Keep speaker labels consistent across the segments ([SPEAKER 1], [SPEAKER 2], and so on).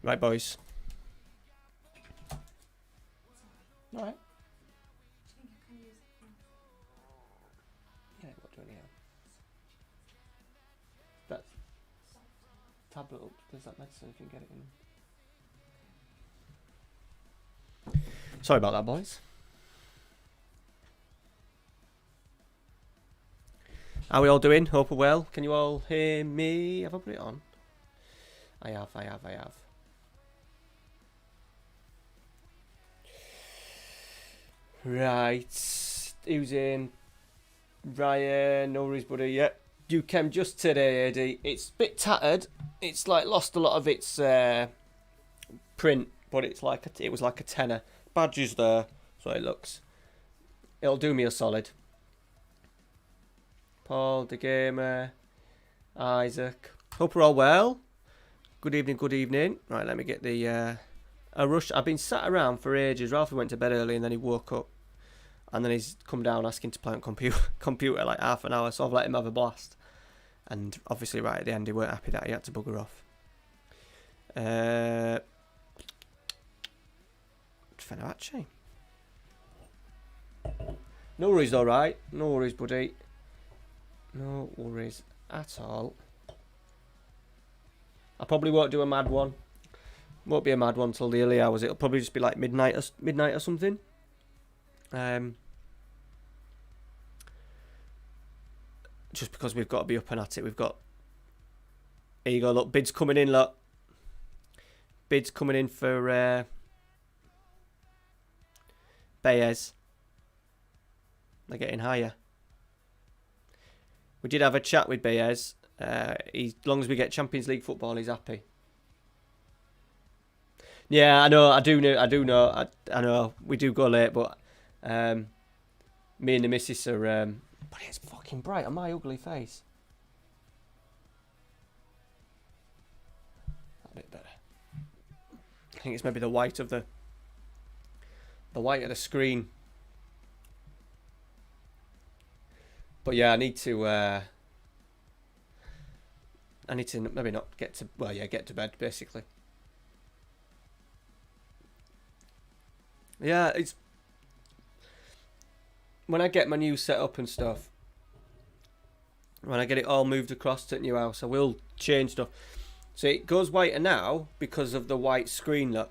[SPEAKER 1] Right, boys. All right. Yeah, what do I need? That tablet up. Does that medicine if you can get it in? Sorry about that, boys. How are we all doing? Hope we're well. Can you all hear me? Have I put it on? I have. Right. Who's in? Ryan, no worries, buddy. Yep. You came just today, Eddie. It's a bit tattered. It's like lost a lot of its print, but it's like it was like a tenner. Badge is there, so it looks. It'll do me a solid. Paul, the gamer, Isaac. Hope we're all well. Good evening, good evening. Right, let me get the a rush. I've been sat around for ages. Ralphie went to bed early and then he woke up. And then he's come down asking to play on computer like half an hour. So I've let him have a blast. And obviously right at the end he weren't happy that he had to bugger off. Fenerbahce. No worries, alright. No worries, buddy. No worries at all. I probably won't do a mad one. Won't be a mad one till the early hours. It'll probably just be like midnight or something. Just because we've got to be up and at it. We've got... Here you go, look. Bids coming in, look. Bids coming in for Baez. They're getting higher. We did have a chat with Baez. As long as we get Champions League football, he's happy. Yeah, I know. I do know. I know. We do go late, but me and the missus are... but it's fucking bright on my ugly face. A bit better. I think it's maybe the white of the screen. But yeah, I need to maybe not get to... Well, yeah, get to bed, basically. Yeah, it's... When I get my new setup and stuff, when I get it all moved across to the new house, I will change stuff. So it goes whiter now because of the white screen, look.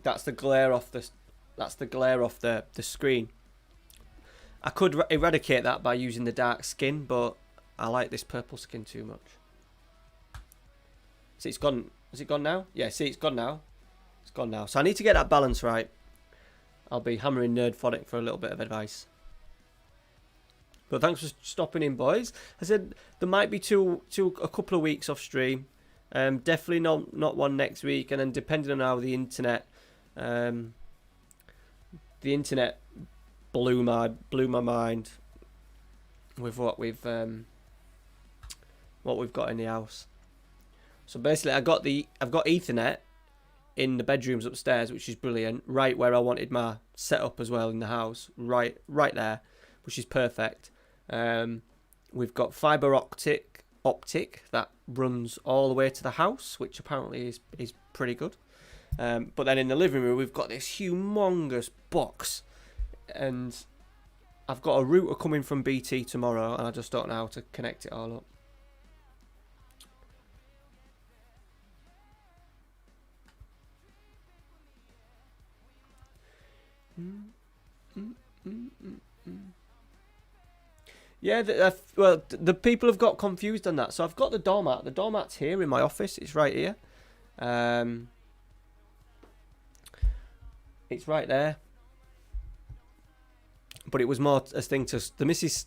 [SPEAKER 1] That's the glare off the screen. I could eradicate that by using the dark skin, but I like this purple skin too much. See, it's gone. Is it gone now? Yeah, see, it's gone now. It's gone now. So I need to get that balance right. I'll be hammering Nerdphonic for a little bit of advice. But thanks for stopping in, boys. I said there might be a couple of weeks off stream. Definitely not one next week, and then depending on how the internet blew my mind with what we've got in the house. So basically, I've got Ethernet in the bedrooms upstairs, which is brilliant. Right where I wanted my setup as well in the house, right there, which is perfect. We've got fibre optic that runs all the way to the house, which apparently is pretty good. But then in the living room, we've got this humongous box, and I've got a router coming from BT tomorrow, and I just don't know how to connect it all up. Yeah, the people have got confused on that. So I've got the doormat. The doormat's here in my office. It's right here. It's right there. But it was more a thing to the missus.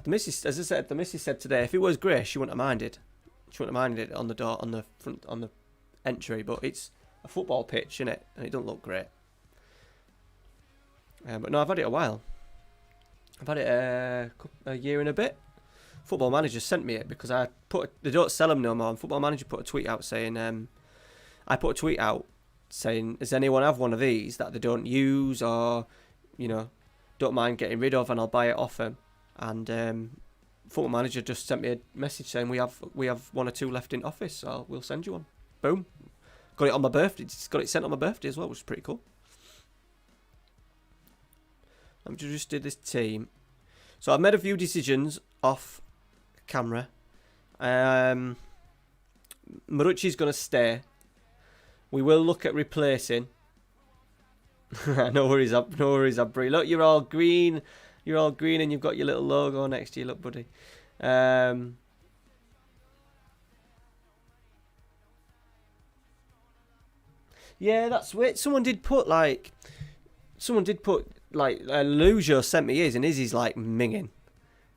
[SPEAKER 1] As I said, the missus said today, if it was grey, she wouldn't have minded. She wouldn't have minded it on the door, on the front, on the entry. But it's a football pitch, innit? And it don't look great. But no, I've had it a while. I've had it a year and a bit. Football Manager sent me it because they don't sell them no more. And Football Manager put a tweet out saying, I put a tweet out saying, does anyone have one of these that they don't use or, don't mind getting rid of, and I'll buy it off them. And Football Manager just sent me a message saying we have one or two left in office, so we'll send you one. boom. Got it on my birthday. Just got it sent on my birthday as well, which is pretty cool. Let me just do this team. So I've made a few decisions off camera. Marucci's going to stay. We will look at replacing. No worries, Abri. Look, you're all green. You're all green and you've got your little logo next to you. Look, buddy. Yeah, that's weird. Someone did put Lujo sent me his, and his is like minging.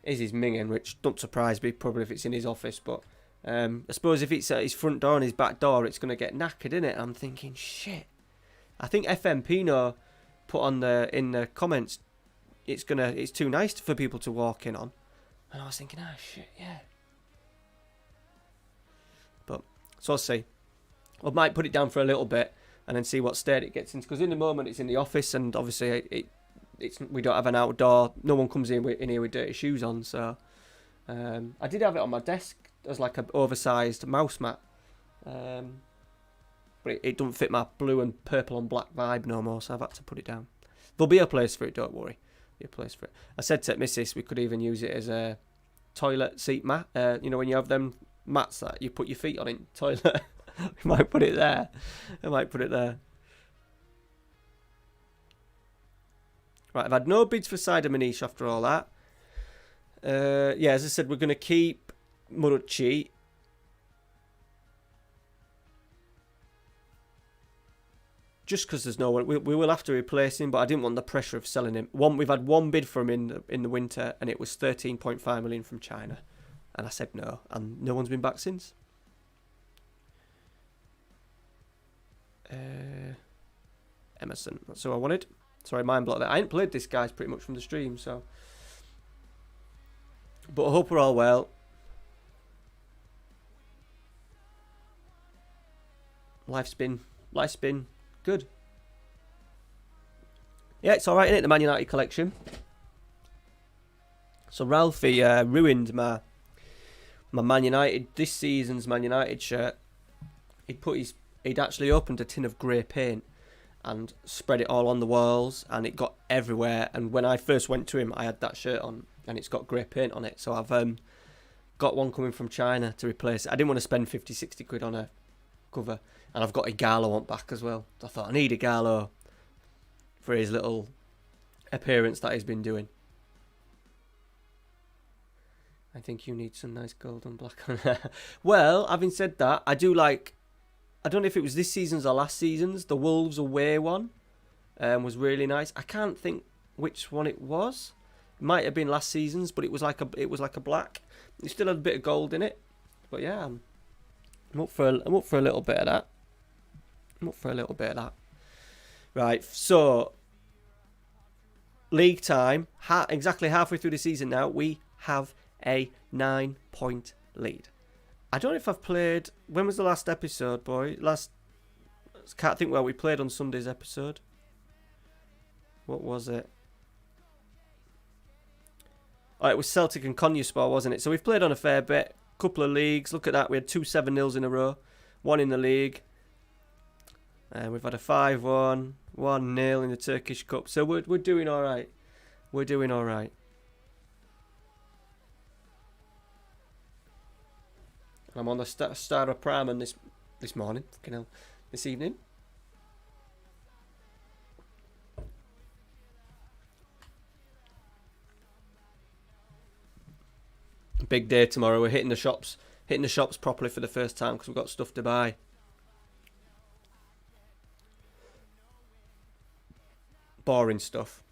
[SPEAKER 1] His is minging, which don't surprise me, probably if it's in his office, but I suppose if it's at his front door and his back door, it's going to get knackered, innit? I'm thinking, shit. I think FM20 put on in the comments, it's too nice for people to walk in on. And I was thinking, shit, yeah. But, so I'll see. I might put it down for a little bit and then see what state it gets into. Because in the moment, it's in the office, and obviously we don't have an outdoor. No one comes in here with dirty shoes on. So I did have it on my desk as like an oversized mouse mat. But it don't fit my blue and purple and black vibe no more, so I've had to put it down. There'll be a place for it, don't worry. There'll be a place for it. I said to Mrs. we could even use it as a toilet seat mat. You know, when you have them mats that you put your feet on in toilet. We might put it there. I might put it there. Right, I've had no bids for Cider Manish after all that. Yeah, as I said, we're going to keep Marucci. Just because there's no one, we will have to replace him, but I didn't want the pressure of selling him. We've had one bid for him in the winter, and it was 13.5 million from China, and I said no, and no one's been back since. Emerson, that's who I wanted. Sorry, mind block that. I ain't played this guys pretty much from the stream, so. But I hope we're all well. Life's been good. Yeah, it's alright, isn't it? The Man United collection. So Ralphie ruined my Man United, this season's Man United shirt. He'd actually opened a tin of grey paint and spread it all on the walls, and it got everywhere. And when I first went to him, I had that shirt on, and it's got grey paint on it. So I've got one coming from China to replace it. I didn't want to spend 50, 60 quid on a cover. And I've got Igalo on back as well. I thought I need Igalo for his little appearance that he's been doing. I think you need some nice gold and black on there. Well, having said that, I don't know if it was this season's or last season's, the Wolves away one was really nice. I can't think which one it was. It might have been last season's, but it was like a black. It still had a bit of gold in it. But yeah, I'm up for a little bit of that. Right, so league time, exactly halfway through the season now, we have a 9-point lead. I don't know if I've played. When was the last episode, boy? Can't think where we played on Sunday's episode. What was it? Oh, it was Celtic and Konyaspor, wasn't it? So we've played on a fair bit. Couple of leagues. Look at that. We had 2 7-0s in a row. One in the league. We've had a 5-1. 1-0 in the Turkish Cup. So we're doing all right. We're doing all right. I'm on the Star of Praman this morning. Fucking hell. This evening. Big day tomorrow. We're hitting the shops properly for the first time because we've got stuff to buy. Boring stuff,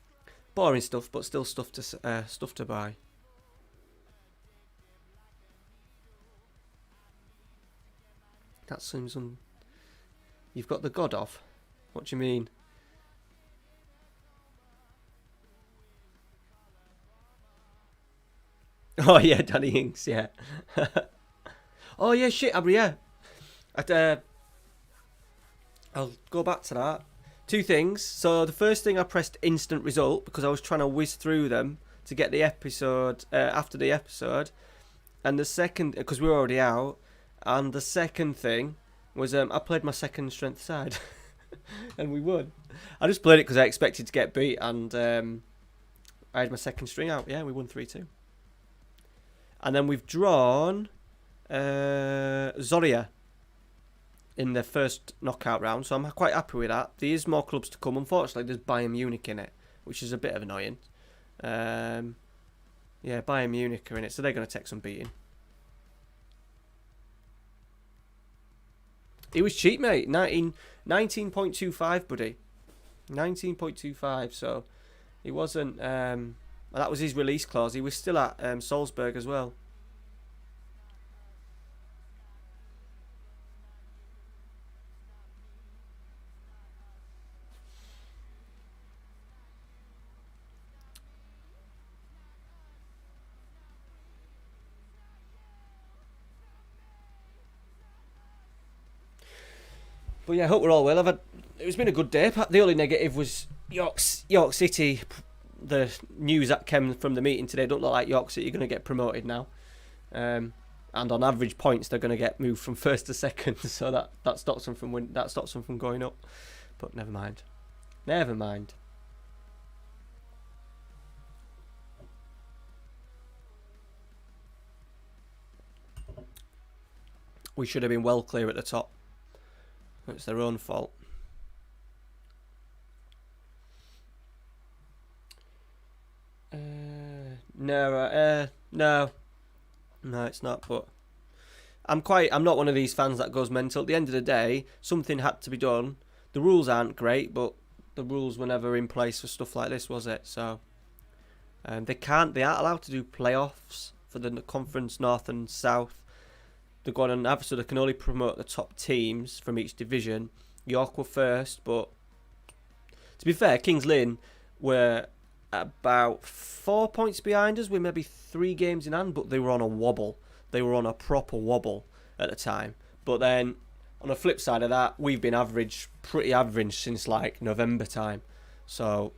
[SPEAKER 1] but still stuff to buy. That seems You've got the God of. What do you mean? Oh yeah, Danny Hinks, yeah. Oh yeah, shit, Abri, yeah. I'll go back to that. 2 things. So the first thing, I pressed instant result because I was trying to whiz through them to get the episode after the episode. And the second, because we were already out. And the second thing was I played my second strength side, and we won. I just played it because I expected to get beat, and I had my second string out. Yeah, we won 3-2. And then we've drawn Zoria in the first knockout round, so I'm quite happy with that. There is more clubs to come. Unfortunately, there's Bayern Munich in it, which is a bit of annoying. Yeah, Bayern Munich are in it, so they're going to take some beating. It was cheap, mate. 19.25, buddy. 19.25, so it wasn't... that was his release clause. He was still at Salzburg as well. But yeah, I hope we're all well. It's been a good day. The only negative was York City. The news that came from the meeting today don't look like York City are going to get promoted now. And on average points, they're going to get moved from first to second. So that stops them from going up. But never mind. Never mind. We should have been well clear at the top. It's their own fault. No, it's not. But I'm not one of these fans that goes mental. At the end of the day, something had to be done. The rules aren't great, but the rules were never in place for stuff like this, was it? So they aren't allowed to do playoffs for the Conference North and South. They've got an average, so they can only promote the top teams from each division. York were first, but to be fair, Kings Lynn were about 4 points behind us with maybe 3 games in hand, but they were on a wobble. They were on a proper wobble at the time. But then, on the flip side of that, we've been pretty average since like November time. So,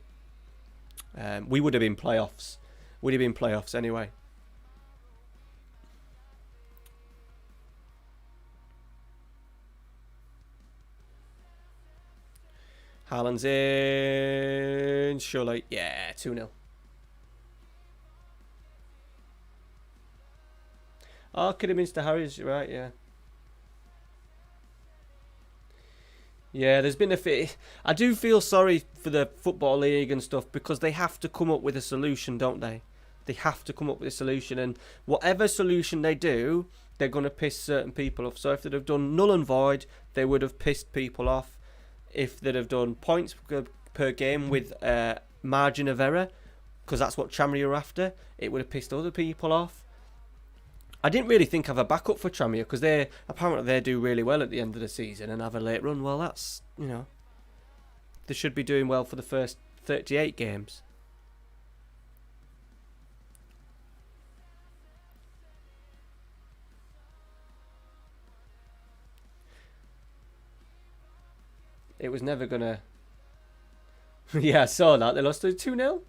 [SPEAKER 1] we would have been playoffs. Would have been playoffs anyway. Haaland's in. Surely. Yeah, 2-0. Oh, Kidderminster Harriers, right, yeah. Yeah, there's been I do feel sorry for the Football League and stuff because they have to come up with a solution, don't they? They have to come up with a solution, and whatever solution they do, they're going to piss certain people off. So if they'd have done null and void, they would have pissed people off. If they'd have done points per game with margin of error, because that's what Tranmere are after, it would have pissed other people off. I didn't really think of a backup for Tranmere because they do really well at the end of the season and have a late run. Well, that's, they should be doing well for the first 38 games. It was never gonna. Yeah, I saw that. They lost to 2-0.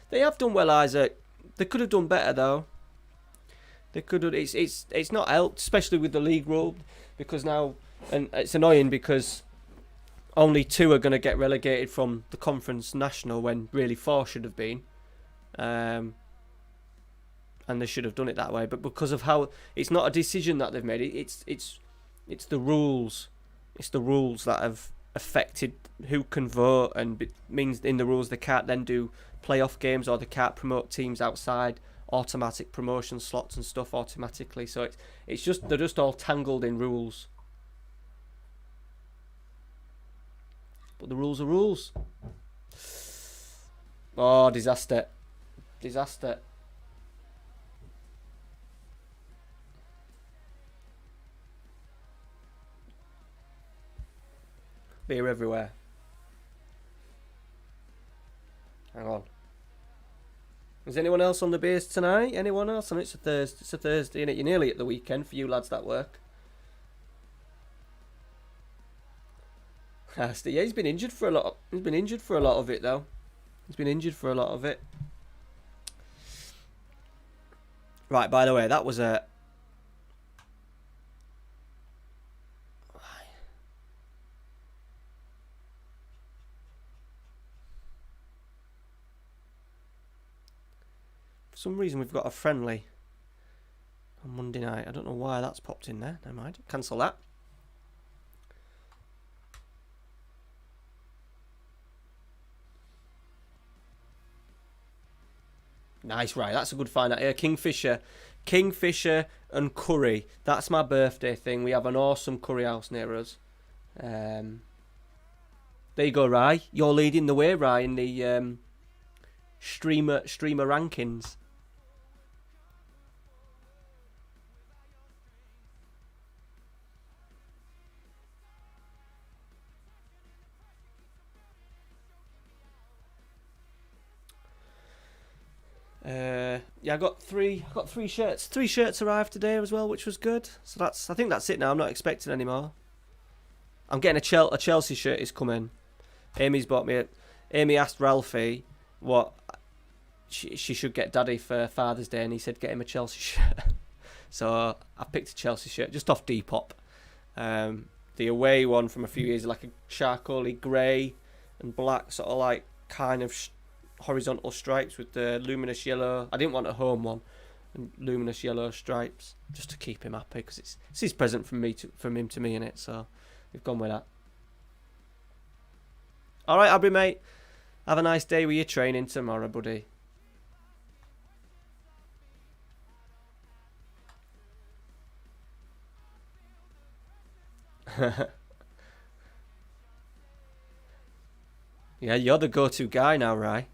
[SPEAKER 1] They have done well, Isaac. They could have done better though. They could have. It's not helped, especially with the league rule, because now, and it's annoying because only 2 are going to get relegated from the Conference National when really 4 should have been, and they should have done it that way. But because of how it's not a decision that they've made, it's the rules. It's the rules that have affected who can vote, and it means in the rules they can't then do playoff games or they can't promote teams outside automatic promotion slots and stuff automatically. So it's just they're just all tangled in rules. But the rules are rules. Oh, disaster. Disaster. Beer everywhere. Hang on. Is anyone else on the beers tonight? Anyone else? I mean, it's a Thursday, innit? You're nearly at the weekend for you lads that work. Yeah, he's been injured for a lot. He's been injured for a lot of it, though. He's been injured for a lot of it. Right. By the way, that was a. For some reason we've got a friendly on Monday night. I don't know why that's popped in there. Never mind. Cancel that. Nice, right. That's a good find out here. Kingfisher and curry. That's my birthday thing. We have an awesome curry house near us. There you go, Rye. You're leading the way, Rye, in the streamer rankings. Yeah, I got three shirts. 3 shirts arrived today as well, which was good. So I think that's it now. I'm not expecting any more. I'm getting a Chelsea shirt is coming. Amy's bought me Amy asked Ralphie what she should get Daddy for Father's Day, and he said get him a Chelsea shirt. So I picked a Chelsea shirt just off Depop. The away one from a few years, like a charcoaly grey and black, sort of like kind of horizontal stripes with the luminous yellow. I didn't want a home one, and luminous yellow stripes just to keep him happy, because it's his present from him to me in it. So we've gone with that. All right, Abby, mate. Have a nice day with your training tomorrow, buddy. Yeah, you're the go-to guy now, Rye.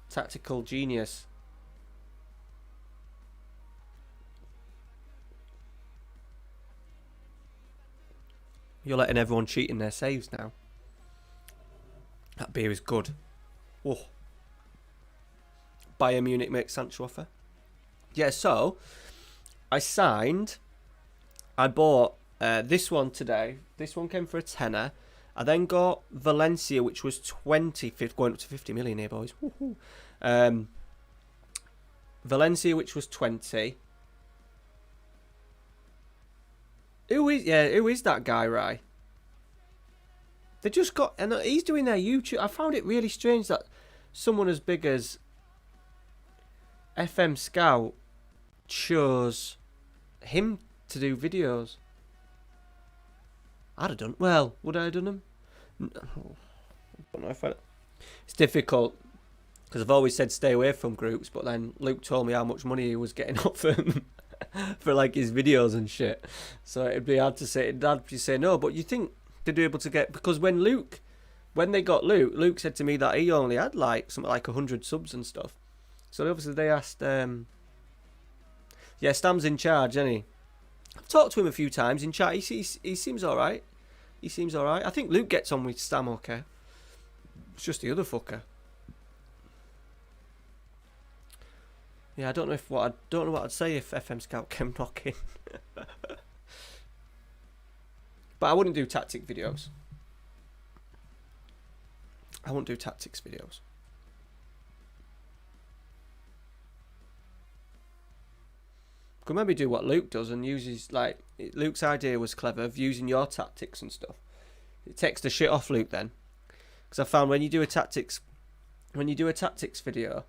[SPEAKER 1] Tactical genius. You're letting everyone cheat in their saves now. That beer is good. Oh. Bayern Munich makes Sancho offer. Yeah, so I bought this one today. This one came for a tenner. I then got Valencia, which was 20, going up to 50 million here, boys. Valencia, which was 20. Who is that guy, Rye? They just got, and he's doing their YouTube. I found it really strange that someone as big as FM Scout chose him to do videos. I'd have done. Well, would I have done them? No. I don't know if it's difficult, because I've always said stay away from groups, but then Luke told me how much money he was getting off them for like his videos and shit. So it'd be hard to say. It'd be say no, but you think they'd be able to get, because when they got Luke said to me that he only had like something like 100 subs and stuff. So obviously they asked. Yeah, Stam's in charge, isn't he? I've talked to him a few times in chat. He seems all right. He seems all right. I think Luke gets on with Stam okay. It's just the other fucker. Yeah, I don't know what I'd say if FM Scout came knocking. But I wouldn't do tactic videos. I won't do tactics videos. Could maybe do what Luke does and uses, like, Luke's idea was clever of using your tactics and stuff. It takes the shit off Luke then, because I found when you do a tactics video.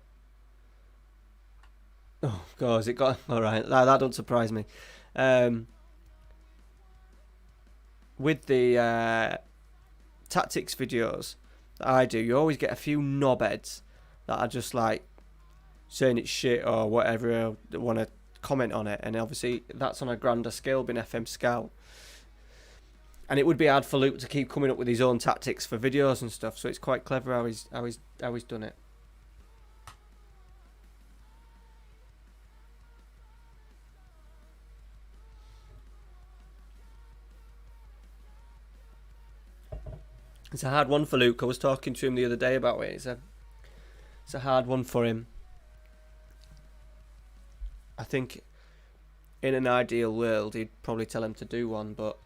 [SPEAKER 1] Oh God, has it got all right? That don't surprise me. With the tactics videos that I do, you always get a few knobheads that are just like saying it's shit or whatever, want to comment on it, and obviously that's on a grander scale being FM Scout, and it would be hard for Luke to keep coming up with his own tactics for videos and stuff, so it's quite clever how he's done it. It's a hard one for Luke. I was talking to him the other day about it. It's a hard one for him. I think in an ideal world he'd probably tell him to do one, but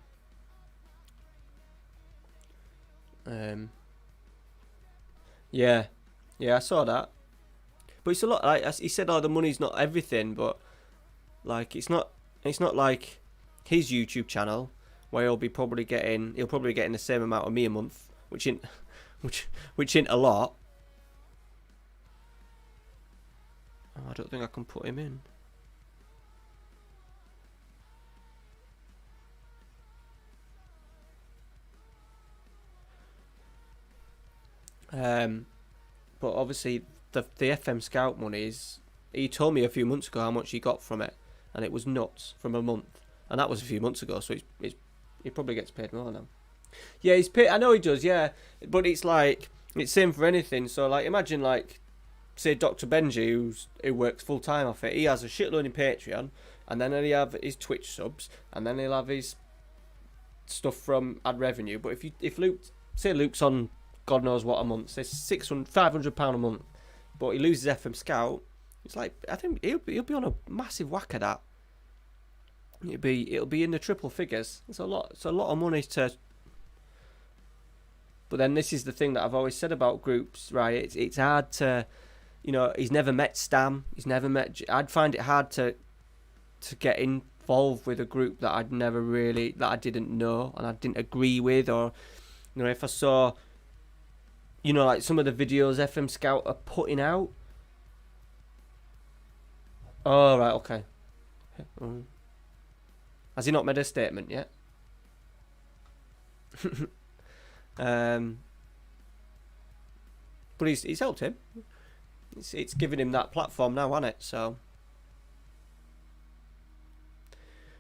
[SPEAKER 1] yeah, I saw that. But it's a lot. Like he said, the money's not everything, but like it's not like his YouTube channel where he'll probably getting the same amount of me a month, which ain't a lot. Oh, I don't think I can put him in. But obviously the FM Scout money is. He told me a few months ago how much he got from it, and it was nuts from a month, and that was a few months ago. So he probably gets paid more now. Yeah, he's paid. I know he does. Yeah, but it's like it's same for anything. So like imagine like say Dr. Benji who works full time off it. He has a shitload in Patreon, and then he'll have his Twitch subs, and then he'll have his stuff from ad revenue. But if Luke's on God knows what a month, say £500 a month, but he loses FM Scout, it's like I think he'll be on a massive whack of that. It'll be in the triple figures. It's a lot of money to. But then this is the thing that I've always said about groups, right? It's hard to, he's never met Stam. He's never met. I'd find it hard to get involved with a group that I didn't know and I didn't agree with, or if I saw. Like some of the videos FM Scout are putting out. Oh, right, okay. Has he not made a statement yet? But he's helped him. It's given him that platform now, hasn't it? So.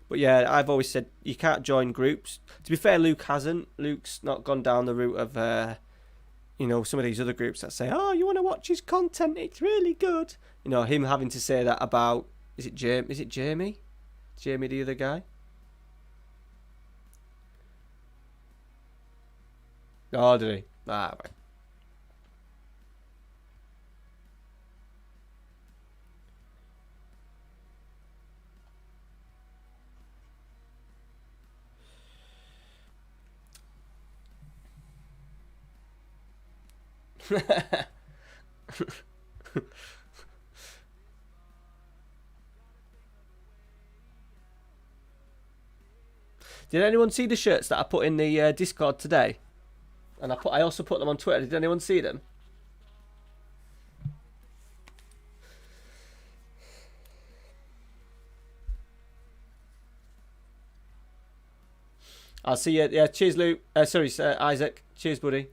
[SPEAKER 1] But yeah, I've always said you can't join groups. To be fair, Luke hasn't. Luke's not gone down the route of... some of these other groups that say, oh, you want to watch his content, it's really good. Him having to say that about, is it Jamie? Jamie, the other guy? Oh, did he? Ah, right. Did anyone see the shirts that I put in the Discord today? And I also put them on Twitter. Did anyone see them? I'll see you. Yeah, cheers, Luke. Sorry, Isaac. Cheers, buddy.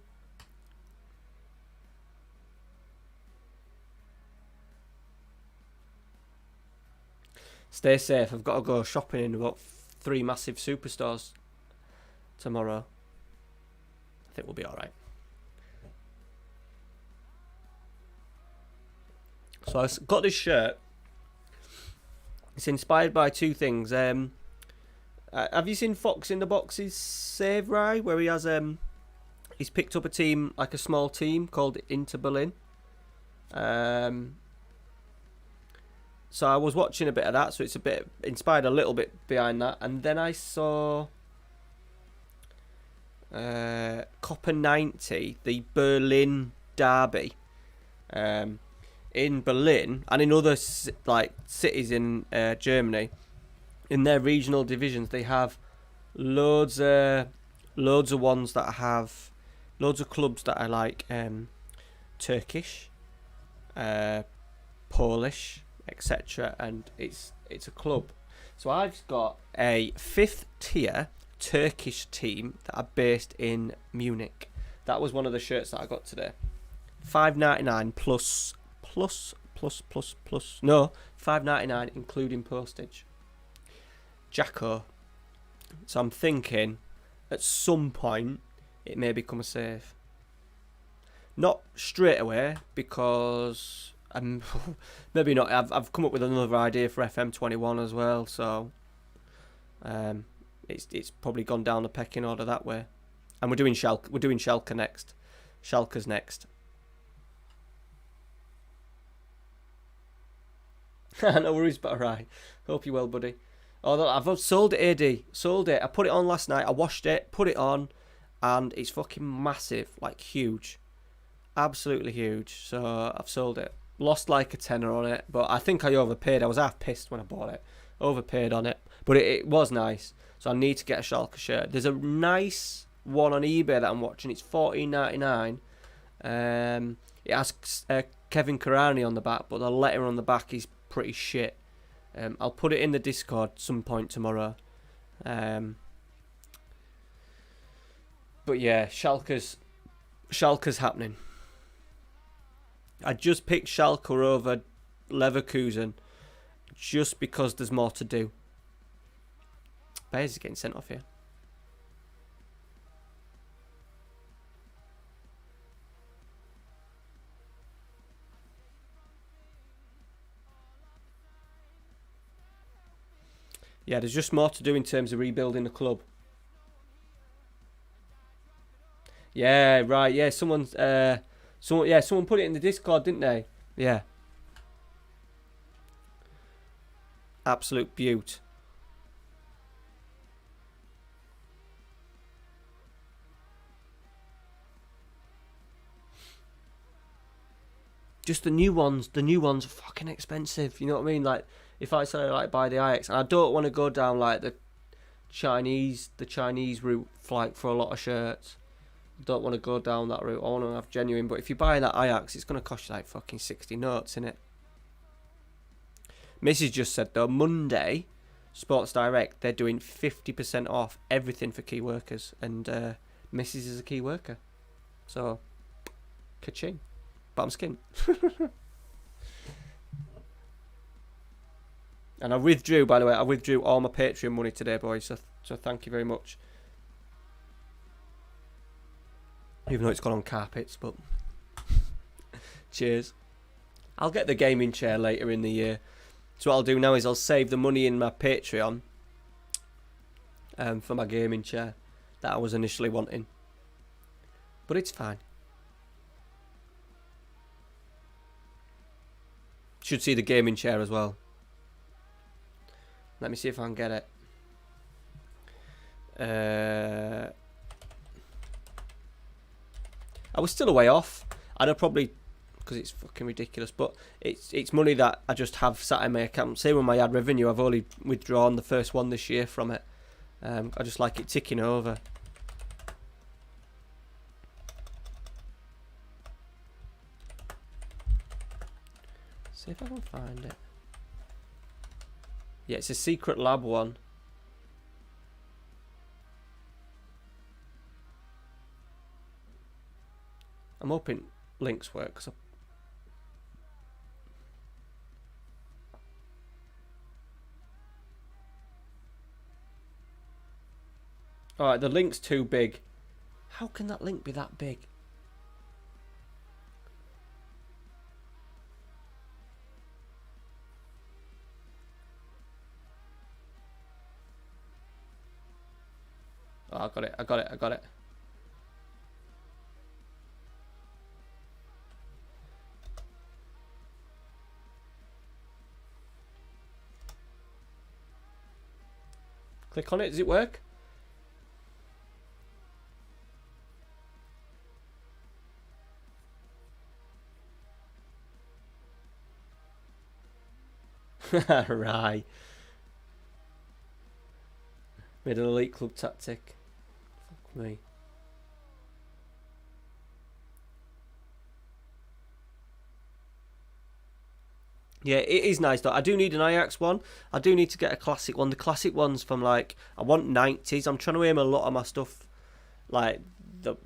[SPEAKER 1] Stay safe. I've got to go shopping in about 3 massive superstores tomorrow. I think we'll be alright. So I got this shirt. It's inspired by 2 things. Have you seen Fox in the Box's Save Rye, where he has he's picked up a team, like a small team called Inter Berlin. So I was watching a bit of that, so it's a bit inspired a little bit behind that, and then I saw Copper 90, the Berlin derby, in Berlin and in other cities in Germany. In their regional divisions, they have loads of ones that have loads of clubs that are like Turkish, Polish, etc. And it's a club. So I've got a 5th tier Turkish team that are based in Munich. That was one of the shirts that I got today. $5.99 plus. No, $5.99 including postage. Jacko. So I'm thinking at some point it may become a save. Not straight away, because maybe not. I've come up with another idea for FM21 as well, so it's probably gone down the pecking order that way. And we're doing Schalke next. Schalke's next. No worries, but alright. Hope you're well, buddy. Oh, I've sold it, AD. Sold it. I put it on last night. I washed it, put it on, and it's fucking massive. Like, huge. Absolutely huge. So, I've sold it. Lost like a tenner on it, but I think I overpaid. I was half pissed when I bought it. Overpaid on it. But it was nice. So, I need to get a Schalke shirt. There's a nice one on eBay that I'm watching. It's $14.99. It has Kevin Karani on the back, but the letter on the back is pretty shit. I'll put it in the Discord some point tomorrow. But yeah, Schalke's happening. I just picked Schalke over Leverkusen just because there's more to do. Bears is getting sent off here. Yeah, there's just more to do in terms of rebuilding the club. Yeah, right. Yeah, someone put it in the Discord, didn't they? Yeah. Absolute beaut. Just the new ones are fucking expensive. You know what I mean? Like, if I say like buy the Ajax, and I don't want to go down like the Chinese route, like for a lot of shirts. Don't want to go down that route. I want to have genuine. But if you buy that Ajax, it's going to cost you like fucking 60 notes, innit? Mrs. just said though, Monday, Sports Direct, they're doing 50% off everything for key workers, and Mrs. is a key worker, so ka-ching, bottom skin. And I withdrew, by the way, all my Patreon money today, boys. So thank you very much. Even though it's gone on carpets, but cheers. I'll get the gaming chair later in the year. So what I'll do now is I'll save the money in my Patreon for my gaming chair that I was initially wanting. But it's fine. Should see the gaming chair as well. Let me see if I can get it. I was still a way off. I'd probably, because it's fucking ridiculous, but it's money that I just have sat in my account. Say when my ad revenue, I've only withdrawn the first one this year from it. I just like it ticking over. See if I can find it. Yeah, it's a Secret Lab one. I'm hoping links work. Cause alright, the link's too big. How can that link be that big? Oh, I got it. Click on it, does it work? Right. Made an elite club tactic. Fuck me. Yeah, it is nice though. I do need an Ajax one. I do need to get a classic one. The classic ones from like, I want 90s. I'm trying to aim a lot of my stuff, like the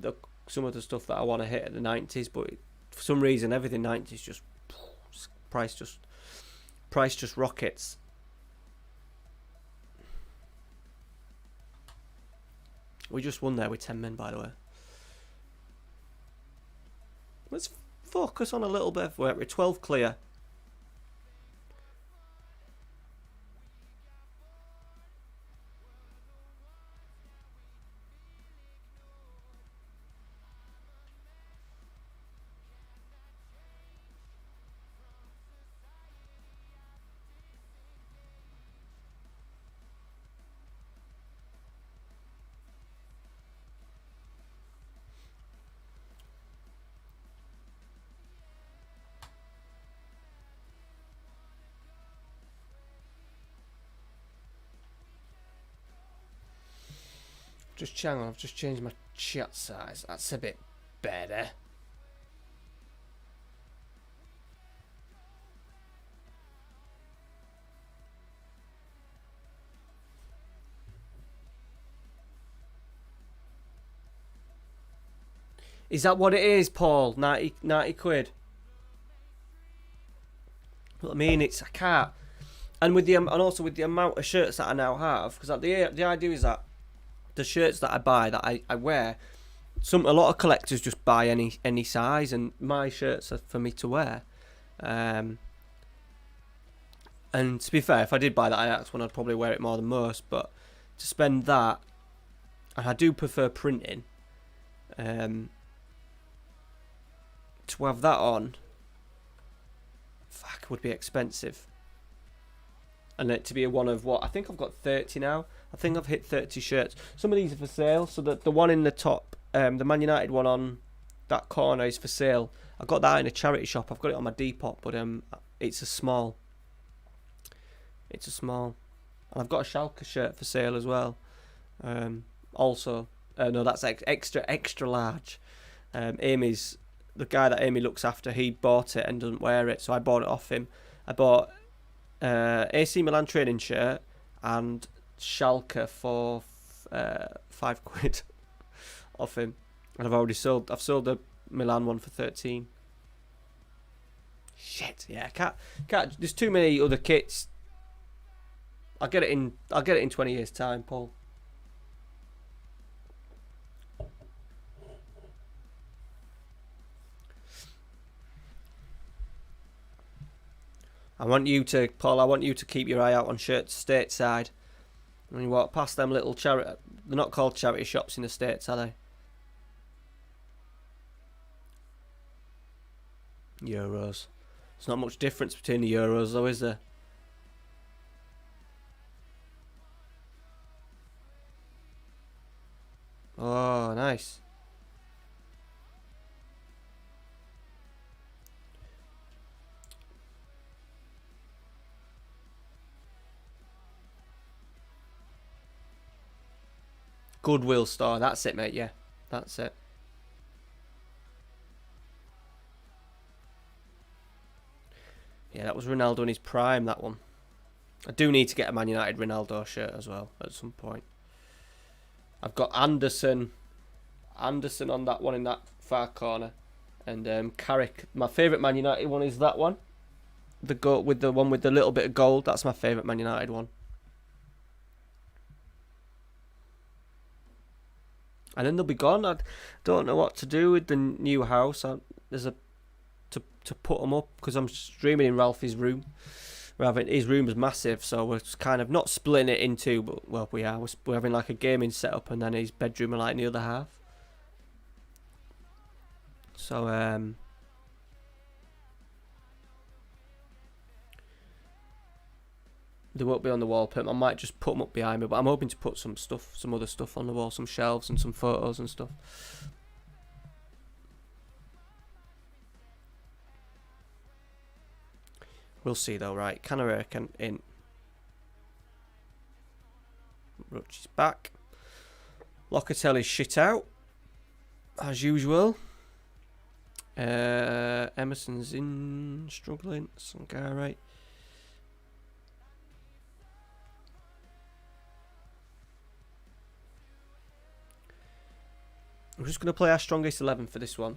[SPEAKER 1] some of the stuff that I want to hit at the 90s, but for some reason everything 90s just price just rockets. We just won there with 10 men, by the way. Let's focus on a little bit of work. We're 12 clear. I've just changed my chat size. That's a bit better. Is that what it is, Paul? 90 quid. What I mean, I can't. And also with the amount of shirts that I now have, because the idea is that the shirts that I buy, that I wear, a lot of collectors just buy any size, and my shirts are for me to wear. And to be fair, if I did buy that Ajax one, I'd probably wear it more than most. But to spend that, and I do prefer printing, to have that on, would be expensive. And it to be one of what I think I've got 30 now. I think I've hit 30 shirts. Some of these are for sale. So the one in the top, the Man United one on that corner is for sale. I got that in a charity shop. I've got it on my Depop, but it's a small. It's a small. And I've got a Schalke shirt for sale as well. Also, no, that's extra large. Amy's the guy that Amy looks after. He bought it and doesn't wear it, so I bought it off him. I bought AC Milan training shirt and Schalke for £5 off him, and I've sold the Milan one for 13. Shit, yeah, can't. There's too many other kits. I'll get it in 20 years' time, Paul. Paul, I want you to keep your eye out on shirts stateside. When you walk past them little charity, they're not called charity shops in the States, are they? Euros. There's not much difference between the Euros, though, is there? Oh, nice. Goodwill store. That's it, mate. Yeah, that's it. Yeah, that was Ronaldo in his prime, that one. I do need to get a Man United Ronaldo shirt as well at some point. I've got Anderson on that one in that far corner. And Carrick. My favourite Man United one is that one. The one with the little bit of gold. That's my favourite Man United one. And then they'll be gone. I don't know what to do with the new house. To put them up, because I'm streaming in Ralphie's room. His room is massive, so we're kind of not splitting it in two, but well, we are. We're having like a gaming setup, and then his bedroom are like in the other half. So they won't be on the wallpaper. I might just put them up behind me, but I'm hoping to put some other stuff on the wall, some shelves and some photos and stuff. We'll see though, right? Canara in. Ruch is back. Locatelli's shit out, as usual. Emerson's in, struggling. Sangare. I'm just going to play our strongest 11 for this one,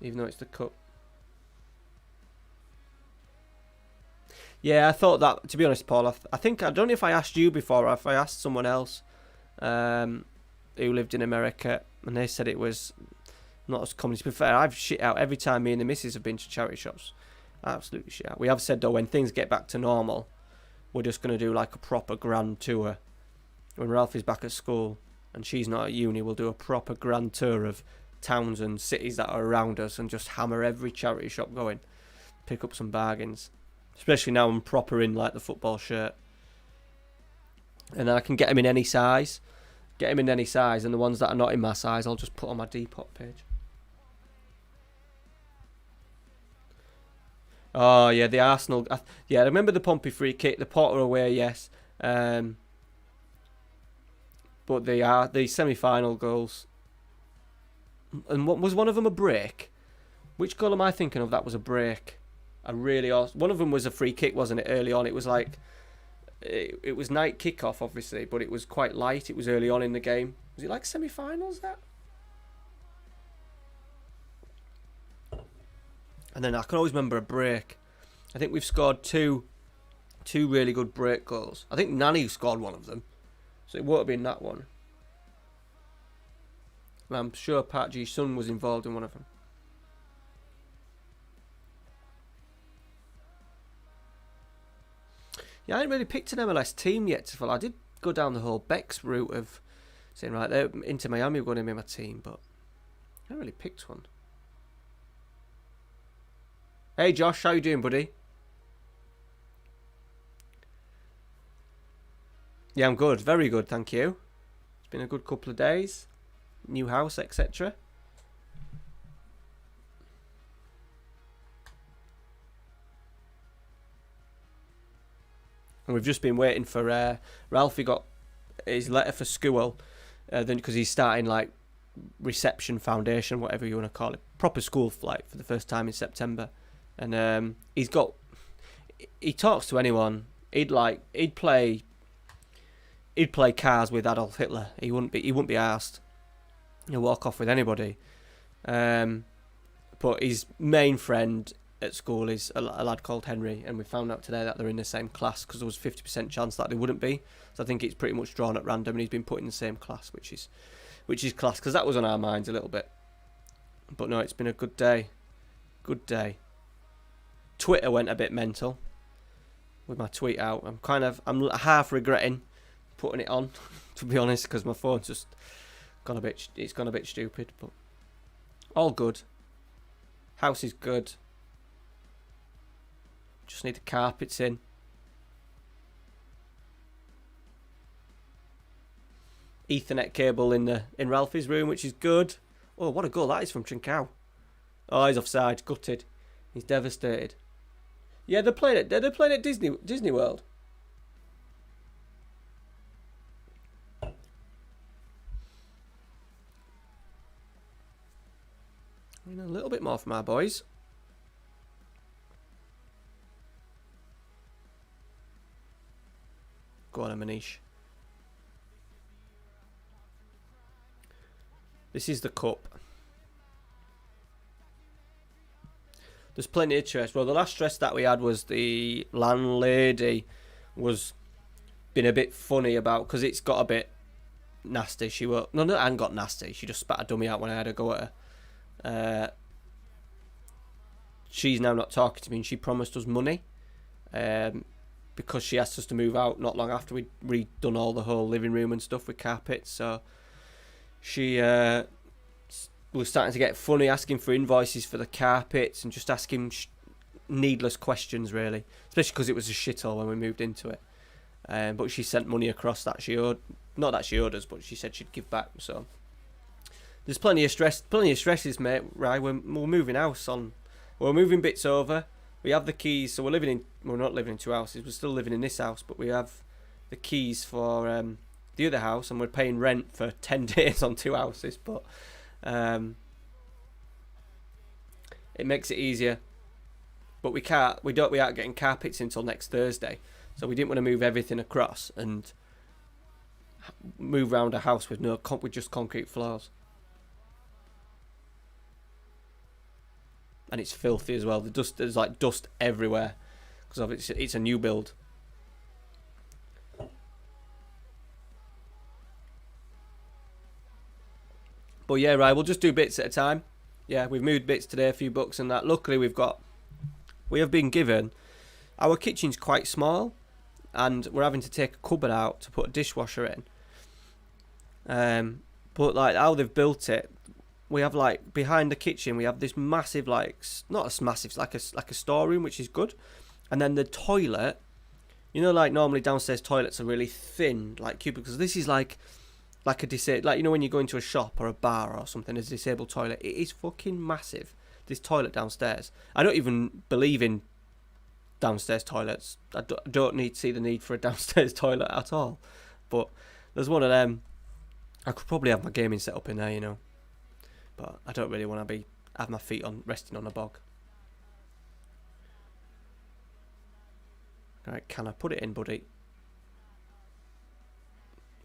[SPEAKER 1] even though it's the cup. Yeah, I thought that, to be honest, Paul. I don't know if I asked you before or if I asked someone else who lived in America, and they said it was not as common. To be fair, I've shit out every time me and the missus have been to charity shops. Absolutely shit out. We have said, though, when things get back to normal, we're just going to do like a proper grand tour. When Ralph is back at school and she's not at uni, we'll do a proper grand tour of towns and cities that are around us and just hammer every charity shop going. Pick up some bargains. Especially now I'm proper in like the football shirt. And then I can get them in any size. And the ones that are not in my size, I'll just put on my Depop page. Oh, yeah, the Arsenal. Yeah, I remember the Pompey free kick, the Potter away, yes. But the semi-final goals. And what was one of them a break? Which goal am I thinking of that was a break? One of them was a free kick, wasn't it, early on? It was like, it was night kickoff, obviously, but it was quite light. It was early on in the game. Was it like semi-finals, that? And then I can always remember a break. I think we've scored two really good break goals. I think Nani scored one of them, so it won't have been that one. And I'm sure Pat G's son was involved in one of them. Yeah, I ain't really picked an MLS team yet to follow. I did go down the whole Beck's route of saying, right, they're Inter Miami were going to be my team, but I haven't really picked one. Hey Josh, how you doing, buddy? Yeah, I'm good. Very good, thank you. It's been a good couple of days. New house, etc. And we've just been waiting for Ralphie got his letter for school, then because he's starting like reception foundation, whatever you want to call it, proper school flight for the first time in September. And he talks to anyone. He'd play cars with Adolf Hitler. He wouldn't be asked. He'll walk off with anybody. But his main friend at school is a lad called Henry, and we found out today that they're in the same class because there was 50% chance that they wouldn't be. So I think it's pretty much drawn at random, and he's been put in the same class, which is class, because that was on our minds a little bit. But no, it's been a good day. Good day. Twitter went a bit mental with my tweet out. I'm half regretting putting it on, to be honest, because my phone's just gone a bit stupid, but all good. House is good. Just need the carpets in. Ethernet cable in Ralphie's room, which is good. Oh, what a goal that is from Trincao. Oh, he's offside, gutted. He's devastated. Yeah, they're playing at Disney World. I mean, a little bit more from our boys. Go on, Manish. This is the cup. There's plenty of stress. Well, the last stress that we had was the landlady was been a bit funny about, because it's got a bit nasty. She won't. No, I hadn't got nasty. She just spat a dummy out when I had a go at her. She's now not talking to me, and she promised us money because she asked us to move out not long after we'd redone all the whole living room and stuff with carpets. So she was starting to get funny, asking for invoices for the carpets and just asking needless questions, really, especially because it was a shithole when we moved into it. But she sent money across that she owed, not that she owed us, but she said she'd give back. So there's plenty of stresses, mate. Right, we're moving house on. We're moving bits over. We have the keys, so we're not living in two houses. We're still living in this house, but we have the keys for the other house, and we're paying rent for 10 days on two houses. But it makes it easier. But we aren't getting carpets until next Thursday, so we didn't want to move everything across and move around a house with with just concrete floors. And it's filthy as well. There's like dust everywhere because it's a new build. But yeah, right, we'll just do bits at a time. Yeah, we've moved bits today, a few books and that. Luckily, we have been given, our kitchen's quite small, and we're having to take a cupboard out to put a dishwasher in. But like how they've built it, we have like behind the kitchen we have this massive, like not as massive, it's like a storeroom, which is good. And then the toilet, you know, like normally downstairs toilets are really thin, like cubicles. This is like a disabled, like, you know, when you go into a shop or a bar or something, there's a disabled toilet. It is fucking massive, this toilet downstairs. I don't even believe in downstairs toilets. I don't see the need for a downstairs toilet at all. But there's one of them. I could probably have my gaming set up in there, you know. But I don't really want to have my feet resting on a bog. Alright, can I put it in, buddy?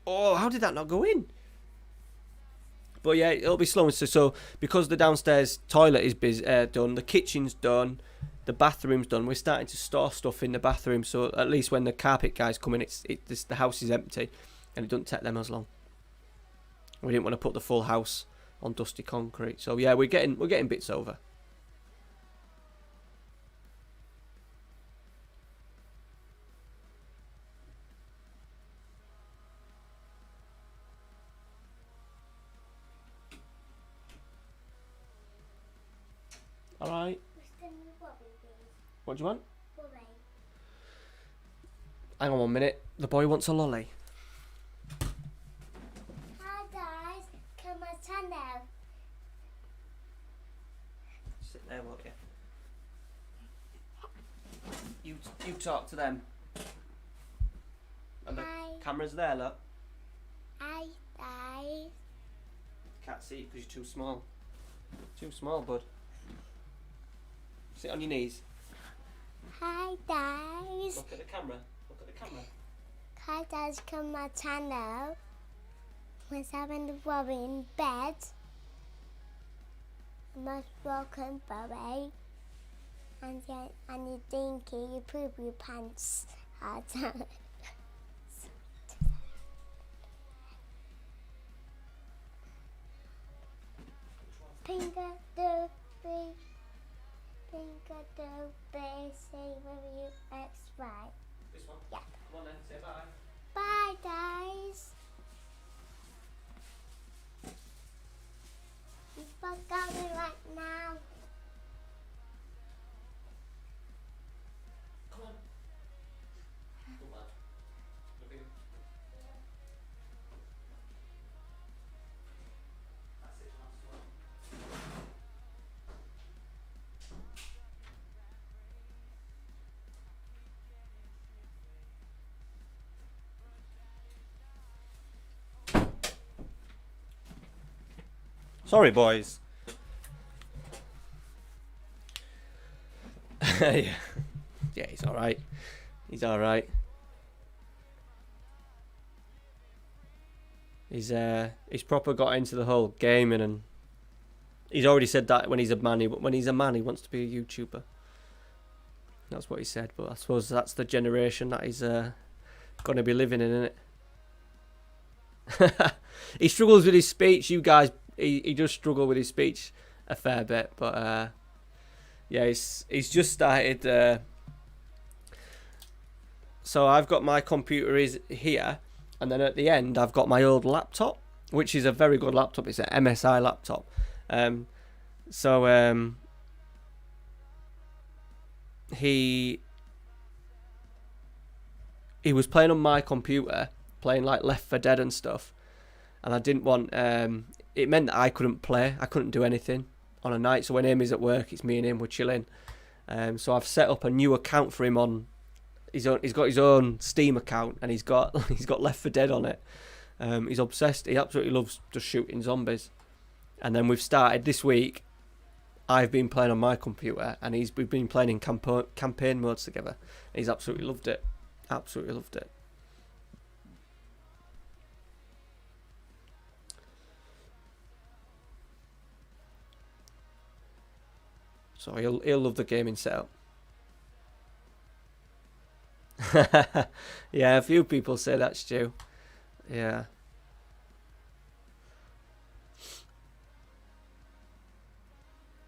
[SPEAKER 1] Oh, how did that not go in? But yeah, it'll be slow. So because the downstairs toilet is done, the kitchen's done, the bathroom's done. We're starting to store stuff in the bathroom, so at least when the carpet guys come in, the house is empty, and it doesn't take them as long. We didn't want to put the full house on dusty concrete, so yeah, we're getting bits over. All right. What do you want? Hang on 1 minute. The boy wants a lolly.
[SPEAKER 2] Hi guys, come on channel.
[SPEAKER 1] Sit there, won't you? You talk to them. And the camera's there, look.
[SPEAKER 2] Hi guys.
[SPEAKER 1] Can't see it because you're too small. Too small, bud. Sit on your knees.
[SPEAKER 2] Hi guys.
[SPEAKER 1] Look at the camera. Look at the camera.
[SPEAKER 2] Hi guys, come on channel. We're having the Bobby in bed. Most welcome Bobby. And you dinky, you poop your pants. Finger do be. Finger do be. Say W X Y.
[SPEAKER 1] This one?
[SPEAKER 2] Yeah.
[SPEAKER 1] Come on then, say bye.
[SPEAKER 2] Bye guys. We're going right now.
[SPEAKER 1] Come on. Come on. Look at him. That's it, last one. Sorry, boys. Yeah, he's all right. He's all right. He's proper got into the whole gaming, and he's already said that when he's a man, he wants to be a YouTuber. That's what he said. But I suppose that's the generation that he's going to be living in, isn't it? He struggles with his speech. You guys. He does struggle with his speech a fair bit, but yeah, he's just started. So I've got my computer is here, and then at the end I've got my old laptop, which is a very good laptop. It's an MSI laptop. He was playing on my computer, playing like Left 4 Dead and stuff, and I didn't want. It meant that I couldn't play. I couldn't do anything on a night. So when Amy's at work, it's me and him. We're chilling. So I've set up a new account for him on his own. He's got his own Steam account, and he's got Left 4 Dead on it. He's obsessed. He absolutely loves just shooting zombies. And then we've started this week. I've been playing on my computer, and we've been playing in campaign modes together. He's absolutely loved it. Absolutely loved it. So he'll love the gaming setup. Yeah, a few people say that, Stu. Yeah.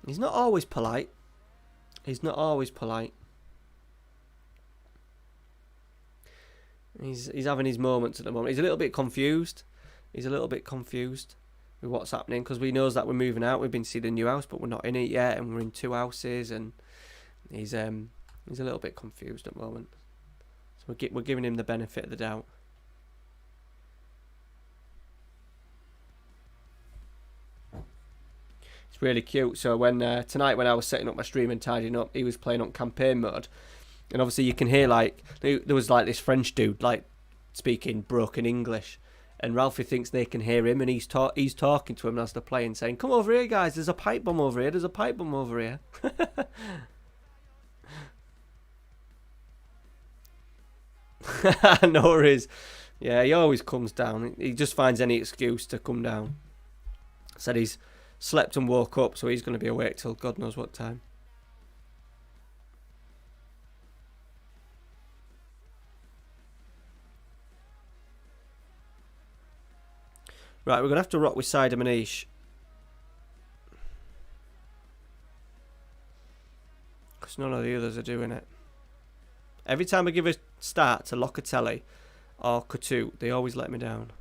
[SPEAKER 1] He's not always polite. He's not always polite. He's having his moments at the moment. He's a little bit confused. He's a little bit confused with what's happening, because we knows that we're moving out. We've been to see the new house, but we're not in it yet, and we're in 2 houses, and he's a little bit confused at the moment. So we're giving him the benefit of the doubt. It's really cute. So when tonight when I was setting up my stream and tidying up, he was playing on campaign mode, and obviously you can hear like there was like this French dude like speaking broken English. And Ralphie thinks they can hear him, and he's talking to him as they're playing, saying, "Come over here, guys. There's a pipe bomb over here. There's a pipe bomb over here." No worries. Yeah, he always comes down. He just finds any excuse to come down. Said he's slept and woke up, so he's going to be awake till God knows what time. Right, we're going to have to rock with Saida Manish. Because none of the others are doing it. Every time I give a start to Locatelli or Couture, they always let me down.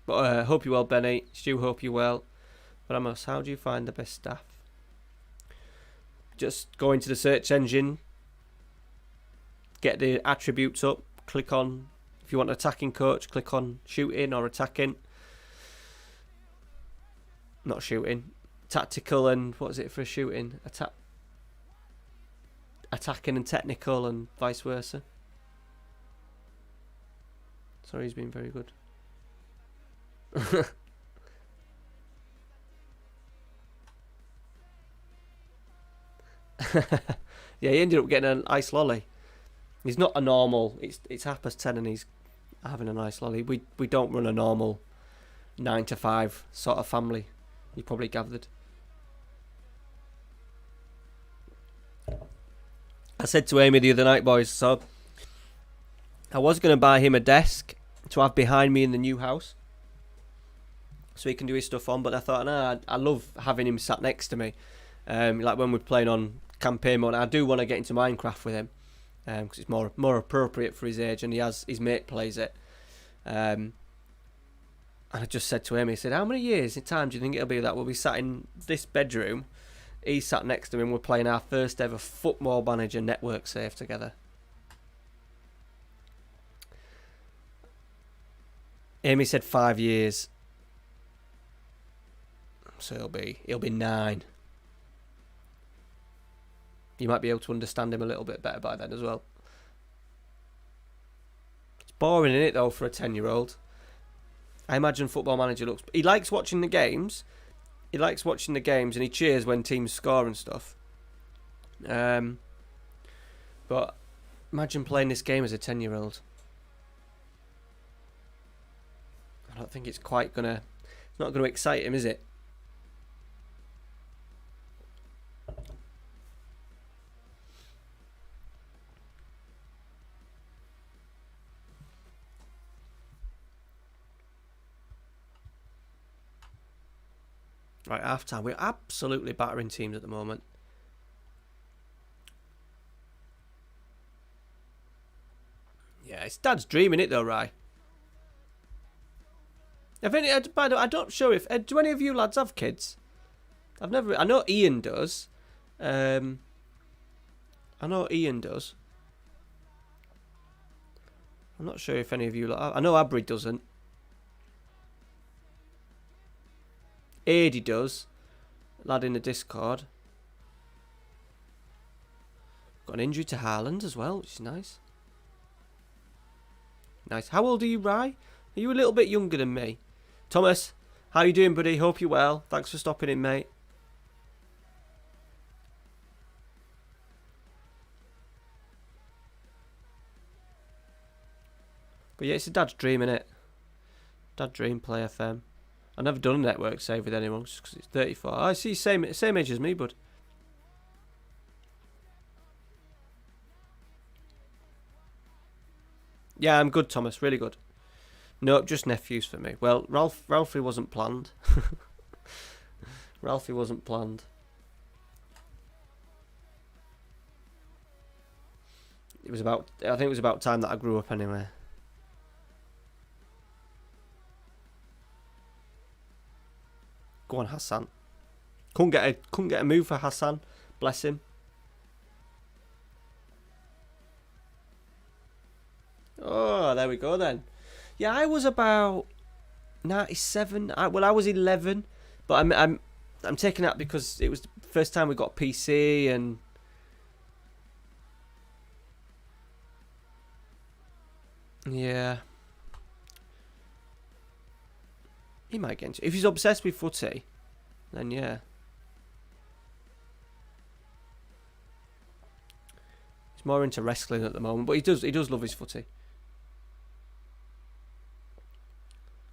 [SPEAKER 1] But hope you're well, Benny. Stu, hope you're well. But Amos, how do you find the best staff? Just go into the search engine, get the attributes up, click on, if you want an attacking coach, click on shooting or attacking. Not shooting. Tactical and, what is it for shooting? Attacking and technical and vice versa. Sorry, he's been very good. Yeah, he ended up getting an ice lolly. He's not a normal. It's 10:30 and he's having an ice lolly. We don't run a normal 9 to 5 sort of family. You probably gathered. I said to Amy the other night, boys, so I was going to buy him a desk to have behind me in the new house, so he can do his stuff on. But I thought, nah, I love having him sat next to me. Like when we're playing on campaign mode, I do want to get into Minecraft with him because it's more appropriate for his age, and his mate plays it. And I just said to him, he said, how many years in time do you think it'll be that we'll be sat in this bedroom? He sat next to him, we're playing our first ever Football Manager network save together. Amy said 5 years. So he'll be 9. You might be able to understand him a little bit better by then as well. It's boring, isn't it, though, for a 10-year-old? I imagine Football Manager looks... He likes watching the games. He likes watching the games and he cheers when teams score and stuff. But imagine playing this game as a 10-year-old. I don't think it's quite gonna... It's not going to excite him, is it? Right, half time. We're absolutely battering teams at the moment. Yeah, it's Dad's dream, innit, though, Rye? I'm not sure if... do any of you lads have kids? I know Ian does. I know Ian does. I'm not sure if any of you... I know Abri doesn't. Adi does. Lad in the Discord. Got an injury to Haaland as well, which is nice. Nice. How old are you, Rye? Are you a little bit younger than me? Thomas, how you doing, buddy? Hope you're well. Thanks for stopping in, mate. But yeah, it's a dad's dream, innit? Dad dream, play FM. I've never done a network save with anyone just because it's 34. I see, same age as me, bud. Yeah, I'm good, Thomas. Really good. Nope, just nephews for me. Well, Ralphie wasn't planned. Ralphie wasn't planned. I think it was about time that I grew up anyway. Go on, Hassan. Couldn't get a move for Hassan. Bless him. Oh, there we go then. Yeah, I was about 97. I was 11, but I'm taking that because it was the first time we got PC and yeah. He might get into it. If he's obsessed with footy, then yeah. He's more into wrestling at the moment, but he does love his footy.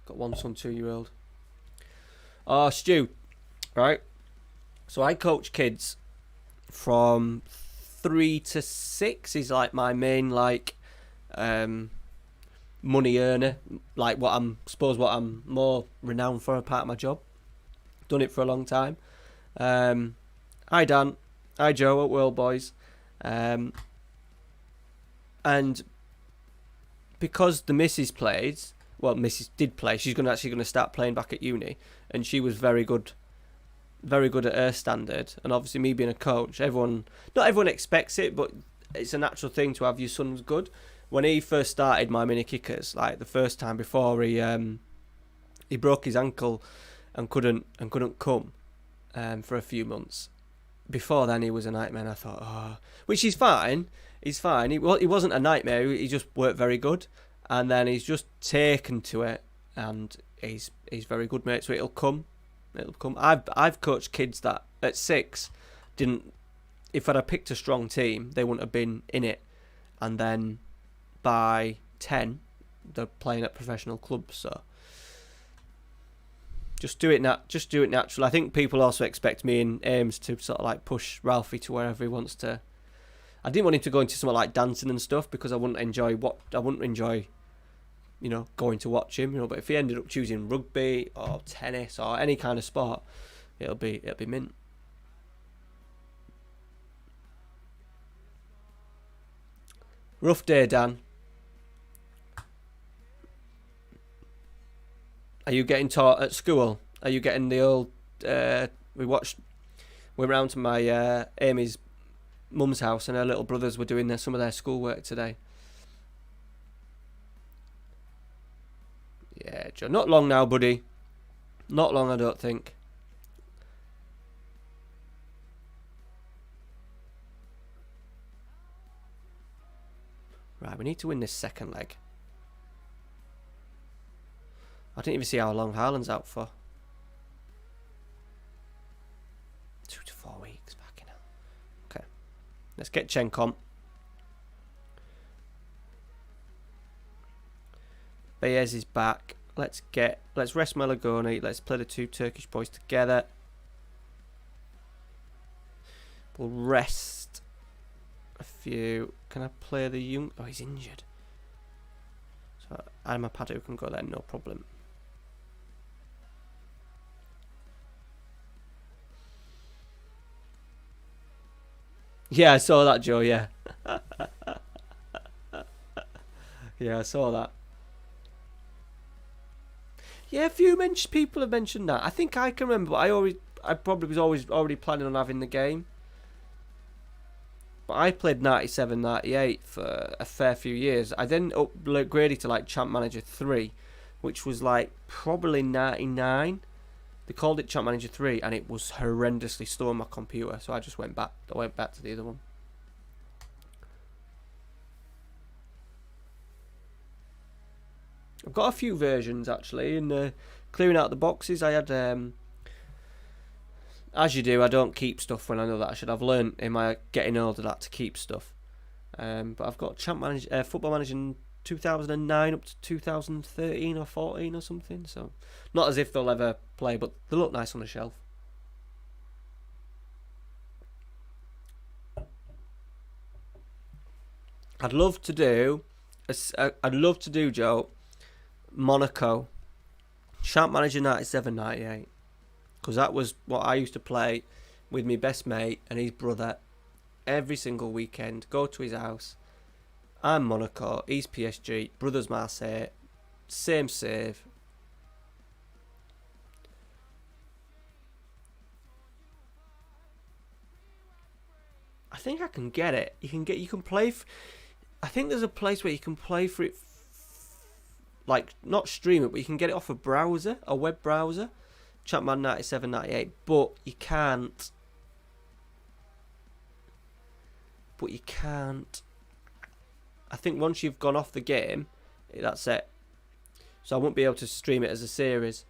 [SPEAKER 1] Got one son, 2-year-old. Oh, Stu, right? So I coach kids from 3 to 6. Is like my main money earner, like what I'm more renowned for, a part of my job. Done it for a long time. Hi Dan, hi Joe at World Boys, and because the missus did play. She's actually gonna start playing back at uni, and she was very good at her standard. And obviously, me being a coach, not everyone expects it, but it's a natural thing to have your sons good. When he first started my mini kickers, like the first time before he broke his ankle and couldn't come for a few months. Before then, he was a nightmare. And I thought, which he's fine. He's fine. He wasn't a nightmare. He just worked very good, and then he's just taken to it, and he's very good, mate. So it'll come. I've coached kids that at 6 didn't. If I'd have picked a strong team, they wouldn't have been in it, and then by 10, they're playing at professional clubs. So just do it natural. I think people also expect me in Ames to sort of like push Ralphie to wherever he wants to. I didn't want him to go into something like dancing and stuff, because I wouldn't enjoy, going to watch him. But if he ended up choosing rugby or tennis or any kind of sport, it'll be mint. Rough day, Dan. Are you getting taught at school? Are you getting the old... we went round to my Amy's mum's house, and her little brothers were doing some of their schoolwork today. Yeah, Joe. Not long now, buddy. Not long, I don't think. Right, we need to win this second leg. I didn't even see how long Haaland's out for. 2 to 4 weeks. Fucking hell. Okay. Let's get Cenk on. Baez is back. Let's rest Malagoni. Let's play the 2 Turkish boys together. We'll rest a few. Can I play the young? Oh, he's injured. So Amadou can go there, no problem. Yeah, I saw that, Joe, yeah. Yeah, I saw that. Yeah, a few people have mentioned that. I think I can remember, but I probably was already planning on having the game. But I played 97, 98 for a fair few years. I then upgraded to like Champ Manager 3, which was like probably 99. They called it Champ Manager 3, and it was horrendously slow on my computer, so I just went back. I went back to the other one. I've got a few versions actually, and clearing out the boxes. I had, as you do, I don't keep stuff when I know that I should. I've learned in my getting older that to keep stuff. But I've got Football Manager in 2009 up to 2013 or 14 or something. So not as if they'll ever play, but they look nice on the shelf. I'd love to do, Joe, Monaco, Champ Manager 97, 98. Because that was what I used to play with my best mate and his brother every single weekend. Go to his house. I'm Monaco, he's PSG, brothers Marseille, same save. I think I can get it. You can play. I think there's a place where you can play for it. Like, not stream it, but you can get it off a browser, a web browser. Chapman 97, 98, but you can't. I think once you've gone off the game, that's it. So I won't be able to stream it as a series.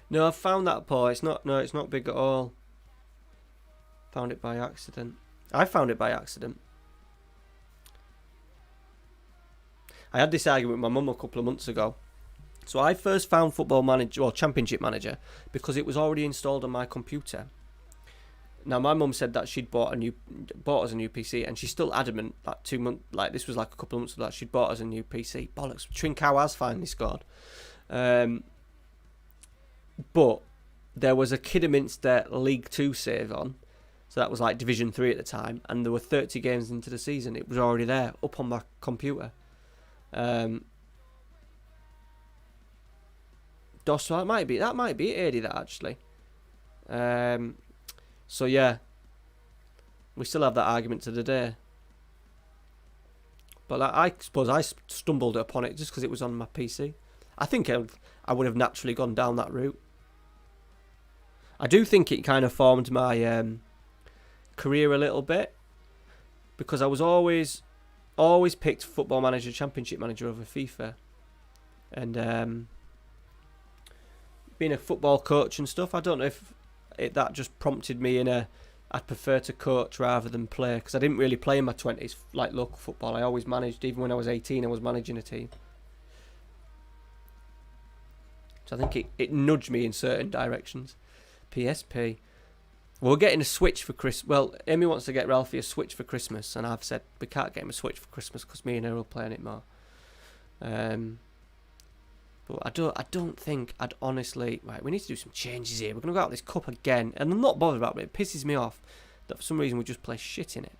[SPEAKER 1] No, I've found that, Paul. It's not big at all. Found it by accident. I found it by accident. I had this argument with my mum a couple of months ago. So I first found Football Manager, or Championship Manager, because it was already installed on my computer. Now my mum said that she'd bought us a new PC, and she's still adamant that 2 months, like this was like a couple of months ago, that she'd bought us a new PC. Bollocks, Trincao has finally scored. But there was a Kidderminster League 2 save on, so that was like Division 3 at the time, and there were 30 games into the season. It was already there, up on my computer. So that might be it, Eddie, that actually. So yeah, we still have that argument to the day. But I suppose I stumbled upon it just because it was on my PC. I think I would have naturally gone down that route. I do think it kind of formed my career a little bit, because I was always picked Football Manager, Championship Manager over FIFA, and being a football coach and stuff, I don't know if that just prompted me in I'd prefer to coach rather than play, because I didn't really play in my 20s like local football. I always managed. Even when I was 18, I was managing a team. So I think it nudged me in certain directions. PSP. Well, we're getting a Switch for Christmas. Well, Amy wants to get Ralphie a Switch for Christmas, and I've said we can't get him a Switch for Christmas because me and her will play on it more. But I don't think I'd honestly... Right, we need to do some changes here. We're going to go out this cup again. And I'm not bothered about it. It pisses me off that for some reason we just play shit in it.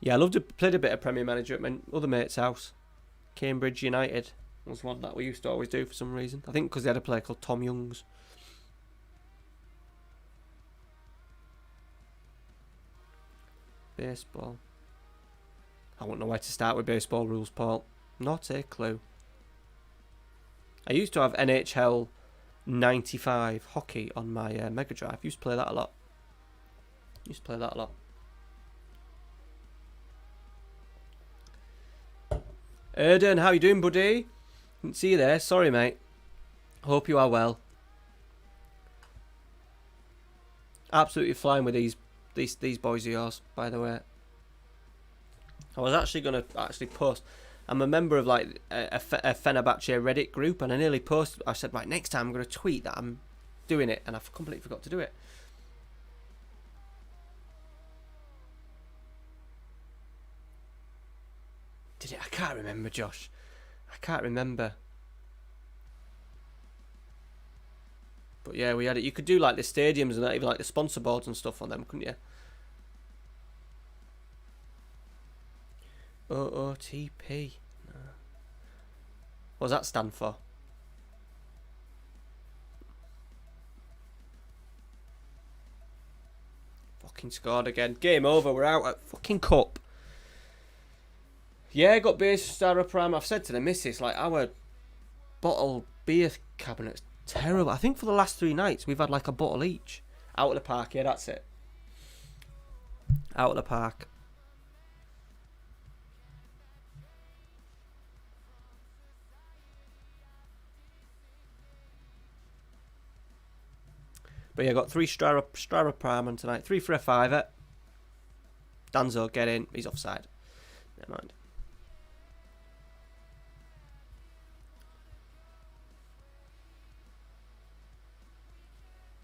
[SPEAKER 1] Yeah, I loved to play a bit of Premier Manager at my other mate's house. Cambridge United was one that we used to always do for some reason. I think because they had a player called Tom Youngs. Baseball. I wouldn't know where to start with baseball rules, Paul. Not a clue. I used to have NHL 95 hockey on my Mega Drive. Used to play that a lot. Erden, how you doing, buddy? Didn't see you there. Sorry, mate. Hope you are well. Absolutely flying with these boys of yours, by the way. I was actually going to post. I'm a member of like a Fenerbahce Reddit group, and I nearly posted. I said, right, next time I'm going to tweet that I'm doing it, and I completely forgot to do it. Did it? I can't remember, Josh. I can't remember. But yeah, we had it. You could do like the stadiums and that, even like the sponsor boards and stuff on them, couldn't you? OOTP. No. What does that stand for? Fucking scored again. Game over. We're out at fucking cup. Yeah, got base Star Prime. I've said to the missus, like, our bottle beer cabinet's terrible. I think for the last 3 nights we've had like a bottle each. Out of the park, yeah, that's it. Out of the park. But yeah, got 3 Strara Prime on tonight. 3 for a fiver. Danzo, get in. He's offside. Never mind.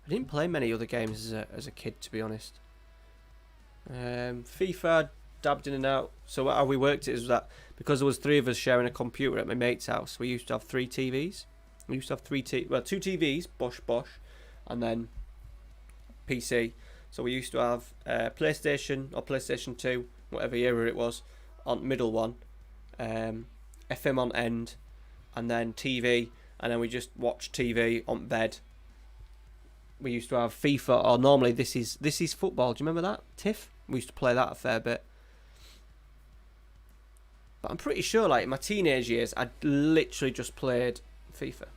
[SPEAKER 1] I didn't play many other games as a kid, to be honest. FIFA, dabbed in and out. So how we worked it is that because there was 3 of us sharing a computer at my mate's house, we used to have 3 TVs. We used to have 2 TVs, bosh, and then PC. So we used to have PlayStation or PlayStation 2, whatever era it was, on middle one, FM on end, and then TV, and then we just watched TV on bed. We used to have FIFA, or normally this is football. Do you remember that, Tiff? We used to play that a fair bit. But I'm pretty sure, like, in my teenage years, I literally just played FIFA.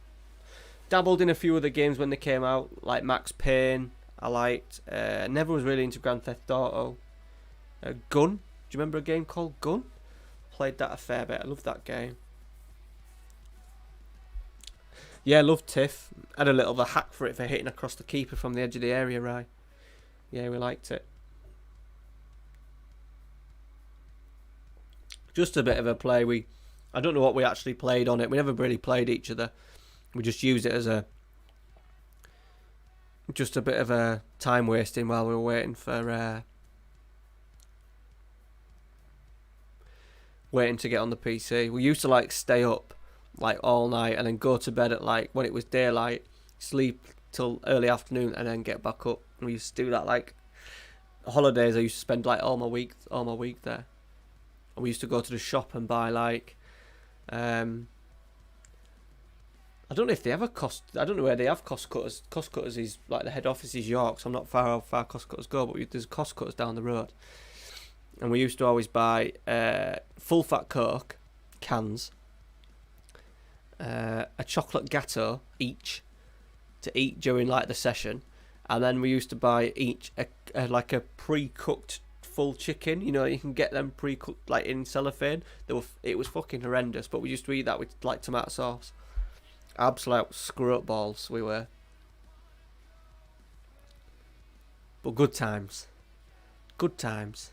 [SPEAKER 1] Dabbled in a few other games when they came out, like Max Payne. I liked. Never was really into Grand Theft Auto. Gun. Do you remember a game called Gun? played that a fair bit. I love that game. Yeah, love Tiff. Had a little of a hack for it for hitting across the keeper from the edge of the area, right? Yeah, we liked it. Just a bit of a play. I don't know what we actually played on it. We never really played each other. We just used it as just a bit of a time wasting while we were waiting for waiting to get on the PC. We used to like stay up like all night and then go to bed at like when it was daylight, sleep till early afternoon and then get back up. We used to do that like holidays. I used to spend like all my week there. And we used to go to the shop and buy like I don't know if they have I don't know where they have cost cutters. Cost cutters is like the head office is York, so I'm not how far cost cutters go, but there's cost cutters down the road. And we used to always buy full fat Coke cans, a chocolate gâteau each to eat during like the session, and then we used to buy each like a pre-cooked full chicken. You know, you can get them pre-cooked like in cellophane. It was fucking horrendous, but we used to eat that with like tomato sauce. Absolute screw-up balls we were. But good times. Good times.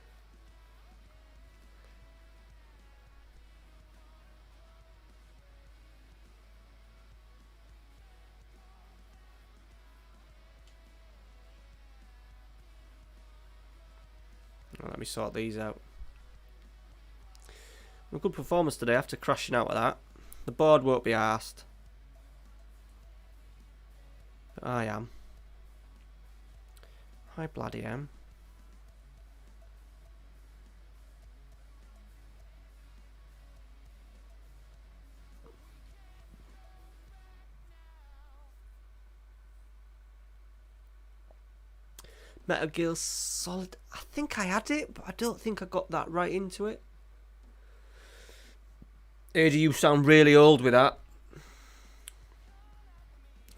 [SPEAKER 1] Let me sort these out. A good performance today after crashing out of that. The board won't be arsed. But I am. I bloody am. Metal Gear Solid. I think I had it, but I don't think I got that right into it. Eddie, you sound really old with that.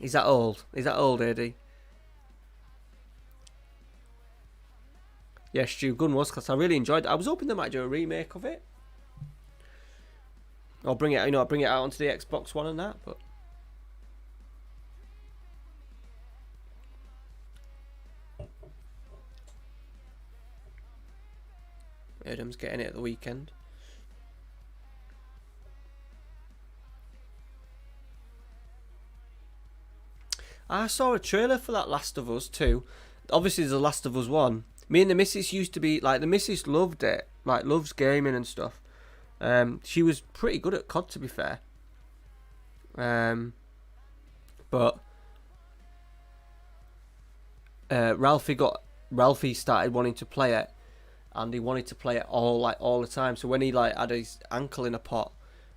[SPEAKER 1] Is that old? Is that old, Eddie? Yeah, Stu Gunn was, because I really enjoyed it. I was hoping they might do a remake of it. Or bring it out onto the Xbox One and that, but Adam's getting it at the weekend. I saw a trailer for that Last of Us 2. Obviously, there's a Last of Us 1. Me and the missus used to be, like, the missus loved it. Like, loves gaming and stuff. She was pretty good at COD, to be fair. But Ralphie started wanting to play it. And he wanted to play it all the time. So when he like had his ankle in a pot,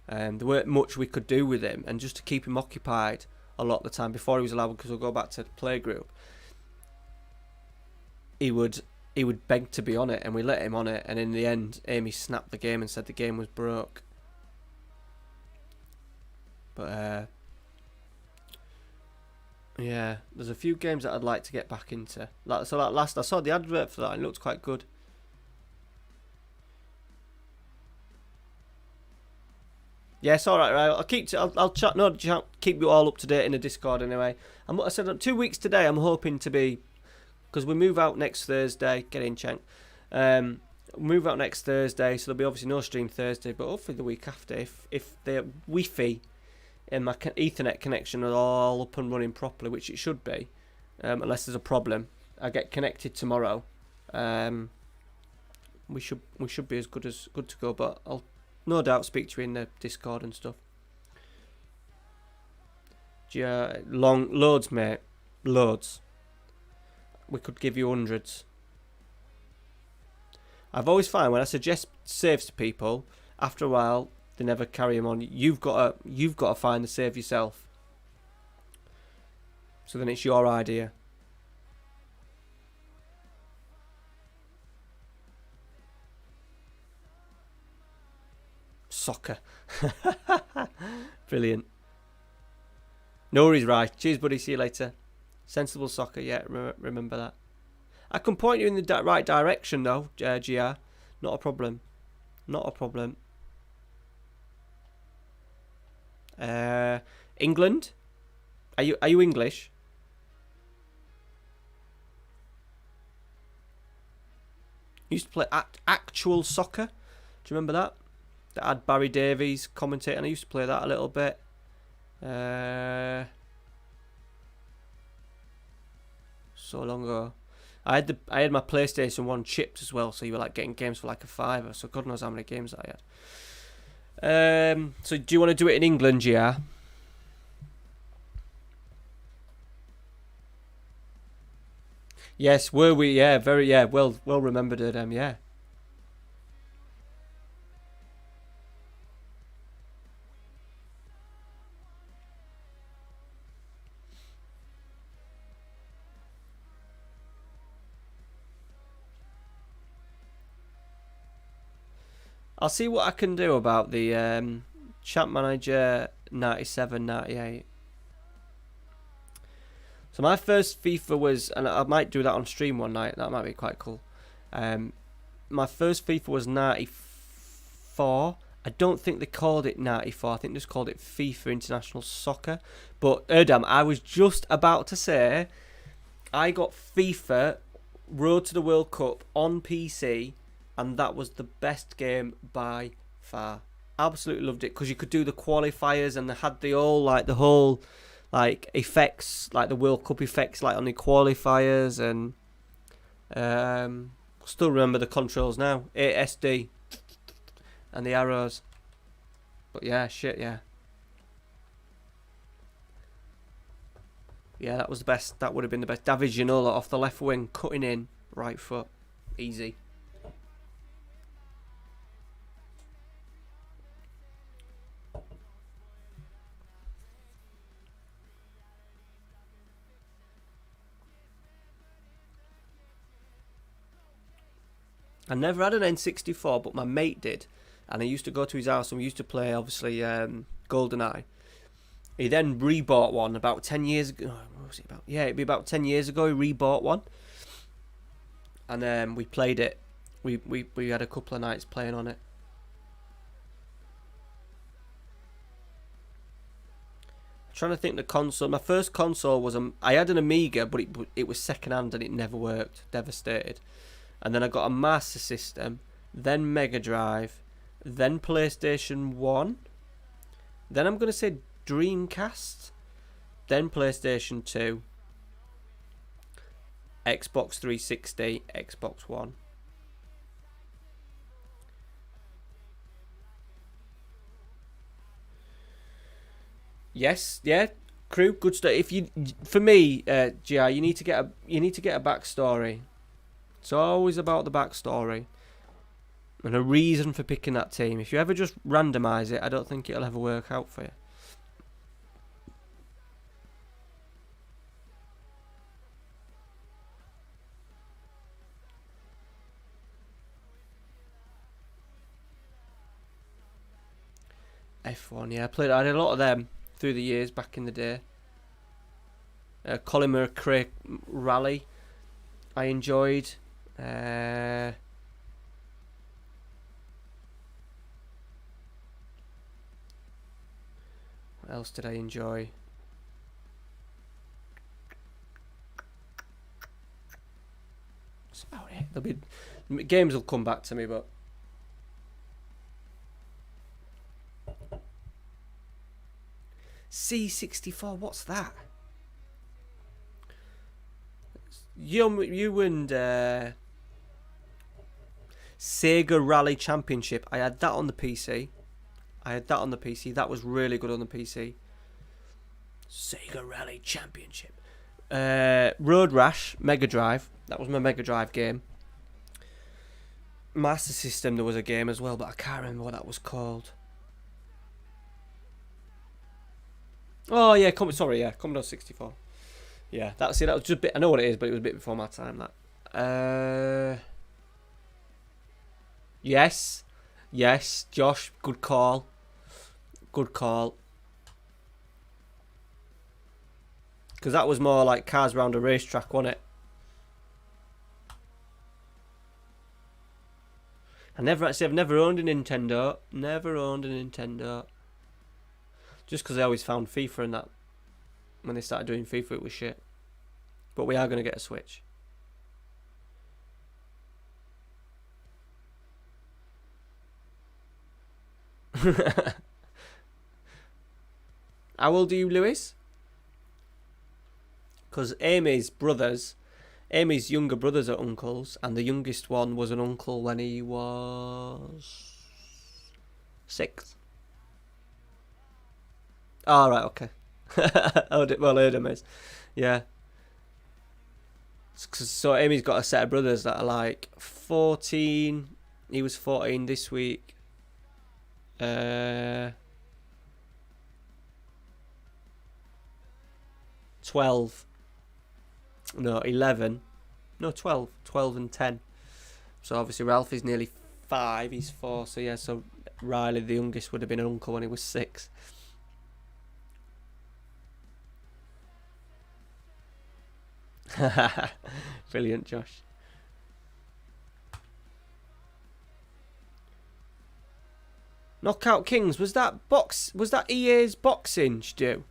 [SPEAKER 1] there weren't much we could do with him. And just to keep him occupied a lot of the time before he was allowed, because we'll go back to the playgroup, he would beg to be on it, and we let him on it. And in the end, Amy snapped the game and said the game was broke. But yeah, there's a few games that I'd like to get back into. I saw the advert for that, and it looked quite good. Yes, all right. I'll keep you all up to date in the Discord anyway. I said 2 weeks today. I'm hoping to be, because we move out next Thursday. Get in, Cenk. Move out next Thursday, so there'll be obviously no stream Thursday, but hopefully the week after, if the Wi-Fi and my Ethernet connection are all up and running properly, which it should be, unless there's a problem. I get connected tomorrow. We should be good to go, but I'll no doubt speak to you in the Discord and stuff. Yeah, loads, mate. Loads. We could give you hundreds. I've always found when I suggest saves to people, after a while they never carry them on. You've got to find the save yourself. So then it's your idea. Soccer. Brilliant. Nori's right. Cheers, buddy. See you later. Sensible soccer. Yeah, remember that. I can point you in the right direction, though, GR. Not a problem. Not a problem. England. Are you English? Used to play actual soccer. Do you remember that? That had Barry Davies commentating. I used to play that a little bit. So long ago. I had my PlayStation 1 chipped as well, so you were like getting games for like a £5, so God knows how many games I had. So do you want to do it in England, yeah? Yes, were we? Yeah, very, yeah, well remembered, yeah. I'll see what I can do about the Champ Manager 97, 98. So my first FIFA was, and I might do that on stream one night, that might be quite cool. My first FIFA was 94. I don't think they called it 94, I think they just called it FIFA International Soccer. But, Erdam, I was just about to say, I got FIFA Road to the World Cup on PC, and that was the best game by far. Absolutely loved it, because you could do the qualifiers, and they had the whole like effects, like the World Cup effects, like on the qualifiers, and still remember the controls now, ASD and the arrows. But yeah, shit, yeah, that was the best. That would have been the best. David Ginola off the left wing, cutting in, right foot, easy. I never had an N64, but my mate did, and I used to go to his house and we used to play, obviously, GoldenEye. He then rebought one about 10 years ago. What was it about? Yeah, it'd be about 10 years ago. He rebought one, and we played it. We had a couple of nights playing on it. I'm trying to think the console. My first console was I had an Amiga, but it was second hand and it never worked. Devastated. And then I got a Master System, then Mega Drive, then PlayStation 1. Then I'm going to say Dreamcast, then PlayStation 2, Xbox 360, Xbox One. Yes, yeah, crew, good stuff. For me, GI, you need to get a backstory. It's always about the backstory and a reason for picking that team. If you ever just randomise it, I don't think it'll ever work out for you. F1, yeah, I did a lot of them through the years back in the day. Colin McRae Rally, I enjoyed. What else did I enjoy? That's about it. Games will come back to me, but C64, what's that? You and Sega Rally Championship. I had that on the PC. That was really good on the PC. Sega Rally Championship. Road Rash, Mega Drive. That was my Mega Drive game. Master System, there was a game as well, but I can't remember what that was called. Oh yeah, Commodore 64. Yeah, that was just a bit. I know what it is, but it was a bit before my time. That. Yes, Josh. Good call. Because that was more like cars around a racetrack, wasn't it? I've never owned a Nintendo. Do Just because I always found FIFA and that, when they started doing FIFA, it was shit. But we are going to get a Switch. How old are you, Lewis? Because Amy's younger brothers are uncles, and the youngest one was an uncle when he was 6. Oh, right, okay. Well, I heard him is. Yeah. So Amy's got a set of brothers that are like 14. He was 14 this week. 12. No, 11. No, 12. 12 and 10. So obviously Ralph is nearly 5. He's 4. So yeah, so Riley, the youngest, would have been an uncle when he was 6. Brilliant, Josh. Knockout Kings, was that EA's boxing, Stu?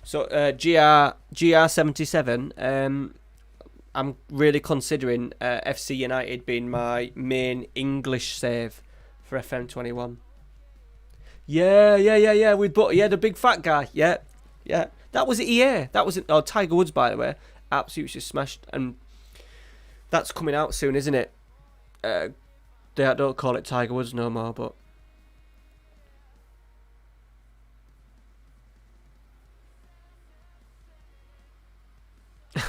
[SPEAKER 1] So GR77, I'm really considering FC United being my main English save for FM21. Yeah. The big fat guy. Yeah. That was EA. That was Tiger Woods, by the way. Absolutely smashed, and that's coming out soon, isn't it? They don't call it Tiger Woods no more, but.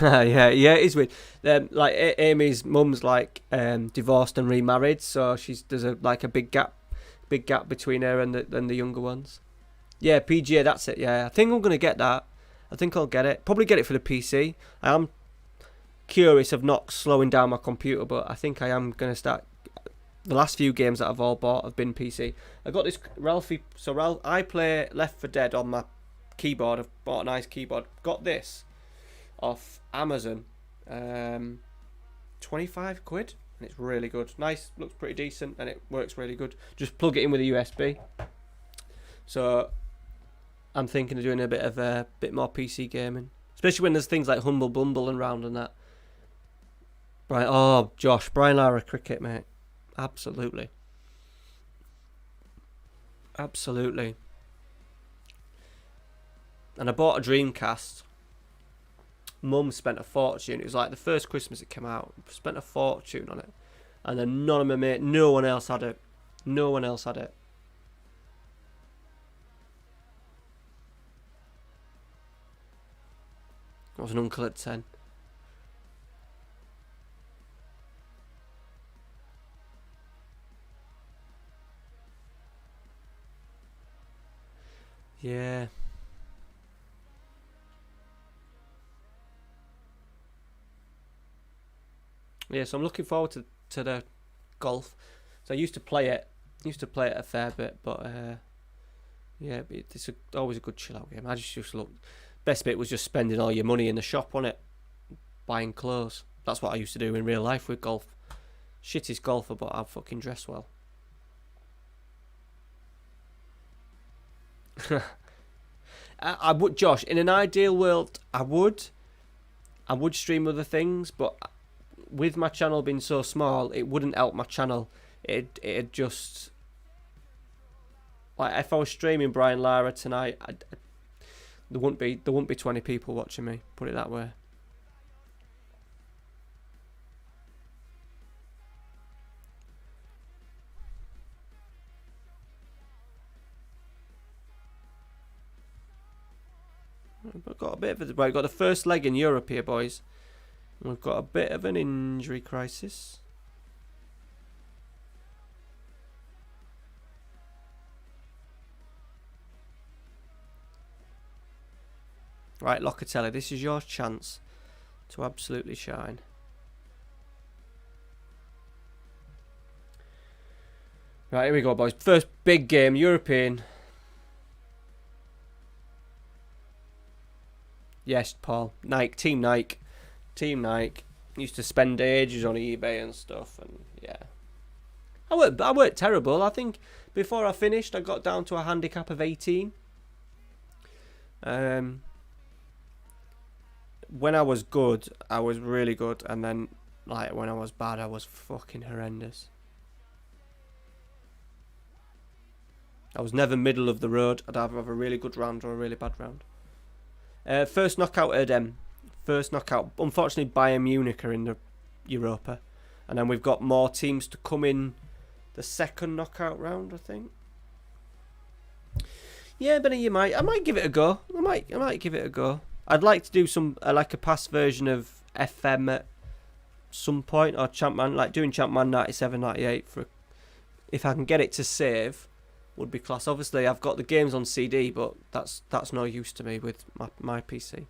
[SPEAKER 1] yeah, it is weird. Like Amy's mum's like divorced and remarried, so there's a big gap between her and the younger ones. Yeah, PGA, that's it. Yeah, I think I'm gonna get that. I think I'll get it. Probably get it for the PC. I am curious of not slowing down my computer, but I think I am gonna start. The last few games that I've all bought have been PC. I got this Ralphie. So I play Left 4 Dead on my keyboard. I've bought a nice keyboard. Got this off Amazon, 25 quid, and it's really good. Nice, looks pretty decent, and it works really good. Just plug it in with a USB. So I'm thinking of doing a bit more PC gaming, especially when there's things like Humble Bumble and round and that. Right, oh Josh, Brian Lara cricket, mate, absolutely. And I bought a Dreamcast. Mum spent a fortune. It was like the first Christmas it came out. Spent a fortune on it, and then none of my mates, no one else had it. I was an uncle at 10. Yeah. Yeah, so I'm looking forward to the golf. So I used to play it a fair bit, but yeah, it's always a good chill out game. I just look. Best bit was just spending all your money in the shop on it, buying clothes. That's what I used to do in real life with golf. Shittiest golfer, but I fucking dress well. I would, Josh. In an ideal world, I would stream other things, but with my channel being so small, it wouldn't help my channel. It'd just, like, if I was streaming Brian Lara tonight, there wouldn't be 20 people watching me. Put it that way. We've got a bit of we've got the first leg in Europe here, boys. We've got a bit of an injury crisis. Right, Locatelli, this is your chance to absolutely shine. Right, here we go, boys. First big game, European. Yes, Paul. Nike, Team Nike. Used to spend ages on eBay and stuff, and yeah. I weren't terrible. I think before I finished, I got down to a handicap of 18. When I was good, I was really good, and then like when I was bad, I was fucking horrendous. I was never middle of the road. I'd either have a really good round or a really bad round. First knockout at First knockout. Unfortunately, Bayern Munich are in the Europa, and then we've got more teams to come in the second knockout round, I think. Yeah, but I might give it a go. I might give it a go. I'd like to do some like a past version of FM at some point, or Champman, like doing Champman 97, 98 for if I can get it to save, would be class. Obviously, I've got the games on CD, but that's no use to me with my PC.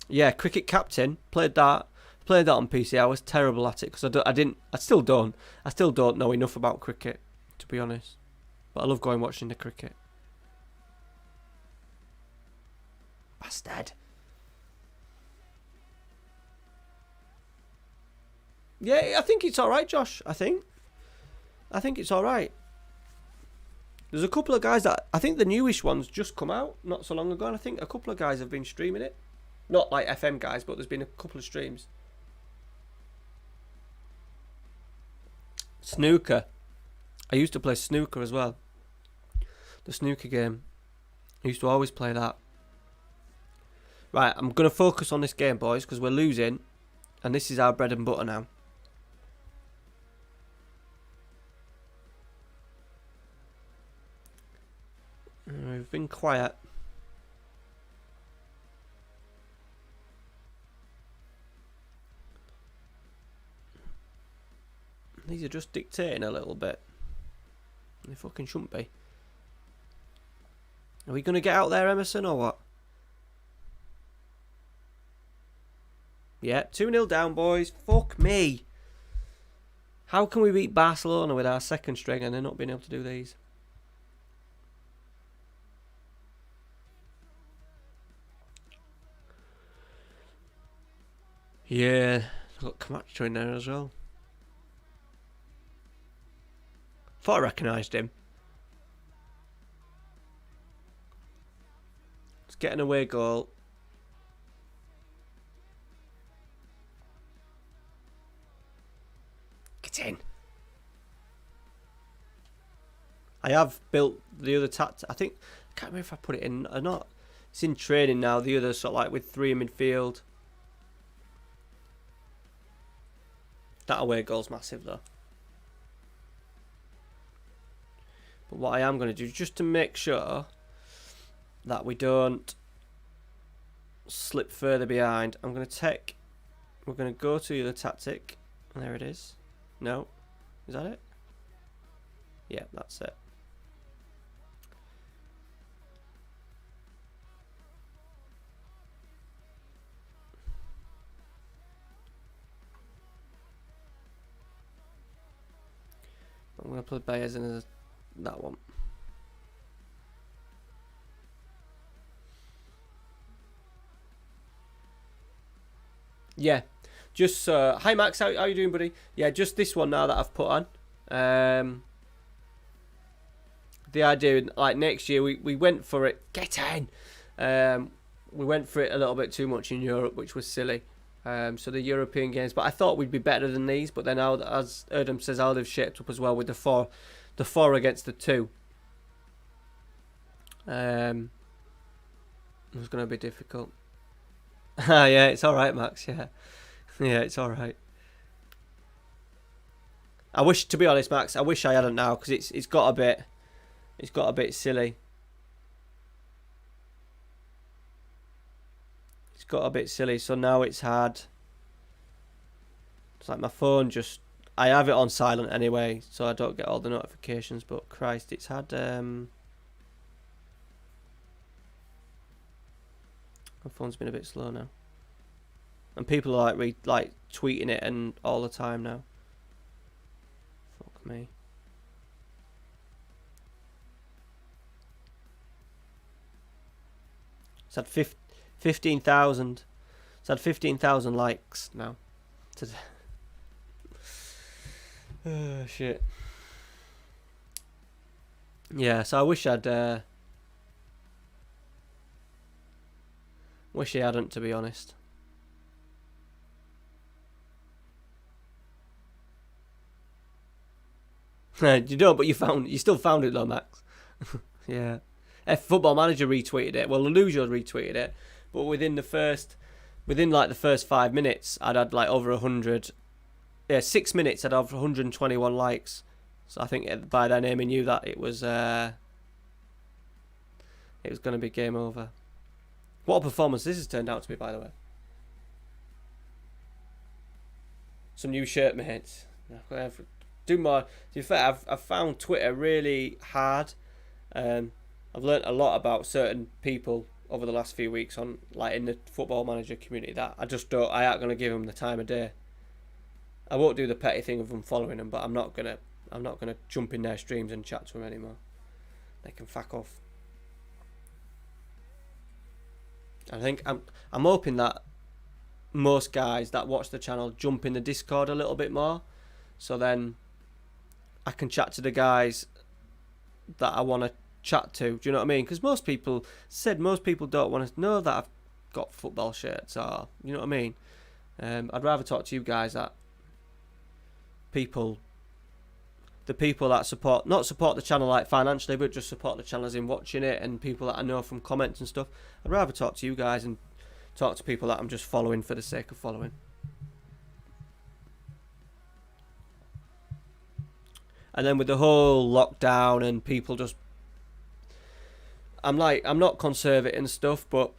[SPEAKER 1] Yeah, Cricket Captain, played that on PC. I was terrible at it because I still don't know enough about cricket, to be honest. But I love going watching the cricket. Bastard. Yeah, I think it's alright, Josh. I think it's alright. There's a couple of guys that I think the newish one's just come out not so long ago, and I think a couple of guys have been streaming it. Not like FM guys, but there's been a couple of streams. Snooker. I used to play snooker as well. The snooker game. I used to always play that. Right, I'm going to focus on this game, boys, because we're losing. And this is our bread and butter now. We've been quiet. These are just dictating a little bit. They fucking shouldn't be. Are we going to get out there, Emerson, or what? Yeah, 2-0 down, boys. Fuck me. How can we beat Barcelona with our second string and they're not being able to do these? Yeah, I've got Camacho in there as well. Thought I recognised him. Let's get an away goal. Get in. I have built the other I think, I can't remember if I put it in or not. It's in training now, the other sort of like with 3 in midfield. That away goal's massive though. But what I am going to do, just to make sure that we don't slip further behind, we're going to go to the other tactic. And there it is. No. Is that it? Yeah, that's it. I'm going to put Bayers in that one. Yeah, just hi Max, how you doing, buddy? Yeah, just this one now that I've put on. The idea, like next year, we went for it. Get in. We went for it a little bit too much in Europe, which was silly. So the European games, but I thought we'd be better than these. But then, as Erdem says, I'll have shaped up as well with the four against the 2. It was going to be difficult. Yeah, it's all right, Max. Yeah, it's all right. I wish, to be honest, Max, I wish I hadn't now because it's got a bit silly. It's got a bit silly, so now it's hard. It's like my phone I have it on silent anyway, so I don't get all the notifications. But Christ, it's had my phone's been a bit slow now, and people are like tweeting it and all the time now. Fuck me. It's had 15,000. It's had 15,000 likes now. Oh, shit. Yeah, so I wish I'd... wish he hadn't, to be honest. You don't, but you still found it though, Max. Yeah. Football Manager retweeted it. Well, Lelujo retweeted it, but within like the first 5 minutes, I'd had like over 100. Yeah, 6 minutes, I'd have 121 likes. So I think by then Amy knew that it was going to be game over. What a performance this has turned out to be, by the way. Some new shirt mates. Do more. To be fair, I've found Twitter really hard. I've learnt a lot about certain people over the last few weeks on like in the Football Manager community that I ain't gonna give them the time of day. I won't do the petty thing of unfollowing them, but I'm not gonna jump in their streams and chat to them anymore. They can fuck off. I think I'm hoping that most guys that watch the channel jump in the Discord a little bit more, so then I can chat to the guys that I want to chat to. Do you know what I mean? Because most people don't want to know that I've got football shirts, or you know what I mean. I'd rather talk to you guys that the people that not support the channel like financially, but just support the channel as in watching it, and people that I know from comments and stuff. I'd rather talk to you guys and talk to people that I'm just following for the sake of following. And then with the whole lockdown and people just... I'm not conservative and stuff, but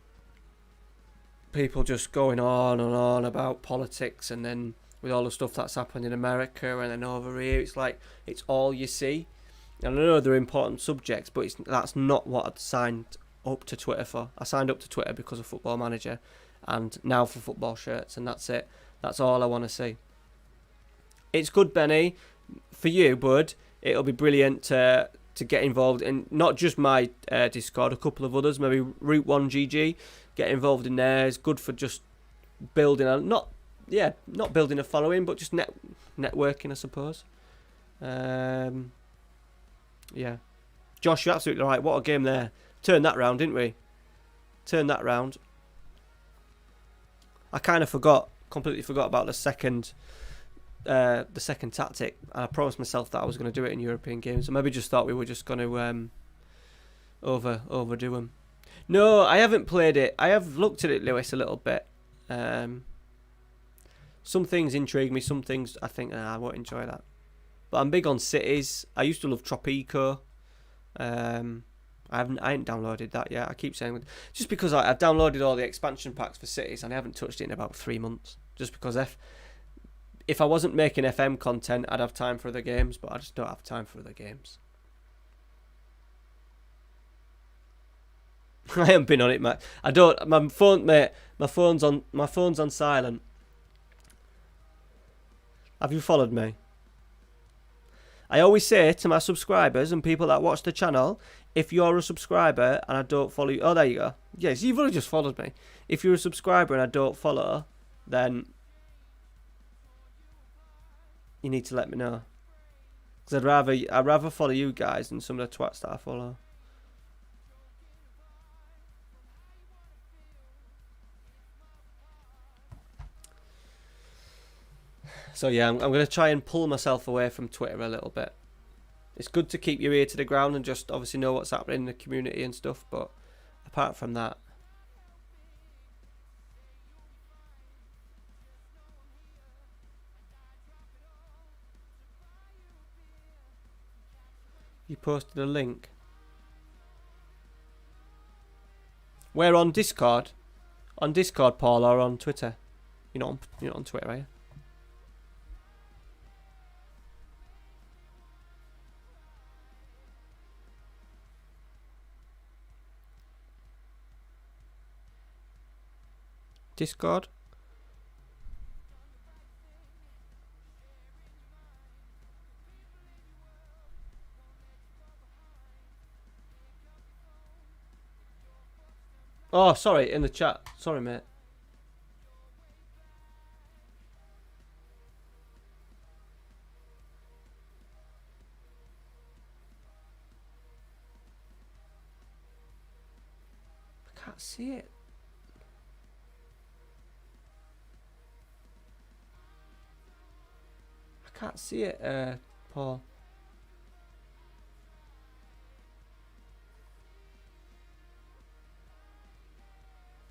[SPEAKER 1] people just going on and on about politics, and then with all the stuff that's happened in America and then over here, it's like, it's all you see. And I know they're important subjects, but that's not what I'd signed up to Twitter for. I signed up to Twitter because of Football Manager, and now for football shirts, and that's it. That's all I want to see. It's good, Benny. For you, bud, it'll be brilliant to get involved in not just my Discord, a couple of others, maybe Route 1 GG, get involved in there. It's good for just building not building a following, but just networking, I suppose. Yeah, Josh, you're absolutely right. What a game there. Turned that round, didn't we? Turned that round. I kind of completely forgot about the second tactic. I promised myself that I was going to do it in European games. I maybe just thought we were just going to overdo them. No, I haven't played it. I have looked at it, Lewis, a little bit. Some things intrigue me. Some things I think I won't enjoy that. But I'm big on cities. I used to love Tropico. I ain't downloaded that yet. I keep saying just because I've downloaded all the expansion packs for cities and I haven't touched it in about 3 months. Just because if I wasn't making FM content, I'd have time for other games, but I just don't have time for other games. I haven't been on it, mate. I don't. My phone, mate. My phone's on silent. Have you followed me? I always say to my subscribers and people that watch the channel, if you're a subscriber and I don't follow you... Oh, there you go. Yes, you've already just followed me. If you're a subscriber and I don't follow, then you need to let me know. Because I'd rather follow you guys than some of the twats that I follow. So yeah, I'm going to try and pull myself away from Twitter a little bit. It's good to keep your ear to the ground and just obviously know what's happening in the community and stuff, but apart from that... You posted a link. Where on Discord? On Discord, Paul, or on Twitter? You're not on Twitter, are you? Discord? Oh, sorry, in the chat. Sorry, mate. Can't see it. I can't see it, Paul.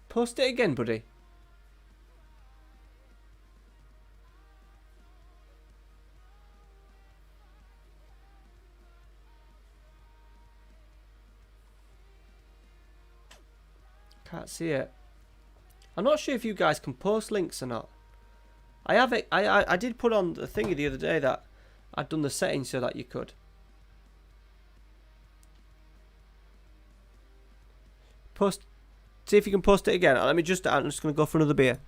[SPEAKER 1] Post it again, buddy. Can't see it. I'm not sure if you guys can post links or not. I have it. I did put on the thingy the other day that I'd done the settings so that you could. Post. See if you can post it again. Let me just. I'm just going to go for another beer.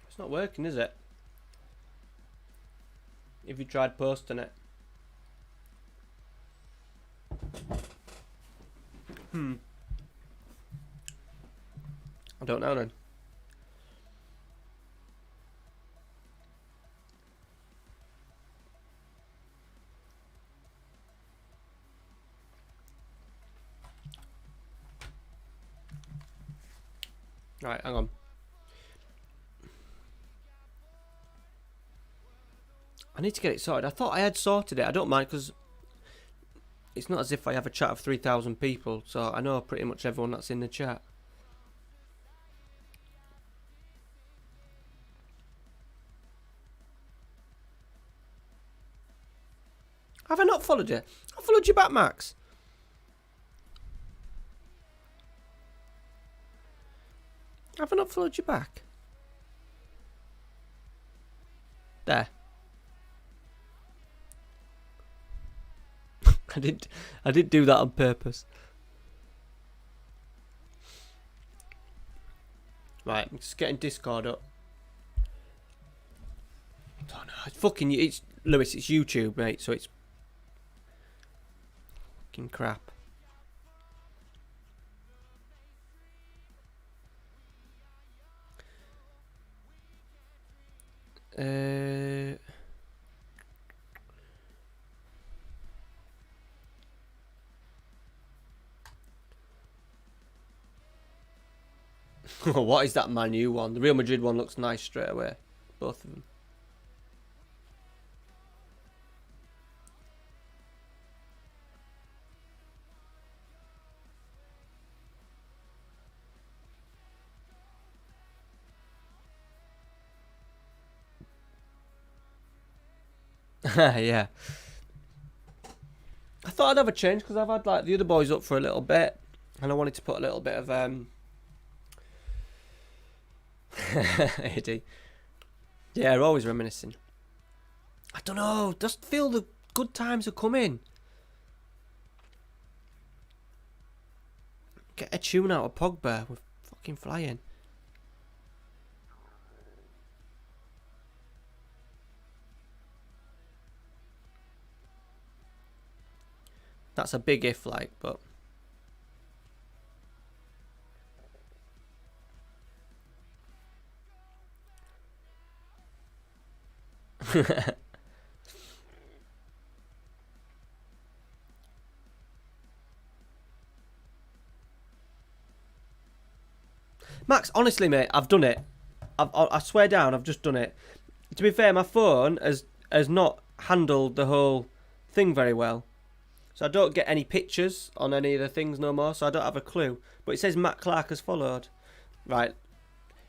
[SPEAKER 1] It's not working, is it? If you tried posting it. I don't know then. Right, hang on. I need to get it sorted. I thought I had sorted it. I don't mind because it's not as if I have a chat of 3,000 people, so I know pretty much everyone that's in the chat. Have I not followed you? I followed you back, Max. Have I not followed you back? There. I didn't do that on purpose. Right, I'm just getting Discord up. Oh no, it's fucking. It's Lewis. It's YouTube, mate. So it's fucking crap. What is that Man U one? The Real Madrid one looks nice straight away. Both of them. Yeah. I thought I'd have a change because I've had like the other boys up for a little bit, and I wanted to put a little bit of Eddie. Yeah, always reminiscing. I don't know. Just feel the good times are coming. Get a tune out of Pogba. We're fucking flying. That's a big if, like, but. Max, honestly, mate, I've done it. I swear down, I've just done it. To be fair, my phone has not handled the whole thing very well. So I don't get any pictures on any of the things no more, so I don't have a clue. But it says Matt Clark has followed. Right.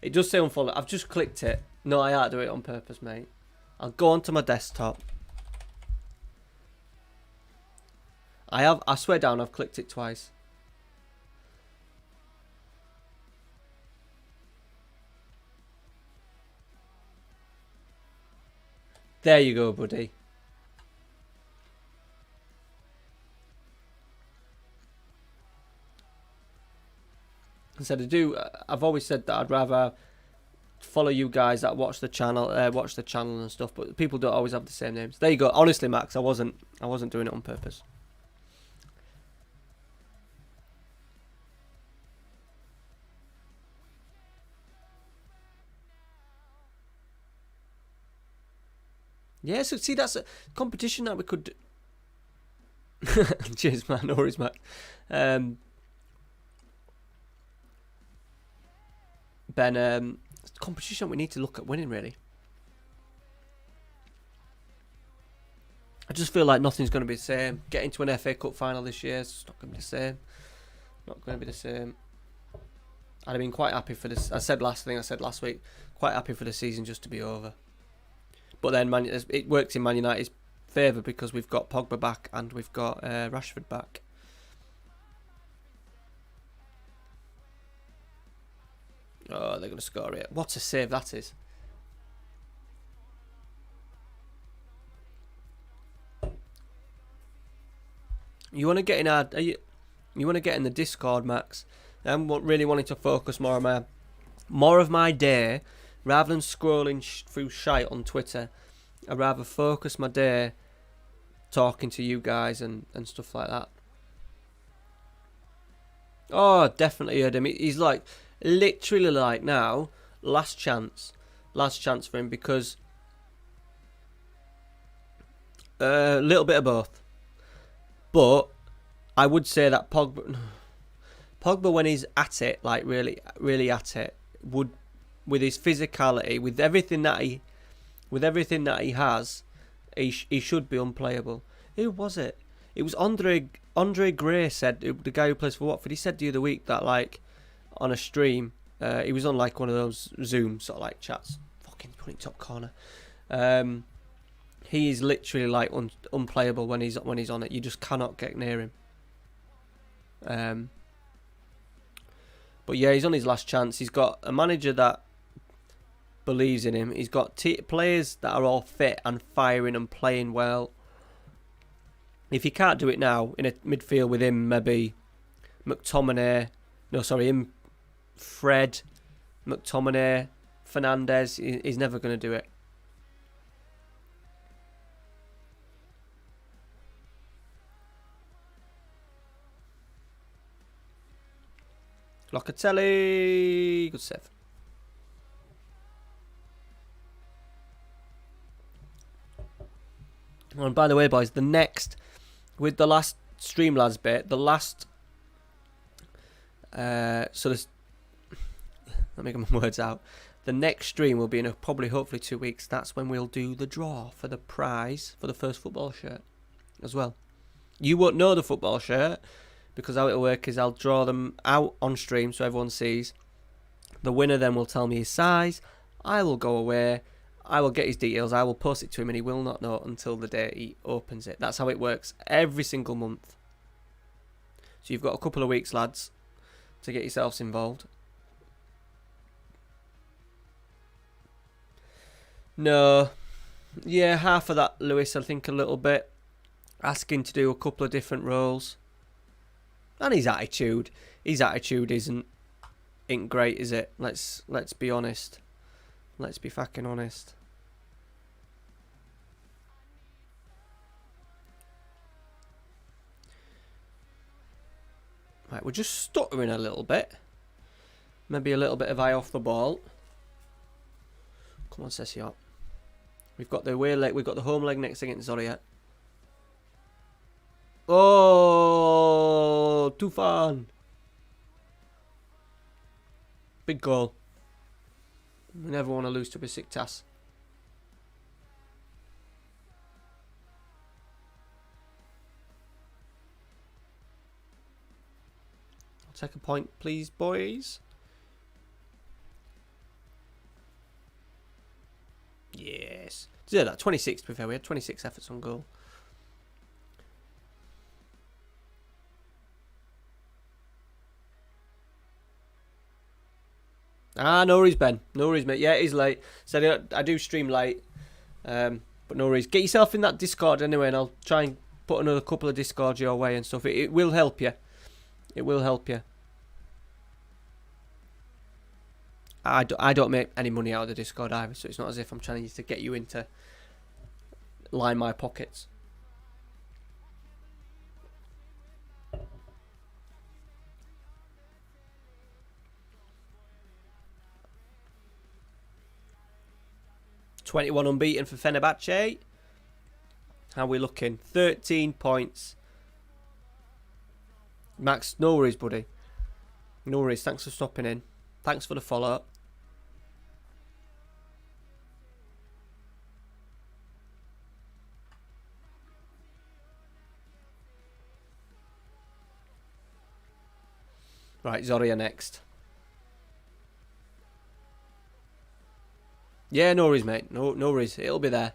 [SPEAKER 1] It does say unfollow. I've just clicked it. No, I can't do it on purpose, mate. I'll go onto my desktop. I swear down, I've clicked it twice. There you go, buddy. I've always said that I'd rather follow you guys that watch the channel and stuff, but people don't always have the same names. There you go. Honestly, Max, I wasn't doing it on purpose. Yeah, so see, that's a competition that we could do. Cheers, man. No worries, Max. Ben, competition we need to look at winning, really. I just feel like nothing's going to be the same. Getting to an FA Cup final this year is not going to be the same. Not going to be the same. I'd have been quite happy for this. I said last week, quite happy for the season just to be over. But then it works in Man United's favour because we've got Pogba back and we've got Rashford back. Oh, they're going to score it. What a save that is. You want to get in you want to get in the Discord, Max? I'm really wanting to focus more of my day. Rather than scrolling through shite on Twitter, I'd rather focus my day talking to you guys and stuff like that. Oh, definitely heard him. He's like, literally like now, last chance for him because a little bit of both. But I would say that Pogba when he's at it, like really, really at it, would, with his physicality, with everything that he has, he should be unplayable. Who was it? It was Andre Gray said, the guy who plays for Watford. He said the other week that like on a stream, he was on like one of those Zoom sort of like chats. Fucking put it top corner. He is literally like unplayable when he's on it. You just cannot get near him. But yeah, he's on his last chance. He's got a manager that believes in him. He's got players that are all fit and firing and playing well. If he can't do it now in a midfield with him, maybe Fred, McTominay, Fernandez, he's never going to do it. Locatelli, good save. And by the way, boys, with the last Streamlabs bit, let me get my words out. The next stream will be in hopefully 2 weeks. That's when we'll do the draw for the prize for the first football shirt as well. You won't know the football shirt because how it'll work is I'll draw them out on stream so everyone sees. The winner then will tell me his size. I will go away. I will get his details. I will post it to him and he will not know until the day he opens it. That's how it works every single month. So you've got a couple of weeks, lads, to get yourselves involved. No. Yeah, half of that, Lewis, I think a little bit. Asking to do a couple of different roles. And his attitude isn't great, is it? Let's be honest. Let's be fucking honest. Right, we're just stuttering a little bit. Maybe a little bit of eye off the ball. Come on, Sessio. We've got the away leg. We've got the home leg next against Zorya. Oh, Tufan. Big goal. We never want to lose to Besiktas. I'll take a point, please, boys. Yes. Yeah, that 26, to be fair. We had 26 efforts on goal. Ah, no worries, Ben. No worries, mate. Yeah, it is late. So I do stream late. But no worries. Get yourself in that Discord anyway, and I'll try and put another couple of Discords your way and stuff. It will help you. It will help you. I don't make any money out of the Discord either, so it's not as if I'm trying to get you into line my pockets. .21 unbeaten for Fenerbahce. How are we looking? 13 points. Max, no worries, buddy. No worries. Thanks for stopping in. Thanks for the follow-up. Right, Zorya next. Yeah, no worries, mate. No worries. It'll be there.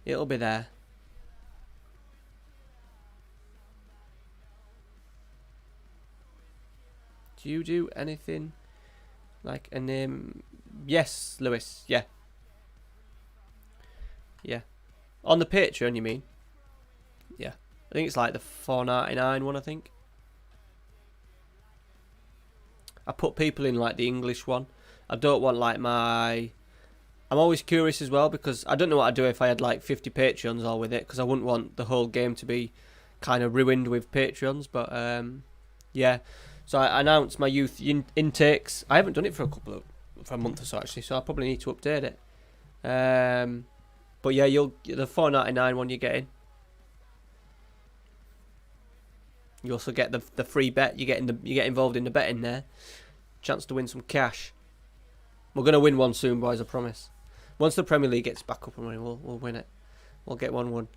[SPEAKER 1] It'll be there. Do you do anything like a name? Yes, Lewis. Yeah. Yeah. On the Patreon, you mean? Yeah. I think it's like the $4.99 one, I think. I put people in like the English one. I don't want like my... I'm always curious as well because I don't know what I'd do if I had like 50 Patreons all with it because I wouldn't want the whole game to be kind of ruined with Patreons. But yeah, so I announced my youth intakes. I haven't done it for a month or so actually, so I probably need to update it. But yeah, the $4.99 one you're getting. You also get the free bet. You get involved in the betting there. Chance to win some cash. We're gonna win one soon, boys. I promise. Once the Premier League gets back up and running, we'll win it. We'll get one won.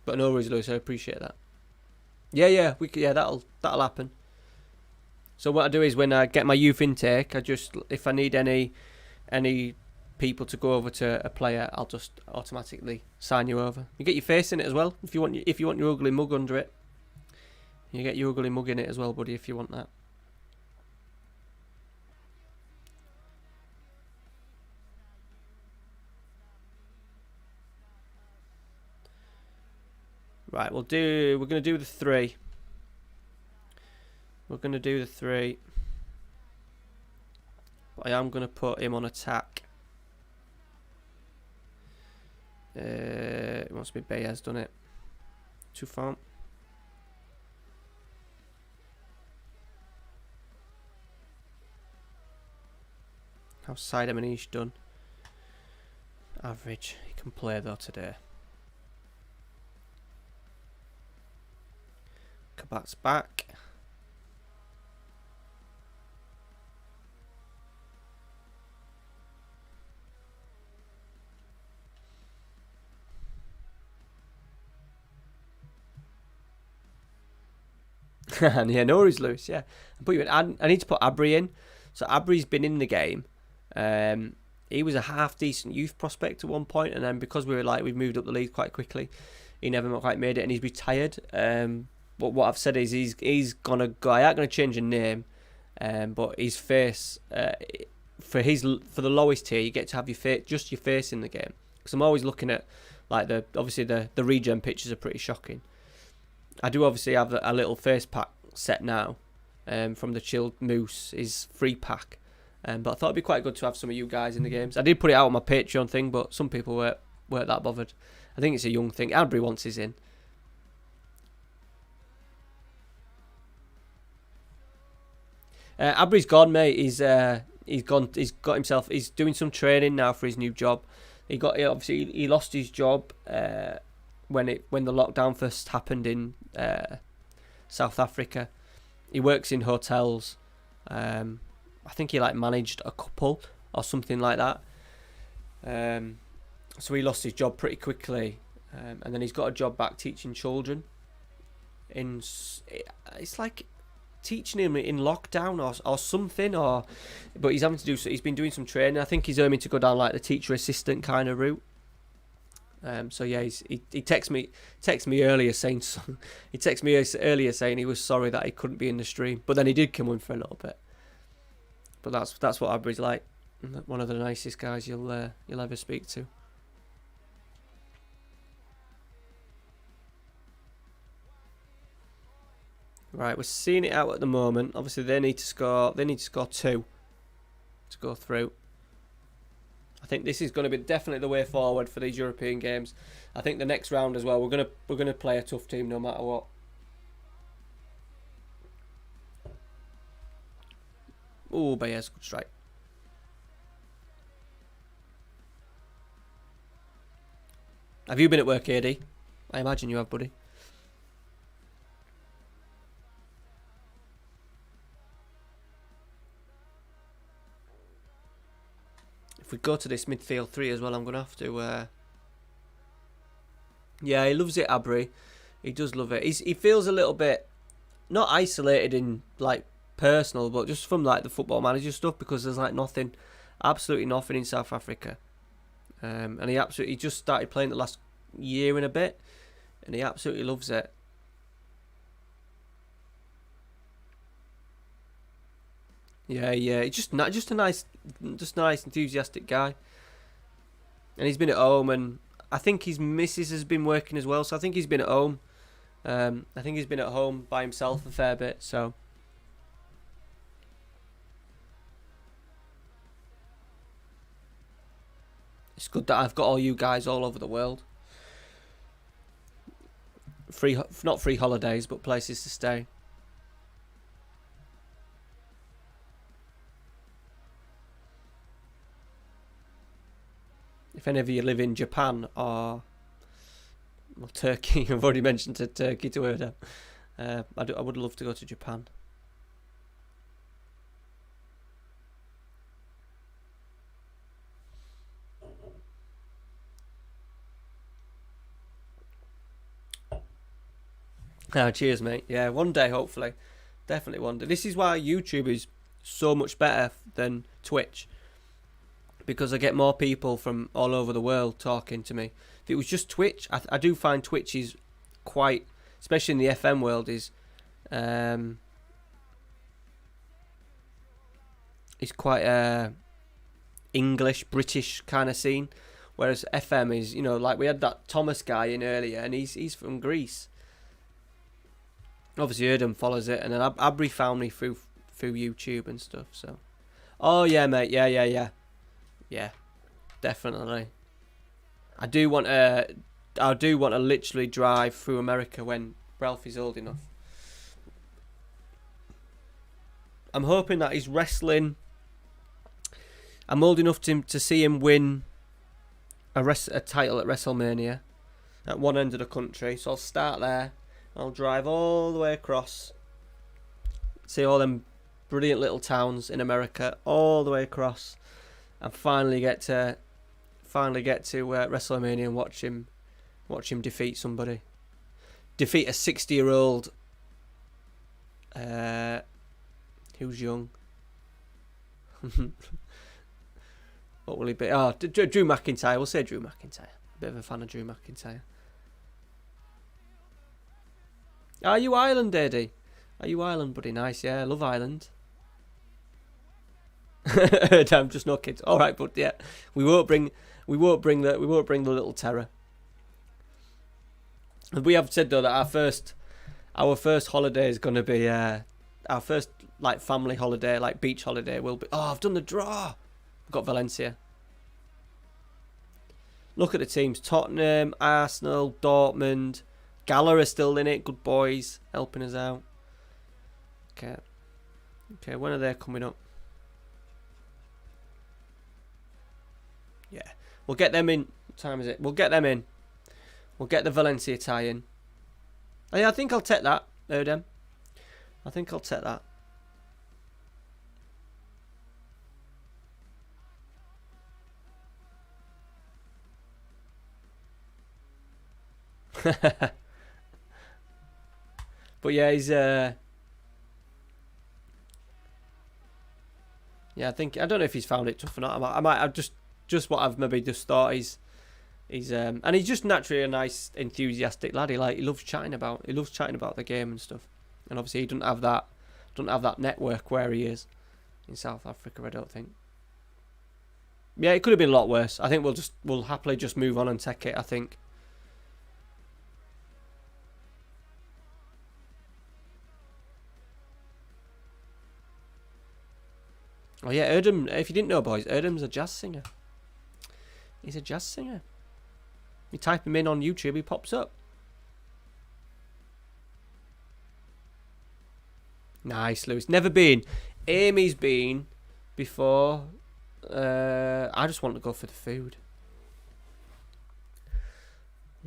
[SPEAKER 1] But no worries, Lewis. I appreciate that. Yeah, that'll happen. So what I do is when I get my youth intake, if I need any people to go over to a player, I'll just automatically sign you over. You get your face in it as well if you want your ugly mug under it. You get your ugly mug in it as well, buddy, if you want that. Right, we're gonna do the 3. We're gonna do the 3. But I am gonna put him on attack. It must be Bayes done it. Too far. How's Sidemanish done? Average. He can play though today. Kabat's back. And yeah, no worries, Lewis. Yeah, I need to put Abri in. So Abri's been in the game. He was a half decent youth prospect at one point, and then because we've moved up the league quite quickly, he never quite made it, and he's retired. But what I've said is he's gonna go. I ain't gonna change his name, but his face for the lowest tier, you get to have your face in the game. Because I'm always looking at like the regen pictures are pretty shocking. I do obviously have a little face pack set now, from the Chilled Moose, his free pack. But I thought it'd be quite good to have some of you guys in the games. I did put it out on my Patreon thing, but some people weren't that bothered. I think it's a young thing. Albury wants his in. Abry's gone, mate. He's gone. He's got himself. He's doing some training now for his new job. He lost his job when the lockdown first happened in South Africa. He works in hotels. I think he managed a couple or something like that. So he lost his job pretty quickly, and then he's got a job back teaching children. It's like teaching him in lockdown or something, but he's having to do. He's been doing some training. I think he's aiming to go down the teacher assistant kind of route. So yeah, he texted me earlier saying he was sorry that he couldn't be in the stream, but then he did come in for a little bit. But that's what Abry's like. One of the nicest guys you'll ever speak to. Right, we're seeing it out at the moment. Obviously, they need to score 2 to go through. I think this is going to be definitely the way forward for these European games. I think the next round as well, we're gonna play a tough team no matter what. Oh, but yes, good strike. Have you been at work, AD? I imagine you have, buddy. If we go to this midfield 3 as well, I'm going to have to... Yeah, he loves it, Abry. He does love it. He feels a little bit... Not isolated in, personal, but just from, the football manager stuff, because there's, nothing... Absolutely nothing in South Africa. And he just started playing the last year and a bit, and he absolutely loves it. Yeah. He's just a nice, enthusiastic guy. And he's been at home, and I think his missus has been working as well. So I think he's been at home. I think he's been at home by himself a fair bit. So it's good that I've got all you guys all over the world. Not free holidays, but places to stay. If any of you live in Japan or Turkey, I've already mentioned Turkey to Erda. I would love to go to Japan. Oh, cheers, mate. Yeah, one day, hopefully. Definitely one day. This is why YouTube is so much better than Twitch. Because I get more people from all over the world talking to me. If it was just Twitch, I do find Twitch is quite, especially in the FM world, is quite a English, British kind of scene. Whereas FM is, we had that Thomas guy in earlier, and he's from Greece. Obviously, Erdem follows it, and then Abry found me through YouTube and stuff. So, oh yeah, mate, yeah, definitely. I do want to literally drive through America when Ralphie's old enough. I'm hoping that he's wrestling. I'm old enough to see him win a title at WrestleMania at one end of the country. So I'll start there. I'll drive all the way across. See all them brilliant little towns in America, all the way across, and finally get to WrestleMania and watch him defeat somebody. Defeat a 60-year-old who's young. What will he be? Oh, Drew McIntyre. We'll say Drew McIntyre. A bit of a fan of Drew McIntyre. Are you Ireland, Eddie? Are you Ireland, buddy? Nice, yeah. I love Ireland. Damn, just no kids. All right, but yeah, we won't bring the little terror. We have said though that our first holiday is going to be our first family holiday, beach holiday. Will be. Oh, I've done the draw. I've got Valencia. Look at the teams: Tottenham, Arsenal, Dortmund. Gala are still in it. Good boys, helping us out. Okay. Okay, when are they coming up? Yeah, we'll get them in. What time is it? We'll get them in. We'll get the Valencia tie in. Oh, yeah, I think I'll take that, Erdem. I think I'll take that. But yeah, he's yeah, I think I don't know if he's found it tough or not. I might have just what I've maybe just thought. He's and he's just naturally a nice, enthusiastic lad. He loves chatting about the game and stuff. And obviously he doesn't have that network where he is in South Africa, I don't think. Yeah, it could have been a lot worse. I think we'll happily just move on and take it, I think. Oh yeah, Erdem, if you didn't know, boys, Erdem's a jazz singer. He's a jazz singer. You type him in on YouTube, he pops up. Nice, Lewis. Never been. Amy's been before. I just want to go for the food.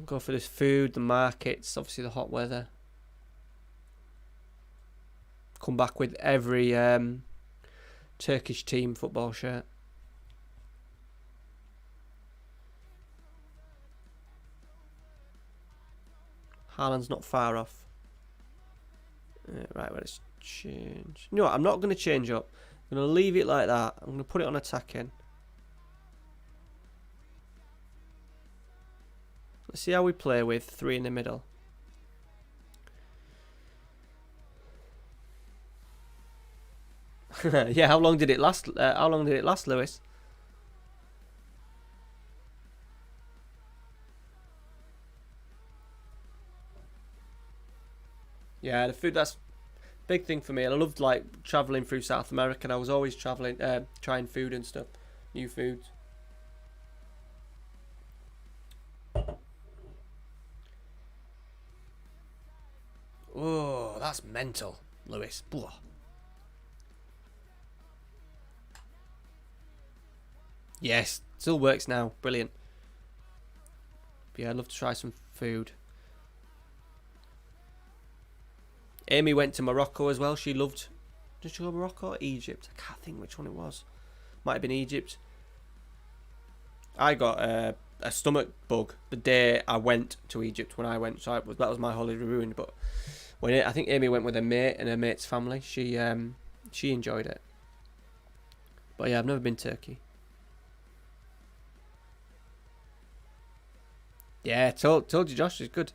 [SPEAKER 1] Go for this food, the markets, obviously the hot weather. Come back with every Turkish team football shirt. Haaland's not far off. Right, let's change. You know what? I'm not going to change up. I'm going to leave it like that. I'm going to put it on attacking. Let's see how we play with 3 in the middle. Yeah, how long did it last? Lewis? Yeah, the food, that's a big thing for me. And I loved like travelling through South America, and I was always travelling, trying food and stuff, new foods. Oh, that's mental, Lewis. Blah. Yes, still works now. Brilliant. But yeah, I'd love to try some food. Amy went to Morocco as well. She loved... Did she go to Morocco or Egypt? I can't think which one it was. Might have been Egypt. I got a stomach bug the day I went to Egypt when I went. So that was my holiday ruined. But I think Amy went with her mate and her mate's family. She enjoyed it. But yeah, I've never been to Turkey. Yeah, told you, Josh. It's good.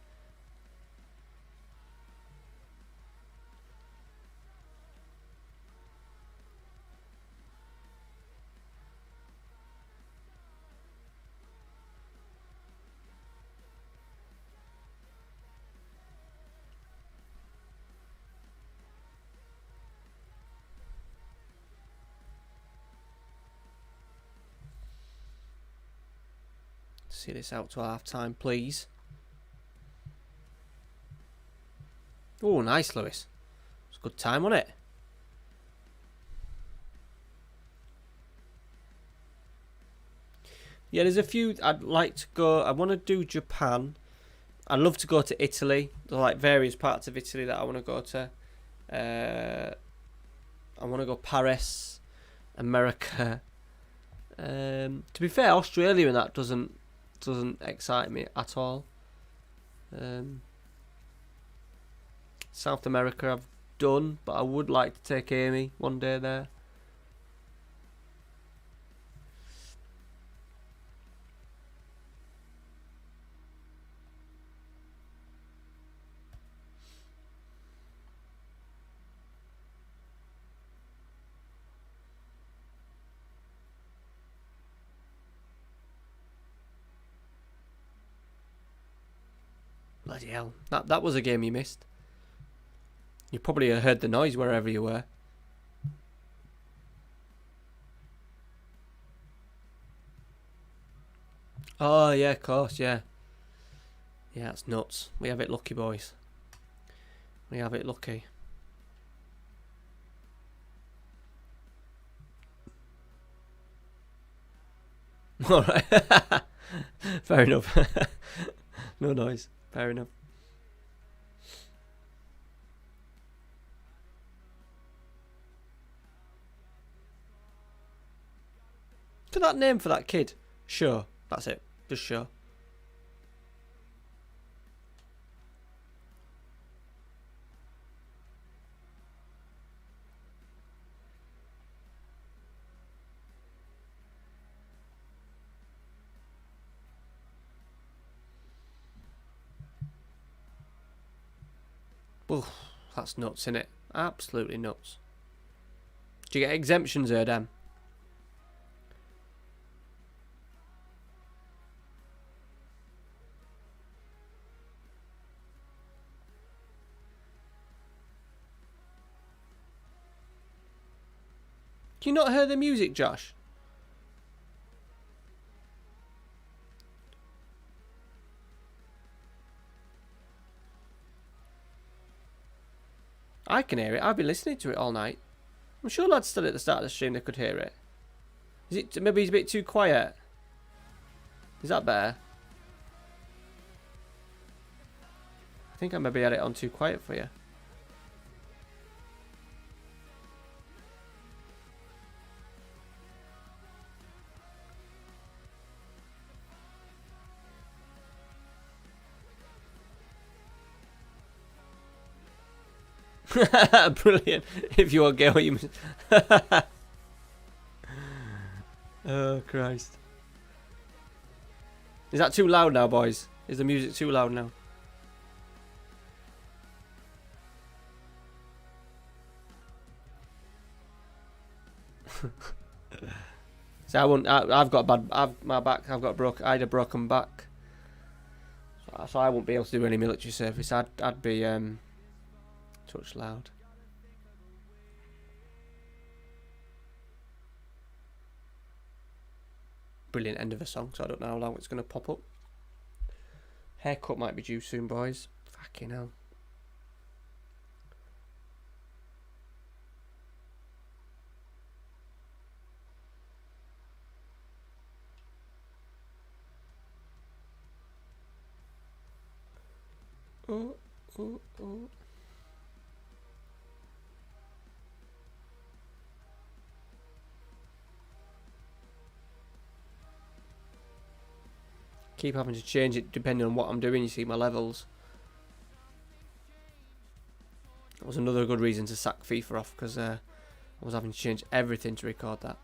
[SPEAKER 1] See this out to half time, please. Oh, nice, Lewis. It's a good time on it. Yeah, there's a few I'd like to go. I want to do Japan. I'd love to go to Italy. There's like various parts of Italy that I want to go to. I want to go Paris, America. To be fair, Australia and that doesn't excite me at all. South America I've done, but I would like to take Amy one day there. Bloody hell. That was a game you missed. You probably heard the noise wherever you were. Oh, yeah, of course, yeah. Yeah, that's nuts. We have it lucky, boys. We have it lucky. All right. Fair enough. No noise. Fair enough. Look at that name for that kid. Sure. That's it. Just sure. Oof, that's nuts, innit? Absolutely nuts. Do you get exemptions here, Dan? Can you not hear the music, Josh? I can hear it. I've been listening to it all night. I'm sure lads still at the start of the stream they could hear it. Is it maybe he's a bit too quiet? Is that better? I think I maybe had it on too quiet for you. Brilliant. If you want to get what you Oh, Christ. Is that too loud now, boys? Is the music too loud now? See, I've got bad. I've got I had a broken back, so I won't be able to do any military service. I'd be touch loud. Brilliant end of a song, so I don't know how long it's going to pop up. Haircut might be due soon, boys. Fucking hell. Oh, oh, oh. Keep having to change it depending on what I'm doing, you see, my levels. That was another good reason to sack FIFA off, because I was having to change everything to record that.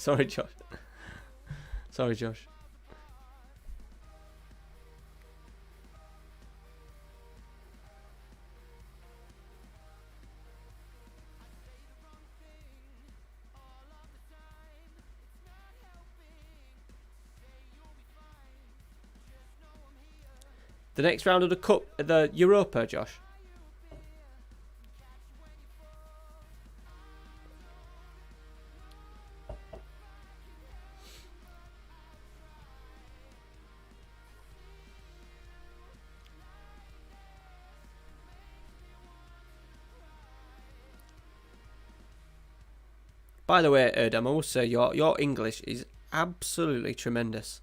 [SPEAKER 1] Sorry, Josh. Sorry, Josh. The next round of the Cup, the Europa, Josh. By the way, Erdem, I must say your English is absolutely tremendous.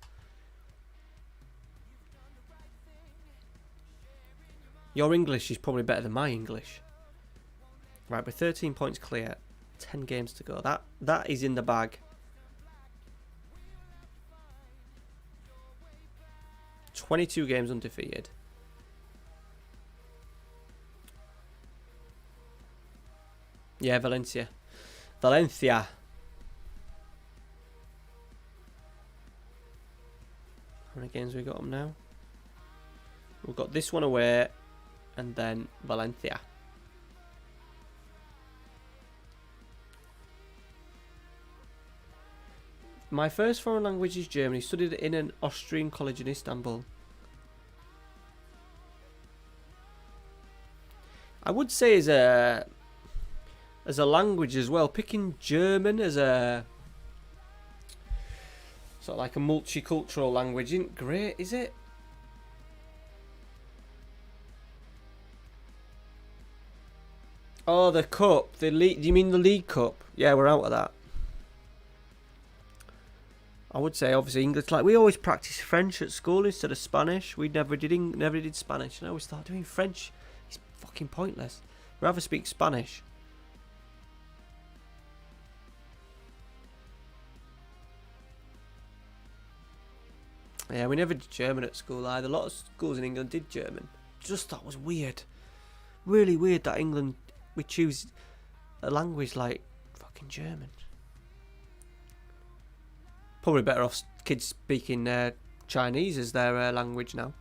[SPEAKER 1] Your English is probably better than my English. Right, we're 13 points clear. 10 games to go. That is in the bag. 22 games undefeated. Yeah, Valencia. Valencia. How many games we got them now? We've got this one away, and then Valencia. My first foreign language is German. Studied in an Austrian college in Istanbul. I would say as a language as well, picking German as a sort of like a multicultural language isn't great, is it? Oh, the cup. The league. Do you mean the League Cup? Yeah, we're out of that. I would say obviously English. Like we always practice French at school instead of Spanish. We never did Spanish. And I always thought doing French is fucking pointless. I'd rather speak Spanish. Yeah, we never did German at school either. A lot of schools in England did German. Just thought it was weird. Really weird that England we choose a language like fucking German. Probably better off kids speaking Chinese as their language now.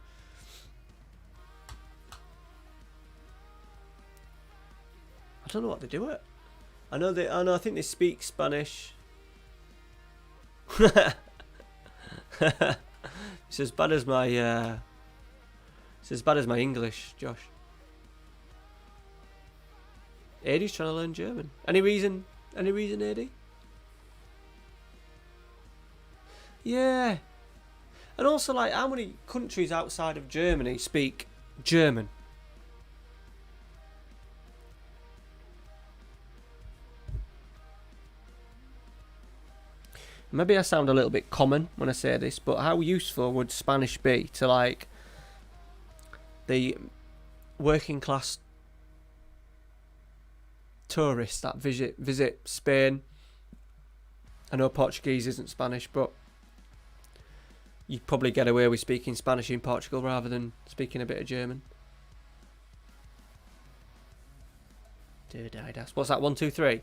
[SPEAKER 1] I don't know what they do it. I know. I think they speak Spanish. It's as bad as my. It's as bad as my English, Josh. Eddie's trying to learn German. Any reason? Any reason, Eddie? Yeah. And also, like, how many countries outside of Germany speak German? Maybe I sound a little bit common when I say this, but how useful would Spanish be to, like, the working class tourists that visit Spain? I know Portuguese isn't Spanish, but you'd probably get away with speaking Spanish in Portugal rather than speaking a bit of German. What's that? 1, 2, 3.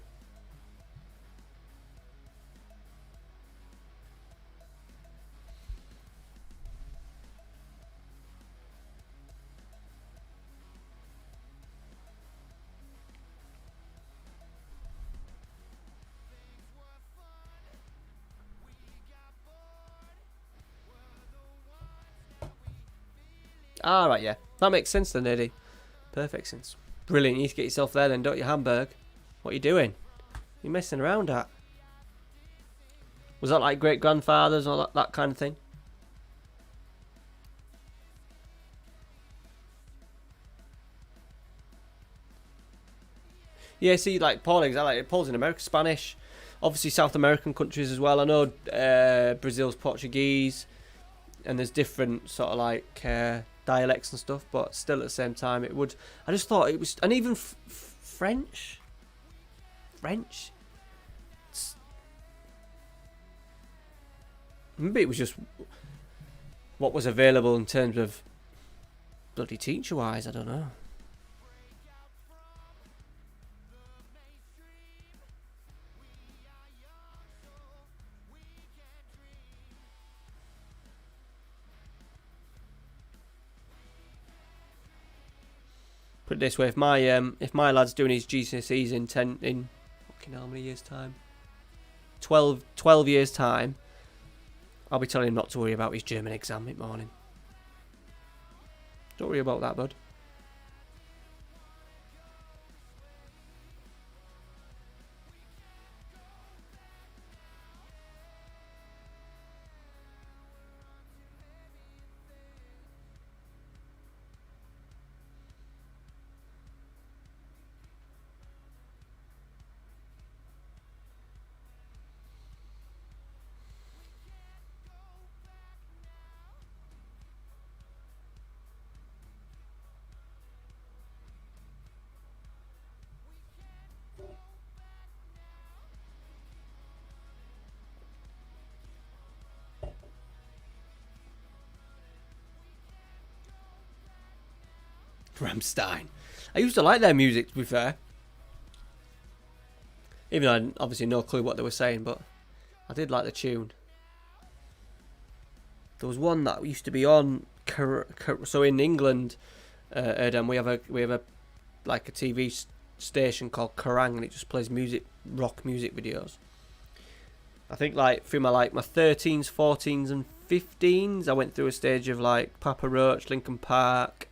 [SPEAKER 1] Ah, right, yeah. That makes sense then, Eddie. Perfect sense. Brilliant. You need to get yourself there then, don't you, Hamburg? What are you doing? You're messing around at. Was that like great-grandfathers or that kind of thing? Yeah, see, like Paul, exactly. Paul's in America, Spanish. Obviously, South American countries as well. I know Brazil's Portuguese. And there's different sort of like dialects and stuff, but still at the same time it would. I just thought it was, and even French. Maybe it was just what was available in terms of bloody teacher wise. I don't know. Put it this way: if my lad's doing his GCSEs in fucking how many years time? 12 years time, I'll be telling him not to worry about his German exam in the morning. Don't worry about that, bud. Rammstein. I used to like their music, to be fair. Even though I had obviously no clue what they were saying, but I did like the tune. There was one that used to be on. So in England, Erdem, we have a like a TV station called Kerrang, and it just plays rock music videos. I think like through my 13s, 14s, and 15s, I went through a stage of like Papa Roach, Linkin Park.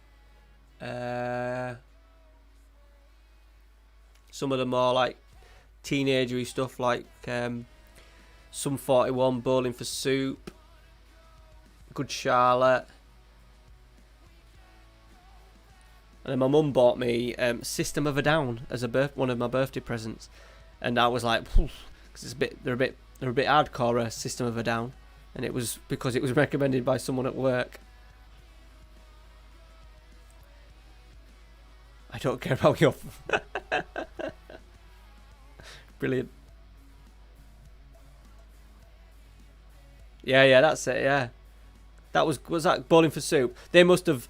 [SPEAKER 1] Some of the more like teenagery stuff like Sum 41, Bowling for Soup, Good Charlotte. And then my mum bought me System of a Down as one of my birthday presents, and I was like, because they're a bit hardcore, System of a Down, and it was because it was recommended by someone at work. I don't care about your brilliant. Yeah, that's it. Yeah, that was that Bowling for Soup. They must have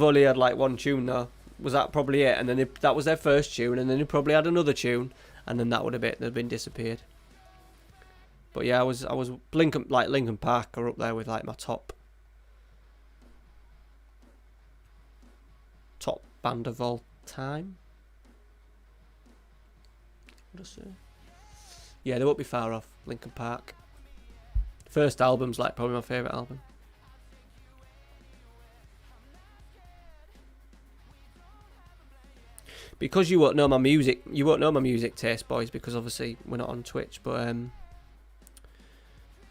[SPEAKER 1] only had like one tune though. Was that probably it? And then that was their first tune, and then they probably had another tune, and then that would have been disappeared. But yeah, I was Linkin Park are up there with like my top band of all time. Yeah, they won't be far off. Linkin Park. First album's like probably my favourite album. Because you won't know my music taste, boys, because obviously we're not on Twitch, but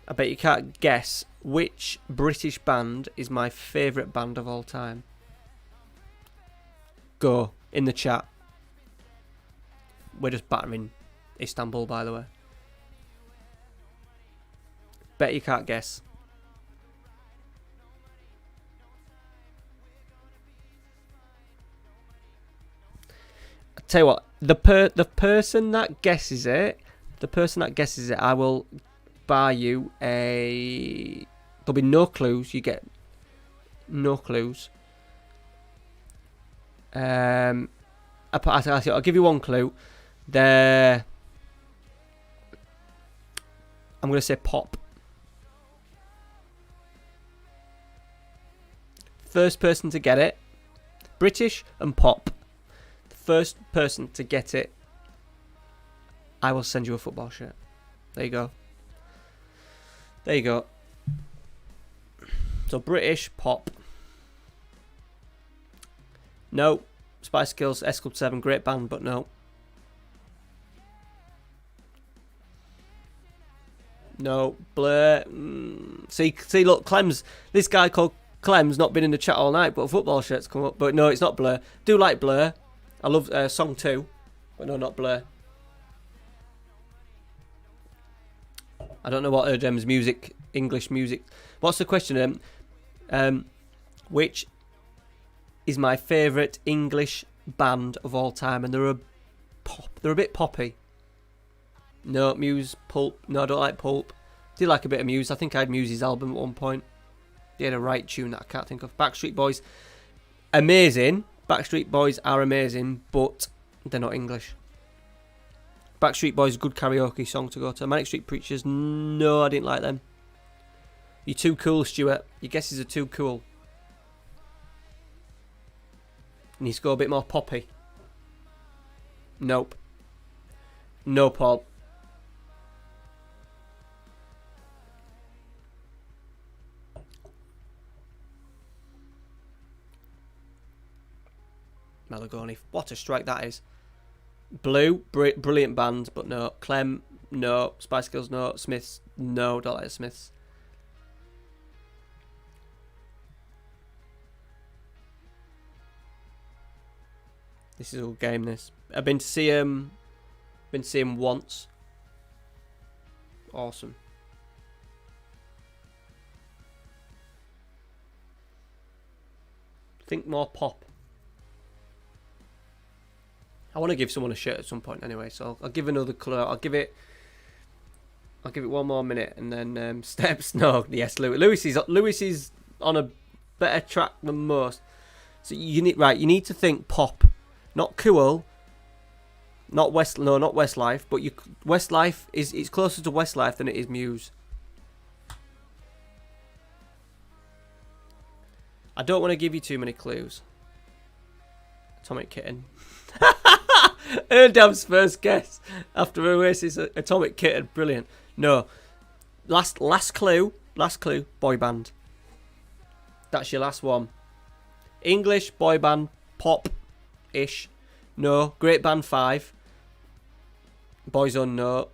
[SPEAKER 1] I bet you can't guess which British band is my favourite band of all time. Go in the chat. We're just battering Istanbul, by the way. Bet you can't guess. I'll tell you what, the person that guesses it, I will buy you a. There'll be no clues. You get no clues. I'll give you one clue. I'm going to say pop. First person to get it. British and pop. The first person to get it, I will send you a football shirt. There you go. So British, pop. No. Spice Girls, S Club 7, great band, but no. No. Blur. See, look, Clem's. This guy called Clem's not been in the chat all night, but a football shirt's come up. But no, it's not Blur. Do like Blur. I love Song 2, but no, not Blur. I don't know what Erdem's music, English music. What's the question? Which is my favourite English band of all time? And they're a bit poppy. No, Muse, Pulp. No, I don't like Pulp. Do like a bit of Muse. I think I had Muse's album at one point. They had a right tune that I can't think of. Backstreet Boys, amazing. Backstreet Boys are amazing, but they're not English. Backstreet Boys, good karaoke song to go to. Manic Street Preachers, no, I didn't like them. You're too cool, Stuart. Your guesses are too cool. Needs to go a bit more poppy. Nope. No, Paul. Melagoni. What a strike that is. Blue, brilliant band, but no. Clem, no. Spice Girls, no. Smiths, no. Don't like the Smiths. This is a good game, this. I've been to see him. Been to see him once. Awesome. Think more pop. I want to give someone a shirt at some point anyway, so I'll give another colour. I'll give it one more minute, and then Steps. No, yes, Lewis is on a better track than most. So you need to think pop, not cool, not Westlife, but Westlife it's closer to Westlife than it is Muse. I don't want to give you too many clues. Atomic Kitten. Erdam's first guess after Oasis, Atomic Kitten, brilliant. No, last clue, boy band. That's your last one. English boy band, pop-ish. No, Great Band 5. Boyzone, no.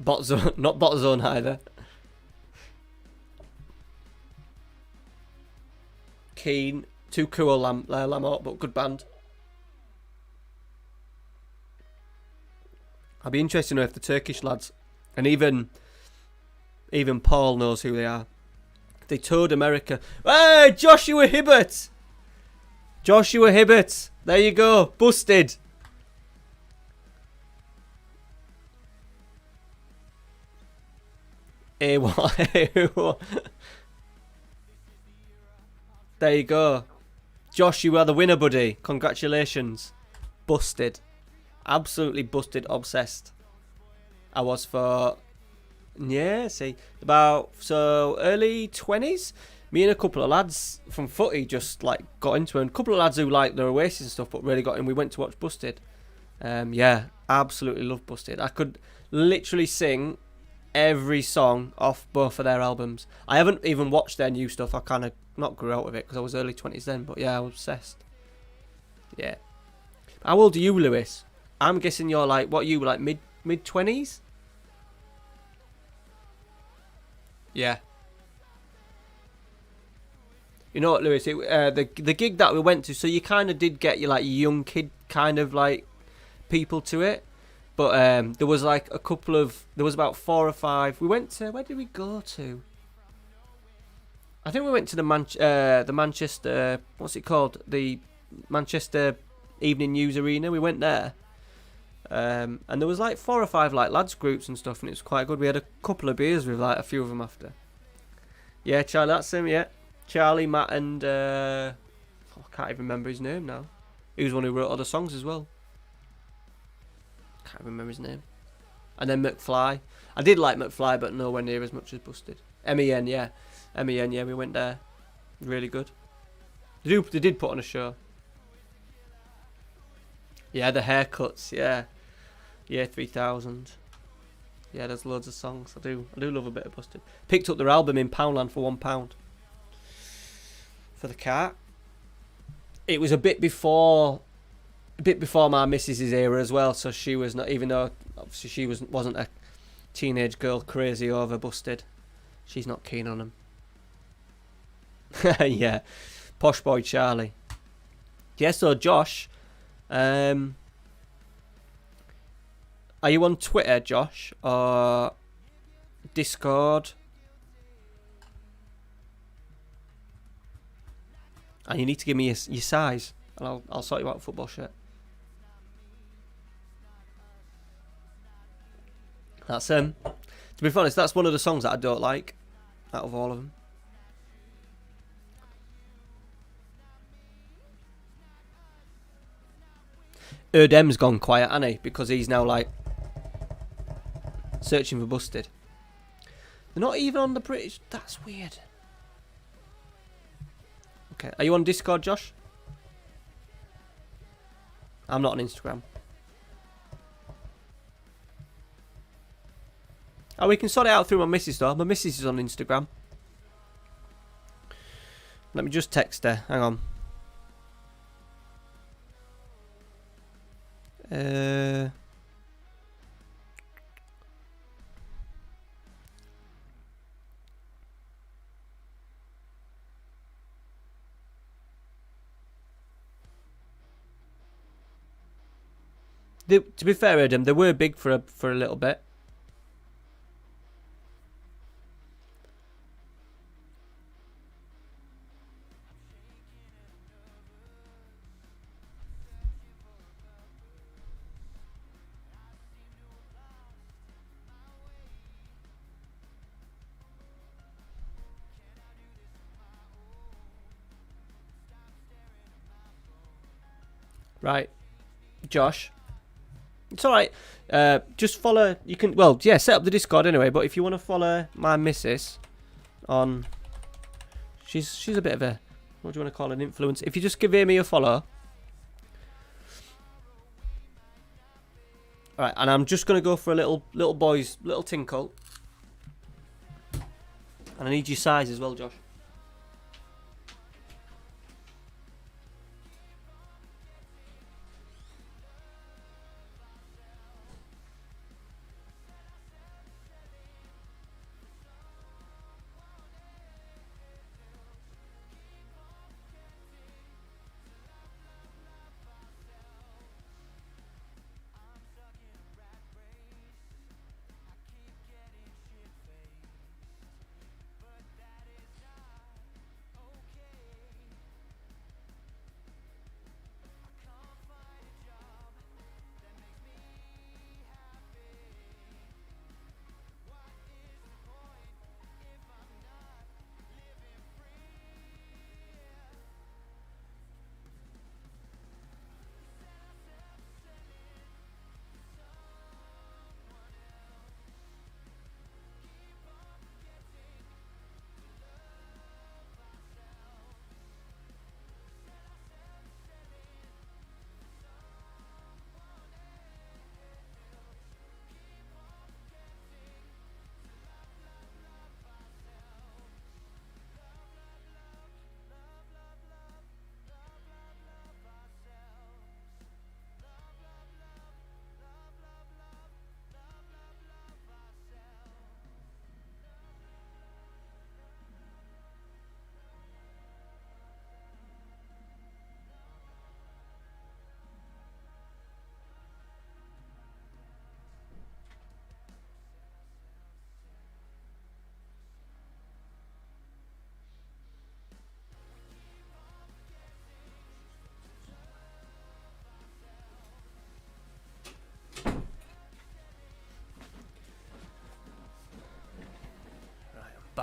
[SPEAKER 1] Botzone, not Botzone either. Keen, Too cool, Lamont, but good band. I'd be interested to know if the Turkish lads, and even Paul knows who they are. They toured America. Hey, Joshua Hibbert! Joshua Hibbert! There you go. Busted. Hey, what? There you go. Josh, you are the winner, buddy. Congratulations. Busted. Absolutely busted, obsessed. I was for, so early 20s. Me and a couple of lads from footy just like got into it. And a couple of lads who like the Oasis and stuff, but really got in. We went to watch Busted. Absolutely love Busted. I could literally sing every song off both of their albums. I haven't even watched their new stuff. I kind of not grew out of it because I was early 20s then. But yeah, I was obsessed. Yeah. How old are you, Lewis? I'm guessing you're like, what, you like mid 20s? Yeah. You know what, Lewis? The gig that we went to, so you kind of did get your like young kid kind of like people to it, but there was like there was about 4 or 5. We went to, where did we go to? I think we went to the Manchester, what's it called? The Manchester Evening News Arena. We went there. And there was like 4 or 5 like lads groups and stuff, and it was quite good. We had a couple of beers with like a few of them after. Yeah, Charlie, that's him. Yeah, Charlie, Matt, and I can't even remember his name now. He was one who wrote other songs as well. Can't remember his name. And then McFly. I did like McFly, but nowhere near as much as Busted. MEN, yeah, MEN, yeah. We went there. Really good. They did put on a show. Yeah, the haircuts. Yeah. Yeah, 3000. Yeah, there's loads of songs. I do love a bit of Busted. Picked up their album in Poundland for £1 for the car. It was a bit before my missus's era as well. So she was not, even though obviously she wasn't a teenage girl crazy over Busted. She's not keen on him. Yeah, posh boy Charlie. Yeah, so Josh. Are you on Twitter, Josh, or Discord? And you need to give me your size, and I'll sort you out a football shirt. That's to be honest, that's one of the songs that I don't like out of all of them. Erdem's gone quiet, hasn't he? Because he's now like searching for Busted. They're not even on the British. That's weird. Okay, are you on Discord, Josh? I'm not on Instagram. Oh, we can sort it out through my missus though. My missus is on Instagram. Let me just text her. Hang on. To be fair, Adam, they were big for a little bit. Right, Josh. It's alright. Just follow. You can, well, yeah, set up the Discord anyway. But if you want to follow my missus on, she's a bit of a, what do you want to call an influence? If you just give me a follow. Alright, and I'm just gonna go for a little boy's little tinkle. And I need your size as well, Josh.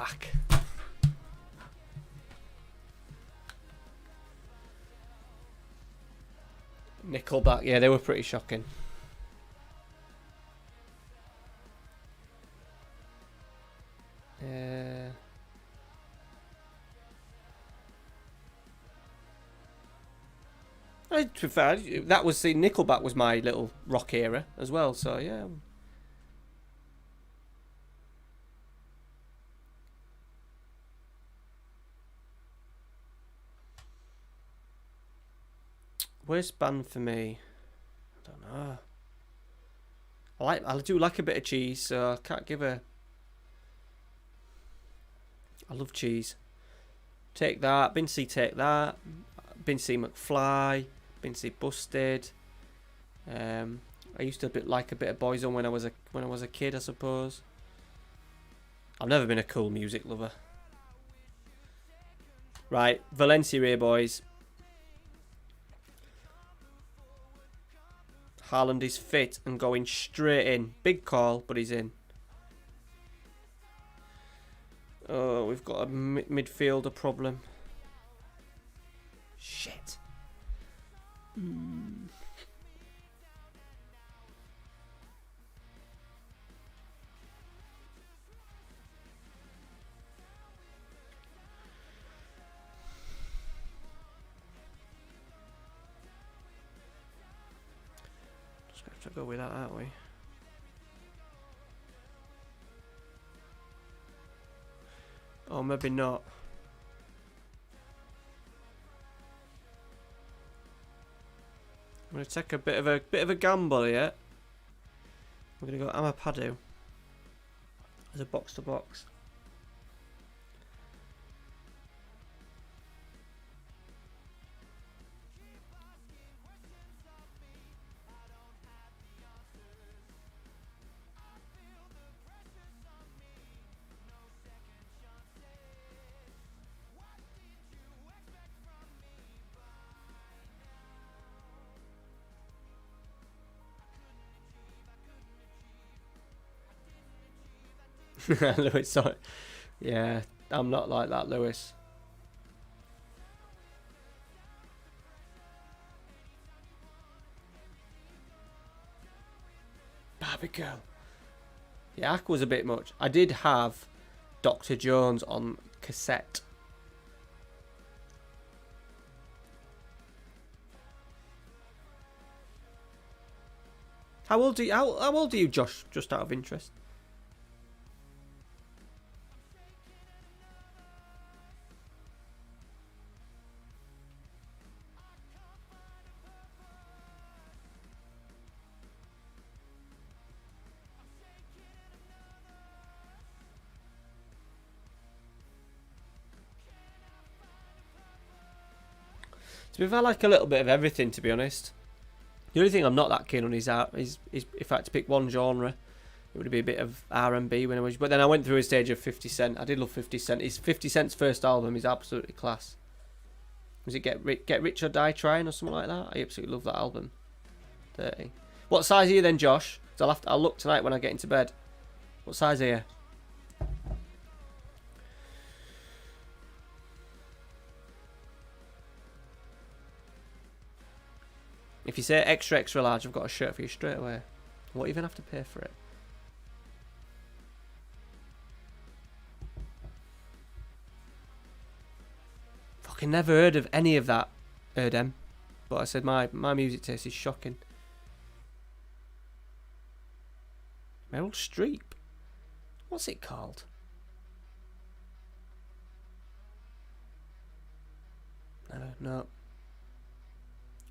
[SPEAKER 1] Nickelback. Nickelback, yeah, they were pretty shocking. To be fair, that was the Nickelback was my little rock era as well. So yeah. Worst band for me? I don't know. I do like a bit of cheese, so I can't give a. I love cheese. Take That, been see Take That, been see McFly, been see Busted. I used to like a bit of Boyzone when I was a kid, I suppose. I've never been a cool music lover. Right, Valencia here, boys. Haaland is fit and going straight in. Big call, but he's in. Oh, we've got a midfielder problem. Shit. Just have to go with that, aren't we? Oh, maybe not. I'm gonna take a bit of a gamble here. We're gonna go Amapadu as a box to box. Lewis, sorry. Yeah, I'm not like that, Lewis. Barbie Girl. Yeah, Aqua was a bit much. I did have Dr. Jones on cassette. How old are you, Josh? Just out of interest. To be fair, I like a little bit of everything, to be honest. The only thing I'm not that keen on is if I had to pick one genre, it would be a bit of R&B when I was. But then I went through a stage of 50 Cent. I did love 50 Cent. 50 Cent's first album is absolutely class. Was it Get Rich or Die Trying or something like that? I absolutely love that album. 30. What size are you then, Josh? 'Cause I'll look tonight when I get into bed. What size are you? If you say extra large, I've got a shirt for you straight away. I won't even have to pay for it. Fucking never heard of any of that, Erdem. But I said my music taste is shocking. Meryl Streep. What's it called? No.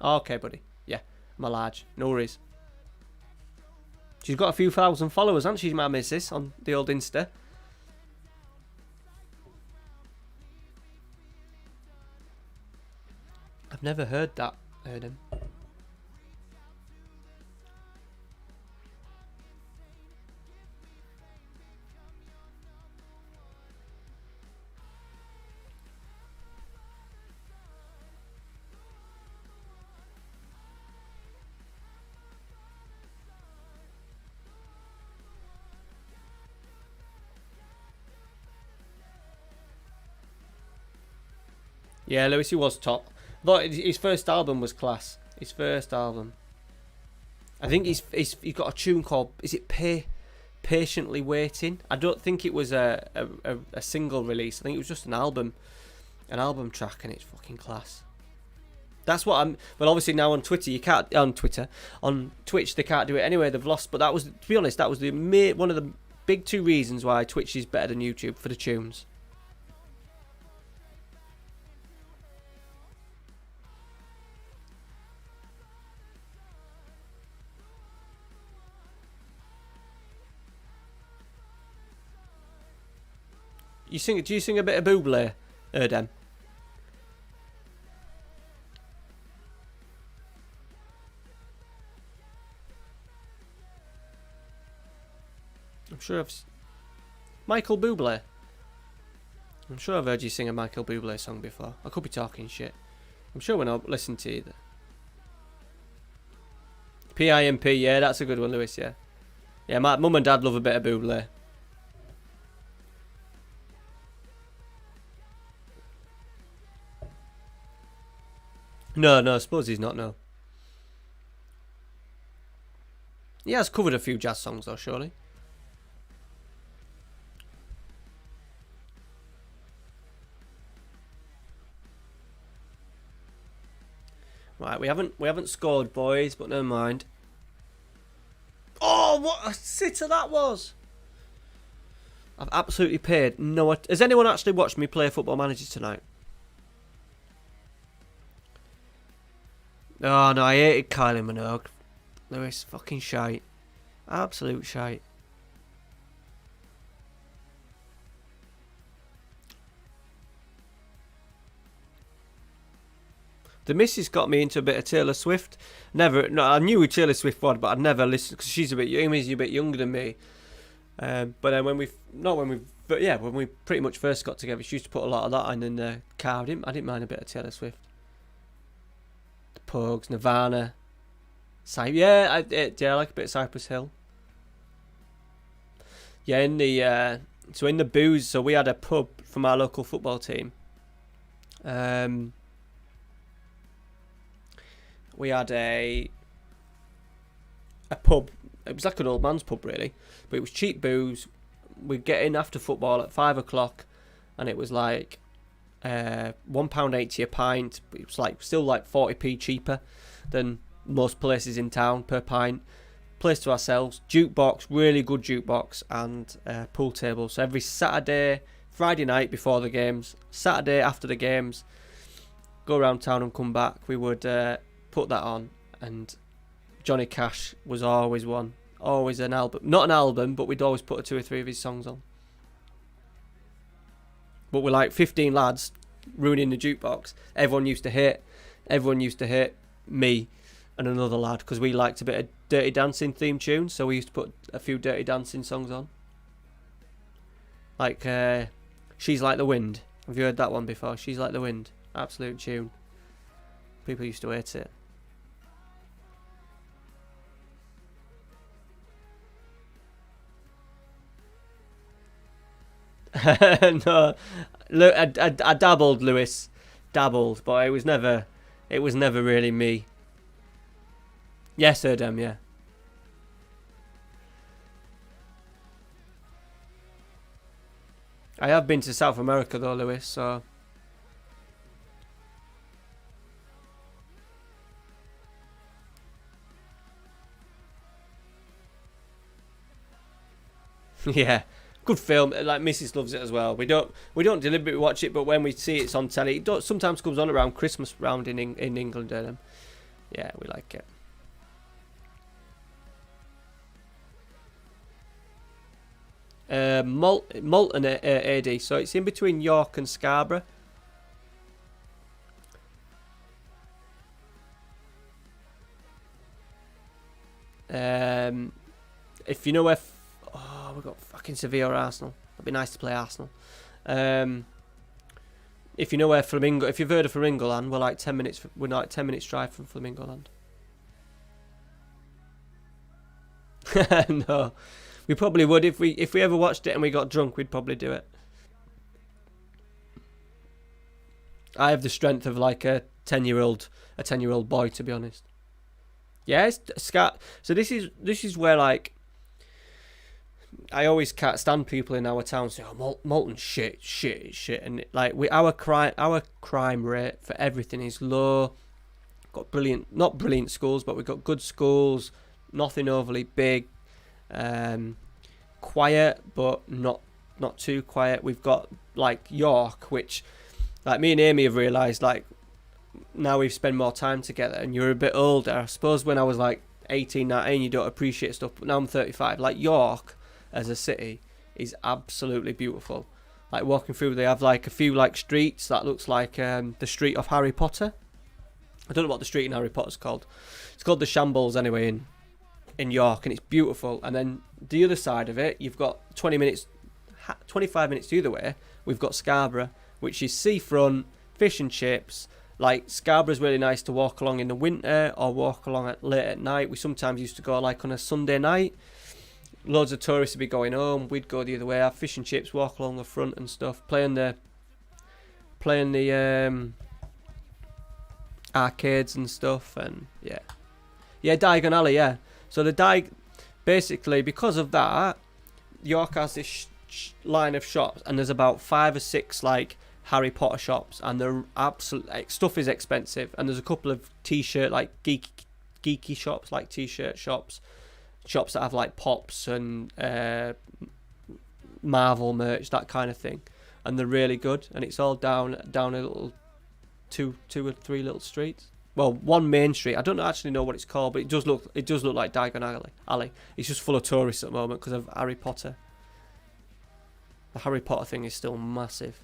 [SPEAKER 1] Okay, buddy. Yeah, I'm a large. No worries. She's got a few thousand followers, hasn't she, my missus, on the old Insta? I've never heard that. Heard him. Yeah, Lewis, he was top. But his first album was class. His first album. I think he's got a tune called, is it Patiently Waiting? I don't think it was a single release. I think it was just an album track, and it's fucking class. That's what I'm. Well, obviously now on Twitter you can't. On Twitch they can't do it anyway. They've lost. But that was, to be honest, that was one of the big two reasons why Twitch is better than YouTube for the tunes. Do you sing a bit of Bublé, Erdem? I'm sure Michael Bublé. I'm sure I've heard you sing a Michael Bublé song before. I could be talking shit. I'm sure when I listen to you. PIMP, yeah, that's a good one, Lewis, yeah. Yeah, my mum and dad love a bit of Bublé. No, I suppose he's not, no. He has covered a few jazz songs though, surely. Right, we haven't scored, boys, but never mind. Oh, what a sitter that was! I've absolutely paid no. Has anyone actually watched me play Football Manager tonight? Oh no, I hated Kylie Minogue. Lewis, fucking shite. Absolute shite. The missus got me into a bit of Taylor Swift. I knew who Taylor Swift was, but I'd never listened because she's a bit younger than me. But then when we pretty much first got together, she used to put a lot of that in the car. I didn't mind a bit of Taylor Swift. The Pogues, Nirvana, I like a bit of Cypress Hill. Yeah, in the booze. So we had a pub from our local football team. We had a pub. It was like an old man's pub, really, but it was cheap booze. We'd get in after football at 5 o'clock, and it was like £1.80 a pint. It was still 40p cheaper than most places in town per pint. Place to ourselves, jukebox, really good jukebox, and pool table. So every Saturday, Friday night before the games, Saturday after the games, go around town and come back. We would put that on, and Johnny Cash was always one. Always an album. Not an album, but we'd always put 2 or 3 of his songs on. But we're like 15 lads ruining the jukebox. Everyone used to hate me and another lad because we liked a bit of Dirty Dancing theme tunes, so we used to put a few Dirty Dancing songs on. Like She's Like the Wind. Have you heard that one before? She's Like the Wind. Absolute tune. People used to hate it. No, look, I dabbled, Lewis, but it was never really me. Yes, Erdem, yeah. I have been to South America though, Lewis, so. Yeah. Good film. Like Mrs. loves it as well. We don't deliberately watch it, but when we see it's on telly, it sometimes comes on around Christmas round in England. Yeah, we like it. Malton AD. So it's in between York and Scarborough. If you know where. We've got fucking Sevilla or Arsenal. It'd be nice to play Arsenal. If you know where Flamingo, if you've heard of Flamingo Land, we're like 10 minutes drive from Flamingo Land. No, we probably would if we ever watched it and we got drunk. We'd probably do it. I have the strength of like a 10-year-old boy, to be honest. Yeah, it's so this is where like I always can't stand people in our town say, "Oh, Malton shit," and like our crime rate for everything is low. Got not brilliant schools, but we've got good schools. Nothing overly big, quiet, but not too quiet. We've got like York, which like me and Amy have realised like now we've spent more time together, and you're a bit older. I suppose when I was like 18, 19, you don't appreciate stuff, but now I'm 35. Like York as a city is absolutely beautiful. Like walking through, they have like a few like streets that looks like the street of Harry Potter. I don't know what the street in Harry Potter's called. It's called the Shambles anyway in York, and it's beautiful. And then the other side of it, you've got 25 minutes the other way, we've got Scarborough, which is seafront, fish and chips. Like Scarborough's really nice to walk along in the winter or walk along late at night. We sometimes used to go like on a Sunday night. Loads of tourists would be going home. We'd go the other way, have fish and chips, walk along the front and stuff, playing the arcades and stuff, and yeah, Diagon Alley, yeah. So basically because of that, York has this line of shops, and there's about 5 or 6 like Harry Potter shops, and they're absolute stuff is expensive. And there's a couple of t-shirt like geeky shops, like t-shirt shops that have like pops and Marvel merch, that kind of thing, and they're really good. And it's all down a little two or three little streets. Well, one main street. I don't actually know what it's called, but it does look like Diagon Alley. It's just full of tourists at the moment because of Harry Potter. The Harry Potter thing is still massive.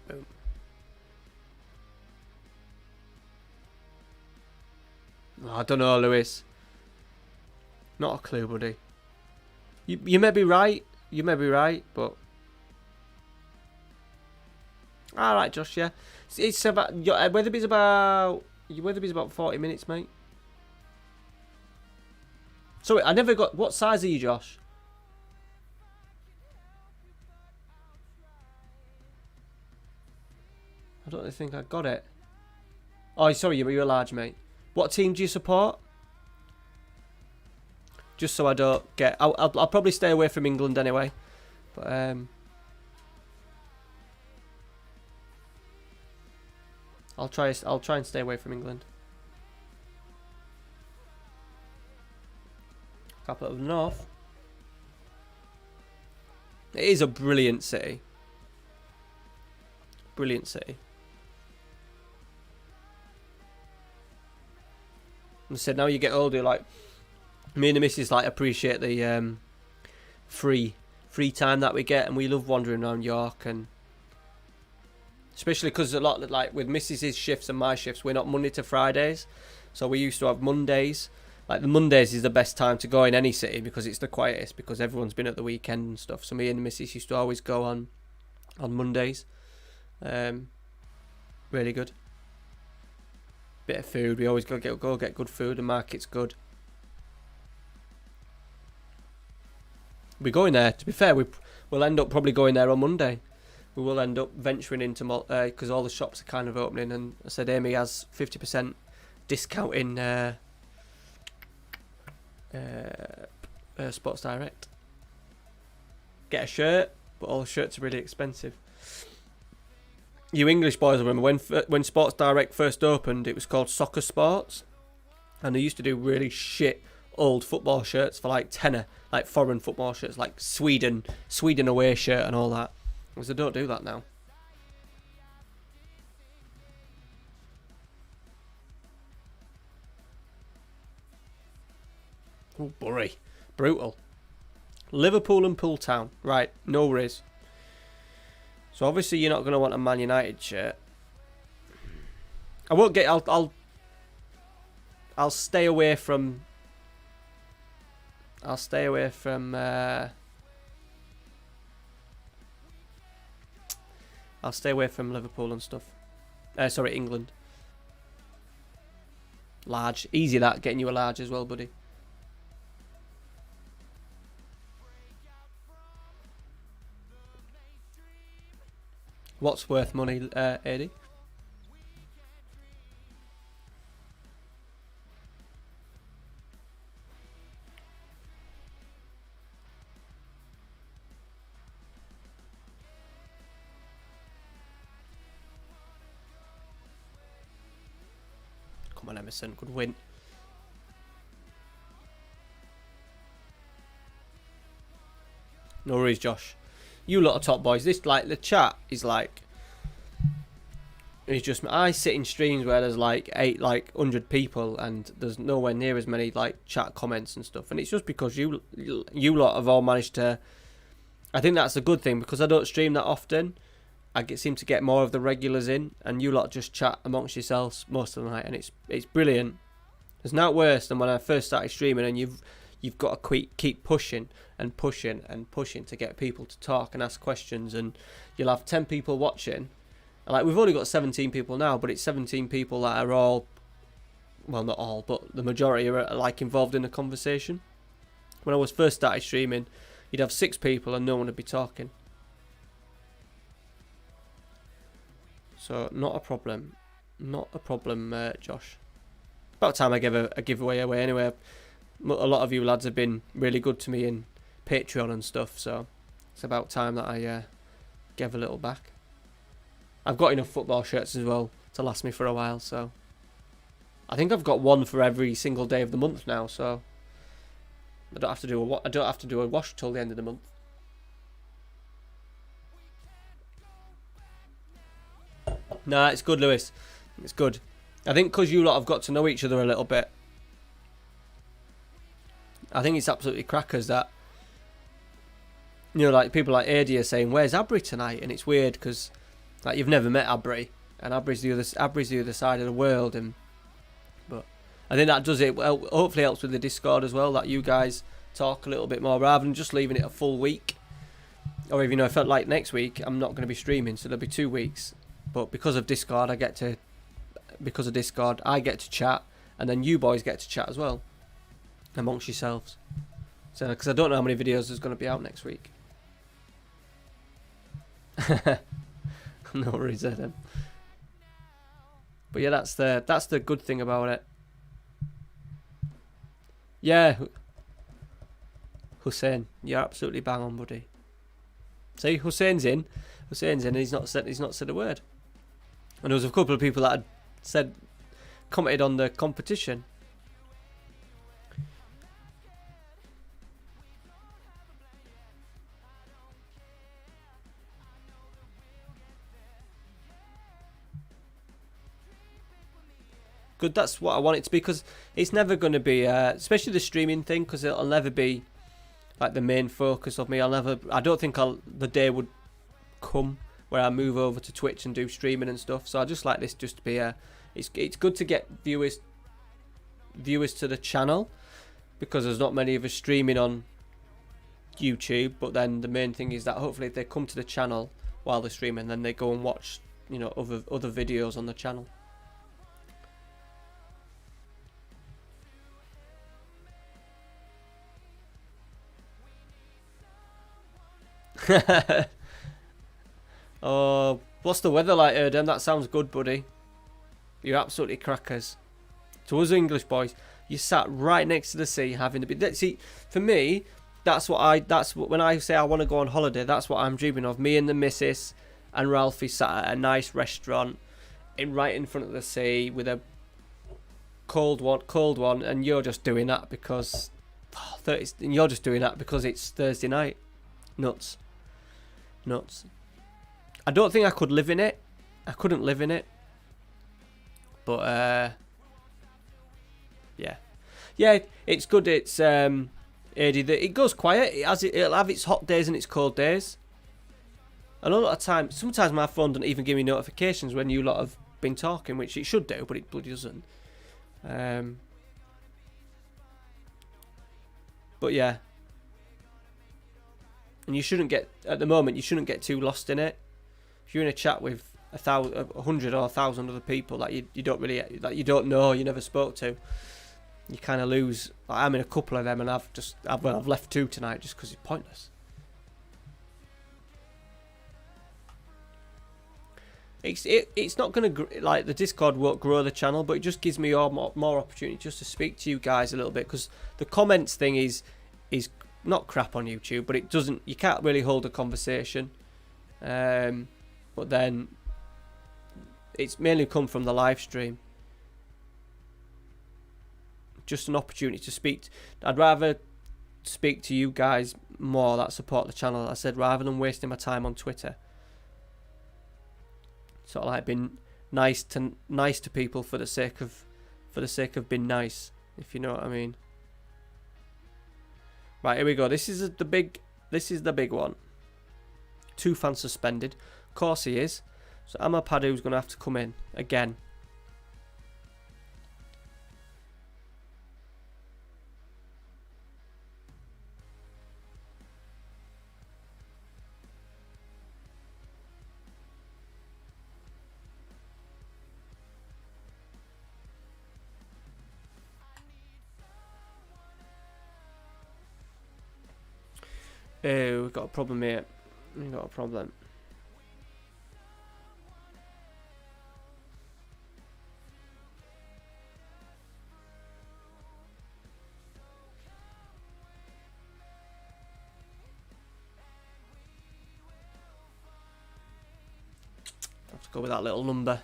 [SPEAKER 1] Boom. Oh, I don't know, Lewis. Not a clue, buddy. You may be right. You may be right, but all right, Josh. Yeah, it's about Weatherby's about 40 minutes, mate. Sorry, I never got. What size are you, Josh? I don't think I got it. Oh, sorry, you're a large, mate. What team do you support? Just so I don't get... I'll probably stay away from England anyway. But, I'll try and stay away from England. Capital of the North. It is a brilliant city. Brilliant city. And I said, now you get older, like me and the missus like appreciate the free time that we get, and we love wandering around York, and especially because a lot like with Mrs.'s shifts and my shifts, we're not Monday to Fridays, so we used to have Mondays. Like the Mondays is the best time to go in any city because it's the quietest, because everyone's been at the weekend and stuff. So me and the missus used to always go on Mondays. Really good. Bit of food. We always go get good food. The market's good. We're going there. To be fair, we'll end up probably going there on Monday. We will end up venturing into because all the shops are kind of opening. And I said Amy has 50% discount in Sports Direct. Get a shirt, but all the shirts are really expensive. You English boys remember when Sports Direct first opened, it was called Soccer Sports, and they used to do really shit old football shirts for like tenner, like foreign football shirts, like Sweden away shirt and all that. Because I don't do that now. Oh, Bury. Brutal. Liverpool and Pool Town. Right, no worries. So obviously you're not going to want a Man United shirt. I won't get... I'll stay away from... I'll stay away from Liverpool and stuff. Sorry, England. Large. Easy that, getting you a large as well, buddy. What's worth money, Eddie? Come on, Emerson, good win. No worries, Josh. You lot of top boys. This, like, the chat is like... It's just... I sit in streams where there's like 100 people and there's nowhere near as many like chat comments and stuff. And it's just because you lot have all managed to... I think that's a good thing because I don't stream that often. Seem to get more of the regulars in, and you lot just chat amongst yourselves most of the night, and it's brilliant. There's not worse than when I first started streaming, and you've got to keep pushing and pushing and pushing to get people to talk and ask questions, and you'll have 10 people watching. And like, we've only got 17 people now, but it's 17 people that are all, well, not all, but the majority are like involved in the conversation. When I was first started streaming, you'd have 6 people and no one would be talking. So, not a problem. Not a problem, Josh. About time I gave a giveaway away anyway. A lot of you lads have been really good to me in Patreon and stuff, so it's about time that I gave a little back. I've got enough football shirts as well to last me for a while, so I think I've got one for every single day of the month now, so I don't have to do a wash till the end of the month. Nah, it's good, Lewis. It's good. I think because you lot have got to know each other a little bit, I think it's absolutely crackers that, you know, like people like Adi are saying, "Where's Abri tonight?" And it's weird because, like, you've never met Abri, and Abri's the other side of the world, but I think that does it. Well, hopefully helps with the Discord as well, that you guys talk a little bit more rather than just leaving it a full week. Or even, if like next week I'm not going to be streaming, so there'll be 2 weeks. But because of Discord, I get to chat, and then you boys get to chat as well amongst yourselves. So, because I don't know how many videos there's going to be out next week. No worries there then. But yeah, that's the good thing about it. Yeah, Hussein, you're absolutely bang on, buddy. See, Hussein's in, and he's not said a word. And there was a couple of people that had commented on the competition. Good, that's what I want it to be, because it's never going to be, especially the streaming thing, because it'll never be like the main focus of me. I don't think the day would come where I move over to Twitch and do streaming and stuff. So I just like this just to be it's good to get viewers to the channel, because there's not many of us streaming on YouTube. But then the main thing is that hopefully if they come to the channel while they're streaming, then they go and watch, you know, other videos on the channel. Oh, what's the weather like, Erdem? That sounds good, buddy. You're absolutely crackers. To us English boys, you sat right next to the sea having a bit. See, for me, that's when I say I want to go on holiday, that's what I'm dreaming of. Me and the missus and Ralphie sat at a nice restaurant right in front of the sea with a cold one, and you're just doing that because it's Thursday night. Nuts. I don't think I could live in it. I couldn't live in it. But yeah, it's good. It's it goes quiet. It'll have its hot days and its cold days. And a lot of times, sometimes my phone doesn't even give me notifications when you lot have been talking, which it should do, but it bloody doesn't. But yeah, and you shouldn't get too lost in it. If you're in a chat with 100 or 1,000 other people that you don't know, you never spoke to, you kind of lose. Like, I'm in a couple of them, and I've left 2 tonight just because it's pointless. It's not going to, like, the Discord won't grow the channel, but it just gives me more opportunity just to speak to you guys a little bit, because the comments thing is not crap on YouTube, but you can't really hold a conversation. But then it's mainly come from the live stream. Just an opportunity to speak. I'd rather speak to you guys more that support the channel, I said, rather than wasting my time on Twitter. Sort of like being nice to people for the sake of being nice, if you know what I mean. Right, here we go. This is the big one. 2 fans suspended. Of course he is. So Amapadu's going to have to come in again. Oh, we've got a problem here. We've got a problem. Have to go with that little number.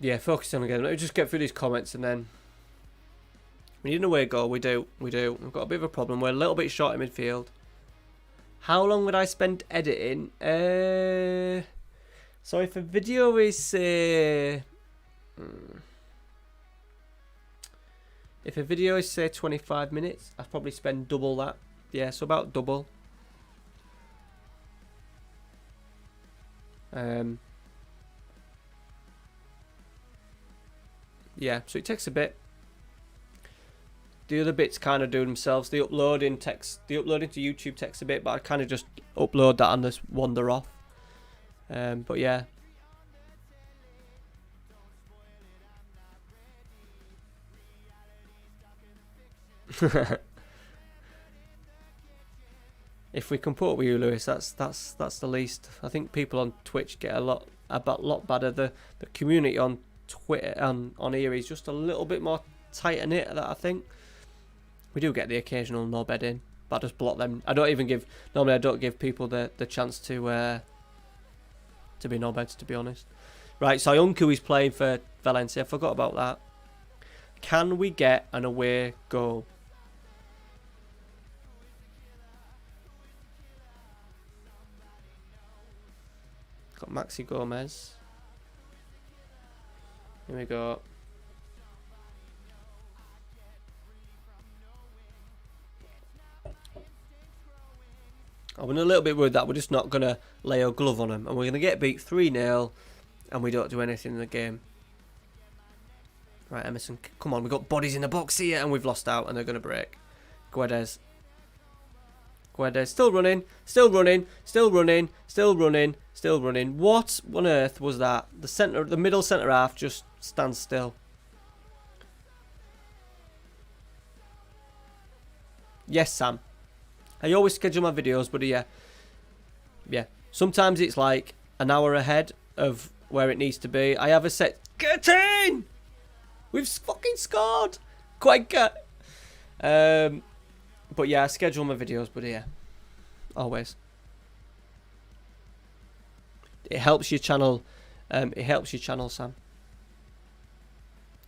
[SPEAKER 1] Yeah, focus on again. Let me just get through these comments and then we need an away goal. We do. We've got a bit of a problem. We're a little bit short in midfield. How long would I spend editing? So if a video is say 25 minutes, I'd probably spend double that. Yeah, so about double. Yeah, so it takes a bit. The other bits kind of do themselves. The uploading to YouTube takes a bit, but I kind of just upload that and just wander off. But yeah. If we can put up with you, Lewis, that's the least. I think people on Twitch get a lot better. The community on Twitter on here is just a little bit more tight knit. That I think we do get the occasional knobhead in, but I just block them. I don't give people the chance to be knobheads, to be honest. Right, so Unku is playing for Valencia. I forgot about that. Can we get an away goal? Got Maxi Gomez. Here we go. I'm a little bit worried that we're just not going to lay a glove on them. And we're going to get beat 3-0 and we don't do anything in the game. Right, Emerson, come on. We've got bodies in the box here and we've lost out and they're going to break. Guedes, still running. What on earth was that? The middle centre half just stands still. Yes, Sam. I always schedule my videos, but yeah. Sometimes it's like an hour ahead of where it needs to be. I have a set. Get in! We've fucking scored! Quite good. But yeah, I schedule my videos, but yeah, always. It helps your channel. It helps your channel, Sam.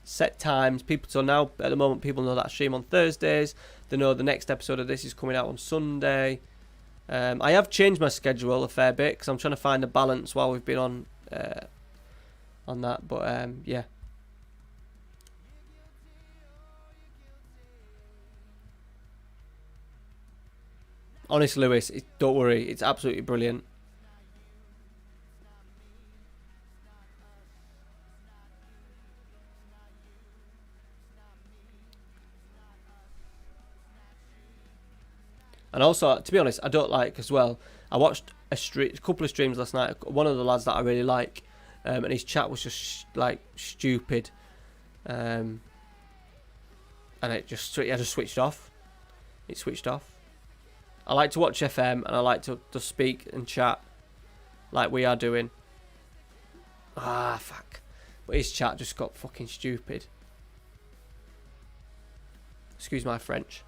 [SPEAKER 1] Set times. People. So now at the moment, people know that I stream on Thursdays. They know the next episode of this is coming out on Sunday. I have changed my schedule a fair bit because I'm trying to find a balance while we've been on that. But yeah. Honestly, Lewis, don't worry. It's absolutely brilliant. And also, to be honest, I don't like as well. I watched a couple of streams last night. One of the lads that I really like, and his chat was just like stupid, and I just switched off. It switched off. I like to watch FM, and I like to speak and chat like we are doing. Ah, fuck. But his chat just got fucking stupid. Excuse my French.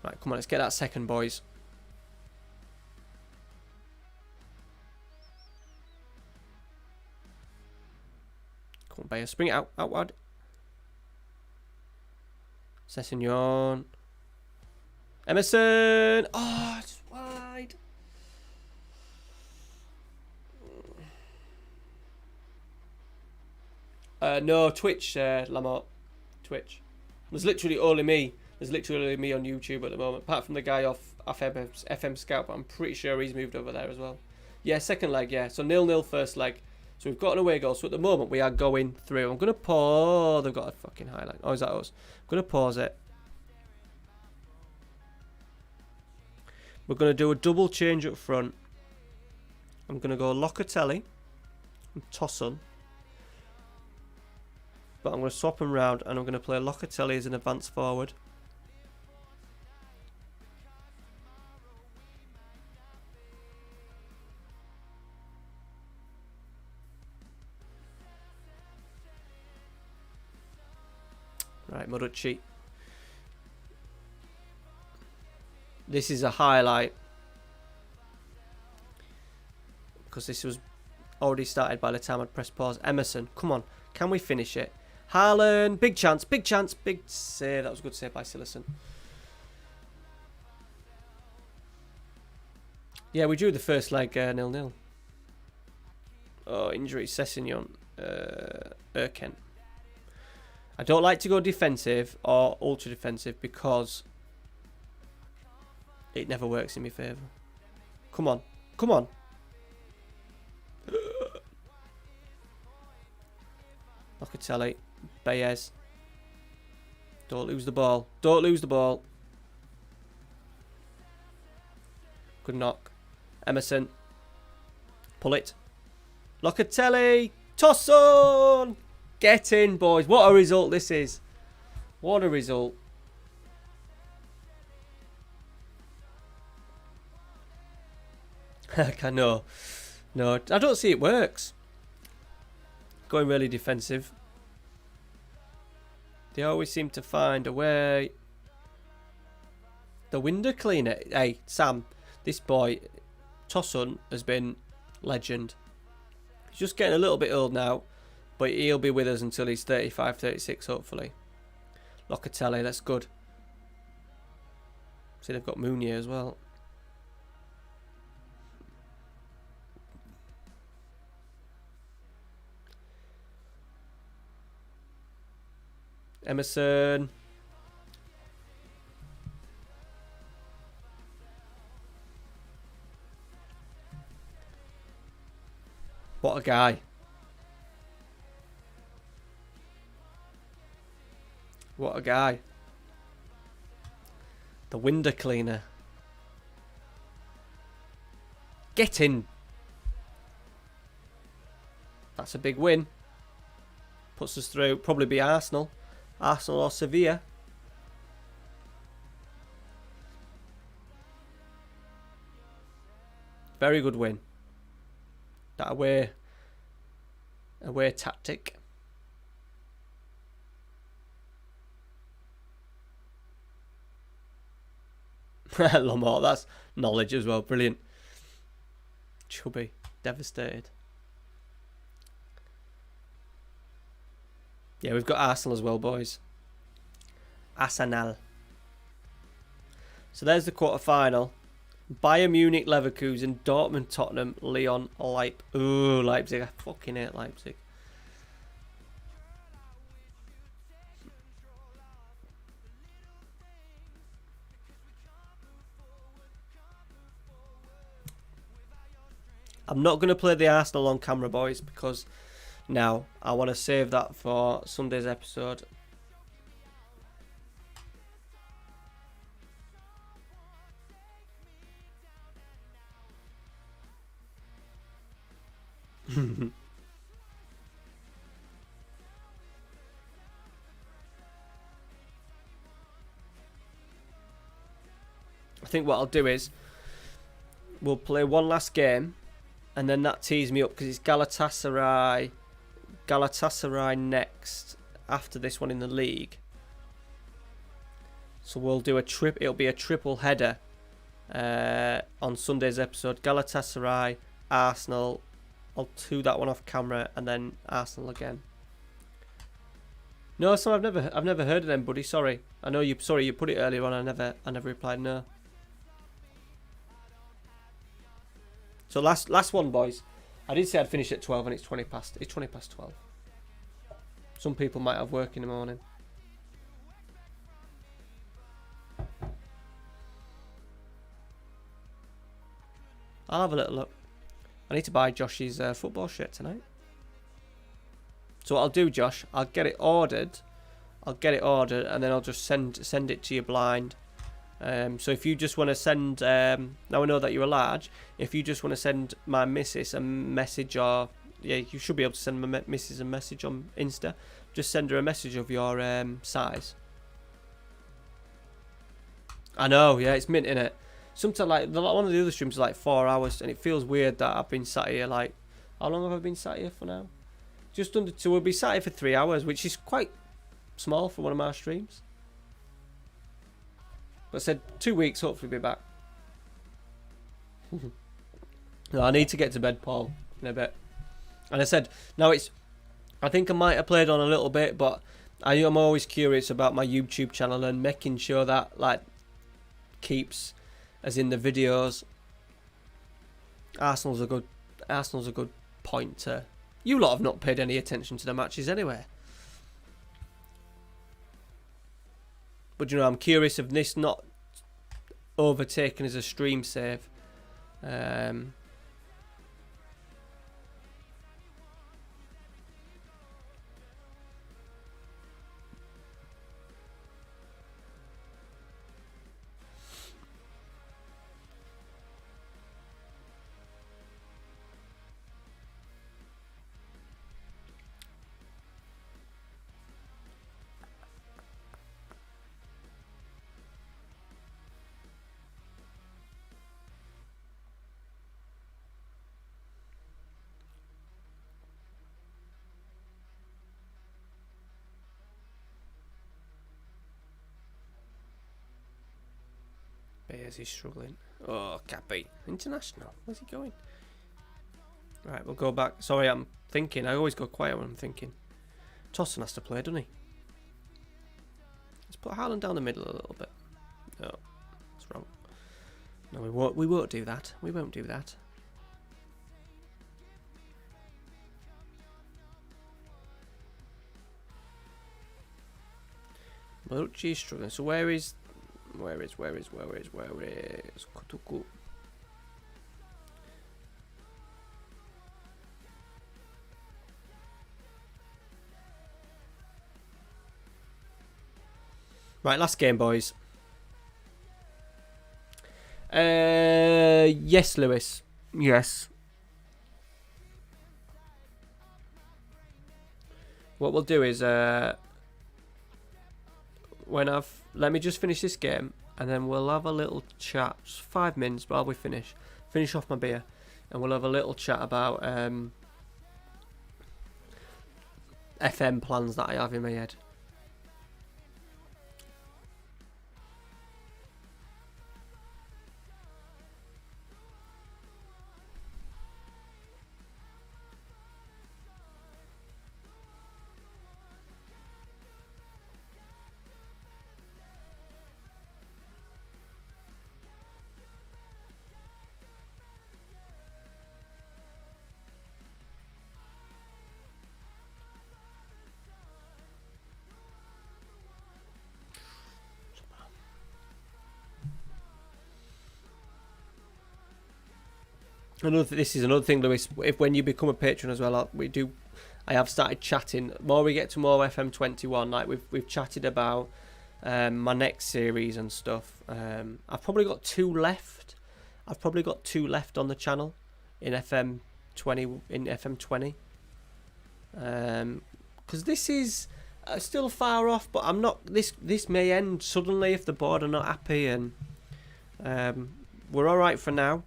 [SPEAKER 1] Right, come on, let's get that second, boys. Come on, Bayer, spring it outward. Sessignon. Emerson! Oh, it's wide. No, Twitch, Lamont. Twitch. There's literally only me. There's literally me on YouTube at the moment, apart from the guy off FM Scout, but I'm pretty sure he's moved over there as well. Yeah, second leg, yeah. So 0-0 first leg. So we've got an away goal. So at the moment we are going through. I'm going to pause. They've got a fucking highlight. Oh, is that us? I'm going to pause it. We're going to do a double change up front. I'm going to go Locatelli and Tossun. But I'm going to swap them round and I'm going to play Locatelli as an advance forward. Right, Moducci. This is a highlight. Because this was already started by the time I'd pressed pause. Emerson, come on. Can we finish it? Haaland, big chance, big save. That was a good save by Silerson. Yeah, we drew the first leg 0-0. Oh, injury, Sessignon, Erken. I don't like to go defensive or ultra defensive because it never works in my favour. Come on, come on. Locatelli, Baez. Don't lose the ball. Don't lose the ball. Good knock. Emerson. Pull it. Locatelli. Tossun. Get in, boys. What a result this is. What a result. No. No, I don't see it works. Going really defensive. They always seem to find a way. The window cleaner. Hey, Sam. This boy, Tossun, has been legend. He's just getting a little bit old now. But he'll be with us until he's 35, 36, hopefully. Locatelli, that's good. See, they've got Mounier as well. Emerson. What a guy. What a guy. The window cleaner. Get in. That's a big win. Puts us through. Probably be Arsenal. Arsenal or Sevilla. Very good win. That away tactic. Lamar, that's knowledge as well. Brilliant. Chubby, devastated. Yeah, we've got Arsenal as well, boys. Arsenal. So there's the quarter-final. Bayern Munich, Leverkusen, Dortmund, Tottenham, Lyon, Leipzig. I fucking hate Leipzig. I'm not going to play the Arsenal on camera, boys, because now I want to save that for Sunday's episode. I think what I'll do is we'll play one last game, and then that tees me up because it's Galatasaray next after this one in the league. So we'll do a trip. It'll be a triple header on Sunday's episode. Galatasaray, Arsenal. I'll do that one off camera, and then Arsenal again. No, so I've never heard of them, buddy. Sorry. I know you. Sorry, you put it earlier on. I never replied. No. So last one, boys. I did say I'd finish at 12, and it's 20 past. It's 20 past 12. Some people might have work in the morning. I'll have a little look. I need to buy Josh's football shirt tonight. So what I'll do, Josh, I'll get it ordered, and then I'll just send it to you blind. So if you just want to send, now I know that you're large, if you just want to send my missus a message, or yeah, you should be able to send my missus a message on Insta. Just send her a message of your size. I know, yeah, it's mint, innit? Sometimes, like, one of the other streams is like 4 hours, and it feels weird that I've been sat here, like, how long have I been sat here for now? Just under 2. We'll be sat here for 3 hours, which is quite small for one of my streams. But I said 2 weeks, hopefully be back. No, I need to get to bed, Paul, in a bit. And I said, now I think I might have played on a little bit, but I am always curious about my YouTube channel and making sure that, like, keeps, as in the videos. Arsenal's a good point to. You lot have not paid any attention to the matches anyway. But you know, I'm curious of this not overtaken as a stream save. Bears is struggling. Oh, Cappy. International. Where's he going? Right, we'll go back. Sorry, I'm thinking. I always go quiet when I'm thinking. Tosson has to play, doesn't he? Let's put Haaland down the middle a little bit. No, that's wrong. No, we won't do that. We won't do that. Bonucci is struggling. So where is Kutuku? Right, last game, boys. Yes, Lewis. Yes. What we'll do is let me just finish this game, and then we'll have a little chat, just 5 minutes while we finish off my beer, and we'll have a little chat about FM plans that I have in my head. This is another thing, Lewis. If when you become a patron as well, I have started chatting. The more we get to more FM21, like we've chatted about my next series and stuff. I've probably got 2 left. On the channel in FM20. Because this is still far off, but I'm not. This may end suddenly if the board are not happy, and we're all right for now.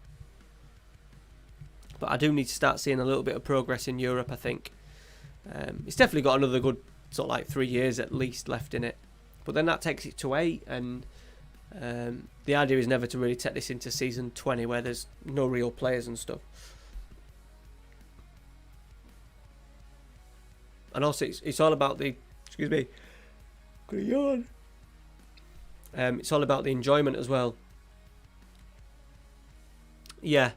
[SPEAKER 1] But I do need to start seeing a little bit of progress in Europe, I think. It's definitely got another good sort of like 3 years at least left in it. But then that takes it to 8, and the idea is never to really take this into season 20 where there's no real players and stuff. And also it's all about the... Excuse me. I'm gonna yawn. It's all about the enjoyment as well. Yeah,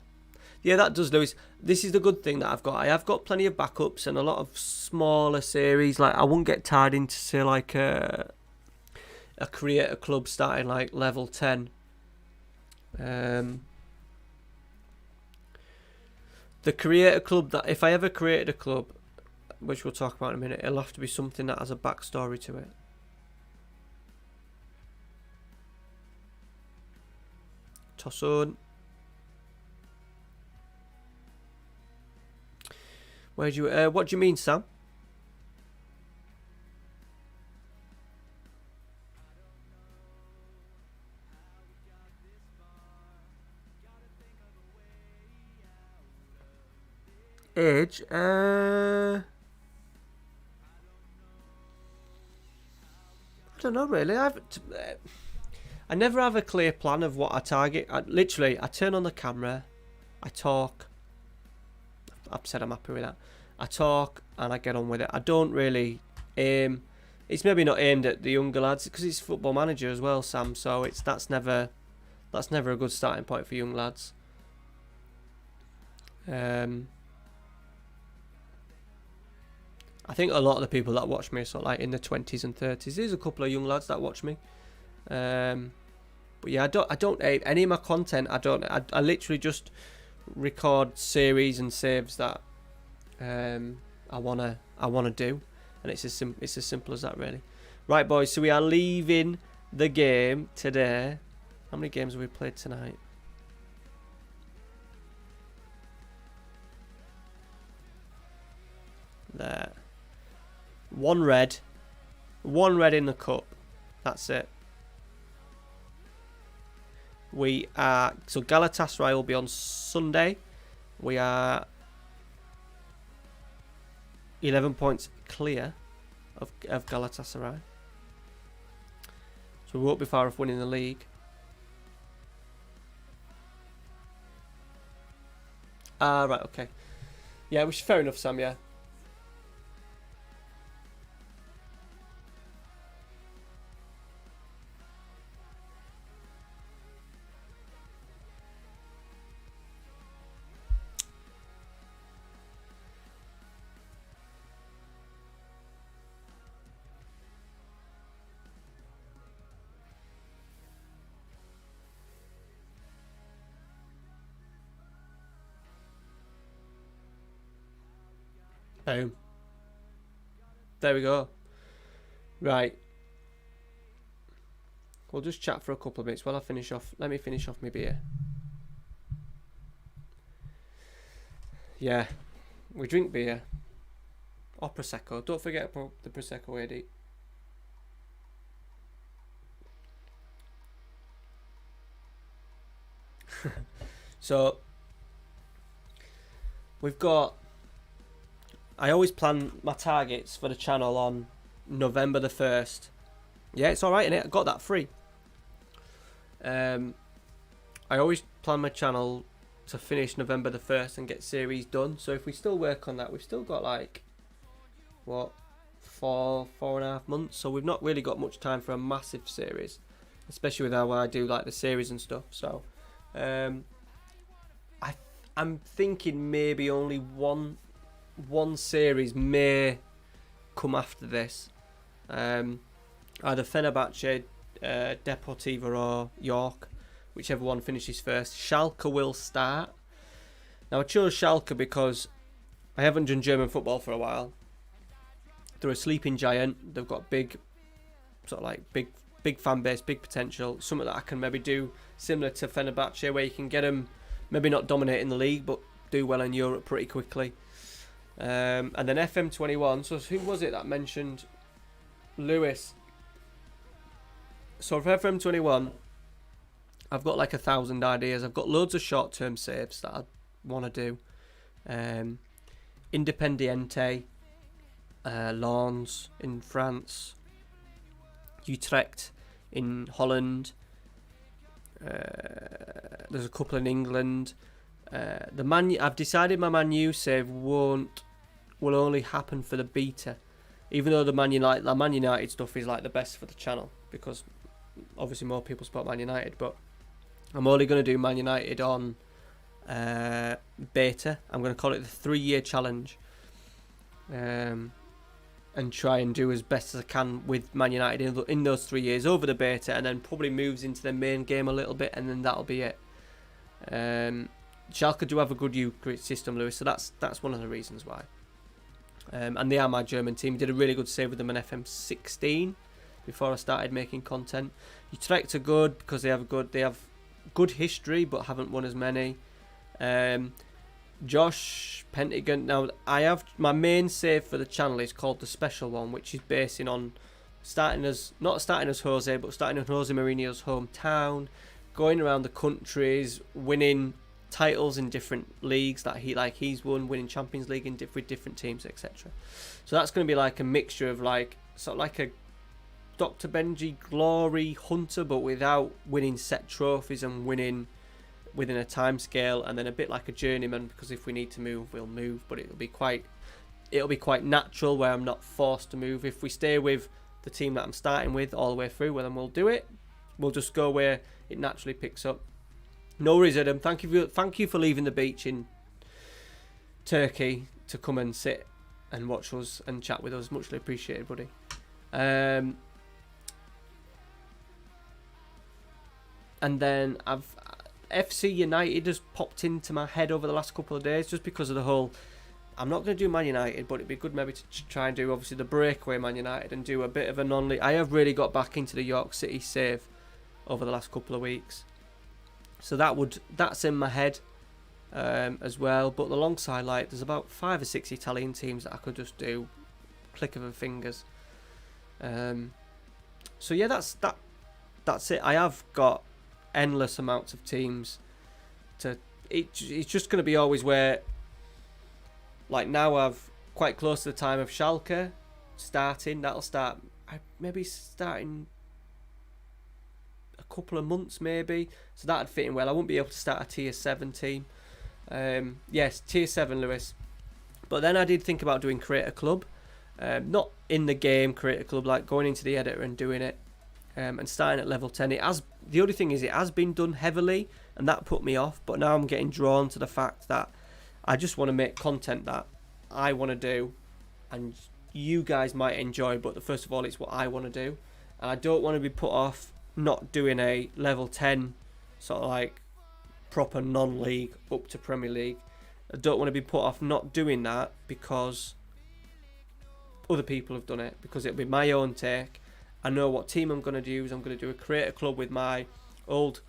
[SPEAKER 1] that does, Lewis. This is the good thing that I've got. I have got plenty of backups and a lot of smaller series. Like I won't get tied into, say, like a creator club starting like level 10. The creator club, that if I ever created a club, which we'll talk about in a minute, it'll have to be something that has a backstory to it. Toss on. What do you mean, Sam? Age? I don't know really. I never have a clear plan of what I target. I turn on the camera, I talk. I've said I'm happy with that. I talk and I get on with it. I don't really aim. It's maybe not aimed at the younger lads because it's Football Manager as well, Sam. So that's never a good starting point for young lads. I think a lot of the people that watch me are sort of like in the 20s and 30s. There's a couple of young lads that watch me. But yeah, I don't aim any of my content. I literally just record series and saves that I wanna do, and it's as simple as that, really. Right, boys. So we are leaving the game today. How many games have we played tonight? There. One red in the cup. That's it. So Galatasaray will be on Sunday. We are 11 points clear of Galatasaray. So we won't be far off winning the league. Right, okay. Yeah, which is fair enough, Sam, yeah. Boom. There we go. Right. We'll just chat for a couple of minutes while I finish off. Let me finish off my beer. Yeah. We drink beer. Or Prosecco. Don't forget about the Prosecco, Eddie. So, we've got... I always plan my targets for the channel on November the 1st. Yeah, it's alright, innit? I got that free. I always plan my channel to finish November the 1st and get series done. So if we still work on that, we've still got like, what, 4.5 months. So we've not really got much time for a massive series. Especially with how I do like the series and stuff. So I'm thinking maybe only one series may come after this. Either Fenerbahce, Deportivo or York, whichever one finishes first. Schalke will start. Now I chose Schalke because I haven't done German football for a while. They're a sleeping giant. They've got big fan base, big potential. Something that I can maybe do similar to Fenerbahce, where you can get them maybe not dominating the league, but do well in Europe pretty quickly. And then FM21. So who was it that mentioned Lewis? So for FM21, I've got like 1,000 ideas. I've got loads of short-term saves that I want to do. Independiente, Lens in France, Utrecht in Holland. There's a couple in England. I've decided my Man U save will only happen for the beta, even though the Man United stuff is like the best for the channel, because obviously more people support Man United. But I'm only going to do Man United on beta. I'm going to call it the 3-year challenge, and try and do as best as I can with Man United in those 3 years over the beta, and then probably moves into the main game a little bit, and then that'll be it. Schalke do have a good youth system, Lewis, so that's one of the reasons why. And they are my German team. Did a really good save with them in FM16 before I started making content. Treq are good because they have good history but haven't won as many. Josh Pentagon. Now I have my main save for the channel is called the special one, which is basing on not starting as Jose, but starting in Jose Mourinho's hometown, going around the countries, winning titles in different leagues that he's won, winning Champions League with different teams, etc. So that's going to be like a mixture of like sort of like a Dr. Benji Glory Hunter, but without winning set trophies and winning within a time scale, and then a bit like a journeyman, because if we need to move, we'll move, but it'll be quite natural where I'm not forced to move. If we stay with the team that I'm starting with all the way through, well, then we'll do it. We'll just go where it naturally picks up. No worries, Adam. Thank you for leaving the beach in Turkey to come and sit and watch us and chat with us. Muchly appreciated, buddy. And then FC United has popped into my head over the last couple of days, just because of the whole. I'm not going to do Man United, but it'd be good maybe to try and do obviously the breakaway Man United and do a bit of a non-league. I have really got back into the York City save over the last couple of weeks. So that's in my head as well. But alongside, like, there's about 5 or 6 Italian teams that I could just do, click of the fingers. So yeah, that's it. I have got endless amounts of teams. It's just going to be always where, like now I've quite close to the time of Schalke starting. That'll start maybe starting a couple of months maybe, so that'd fit in well. I won't be able to start a tier 7 team. Yes, tier 7, Lewis. But then I did think about doing create a club, not in the game create a club, like going into the editor and doing it, and starting at level 10. The only thing is it has been done heavily, and that put me off, but now I'm getting drawn to the fact that I just want to make content that I want to do and you guys might enjoy, but first of all it's what I want to do, and I don't want to be put off not doing a level 10 sort of like proper non-league up to Premier League. I don't want to be put off not doing that because other people have done it, because it'll be my own take. I know what team I'm going to use. I'm going to do a creator club with my old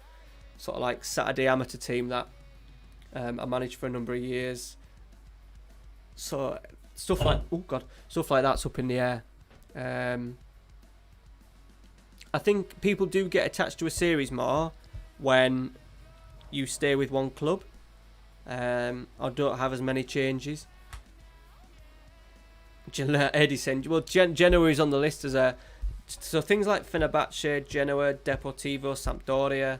[SPEAKER 1] sort of like Saturday amateur team that I managed for a number of years. So stuff like that's up in the air. I think people do get attached to a series more when you stay with one club, or don't have as many changes. Eddie said, well, Genoa is on the list as a. So things like Fenerbahce, Genoa, Deportivo, Sampdoria,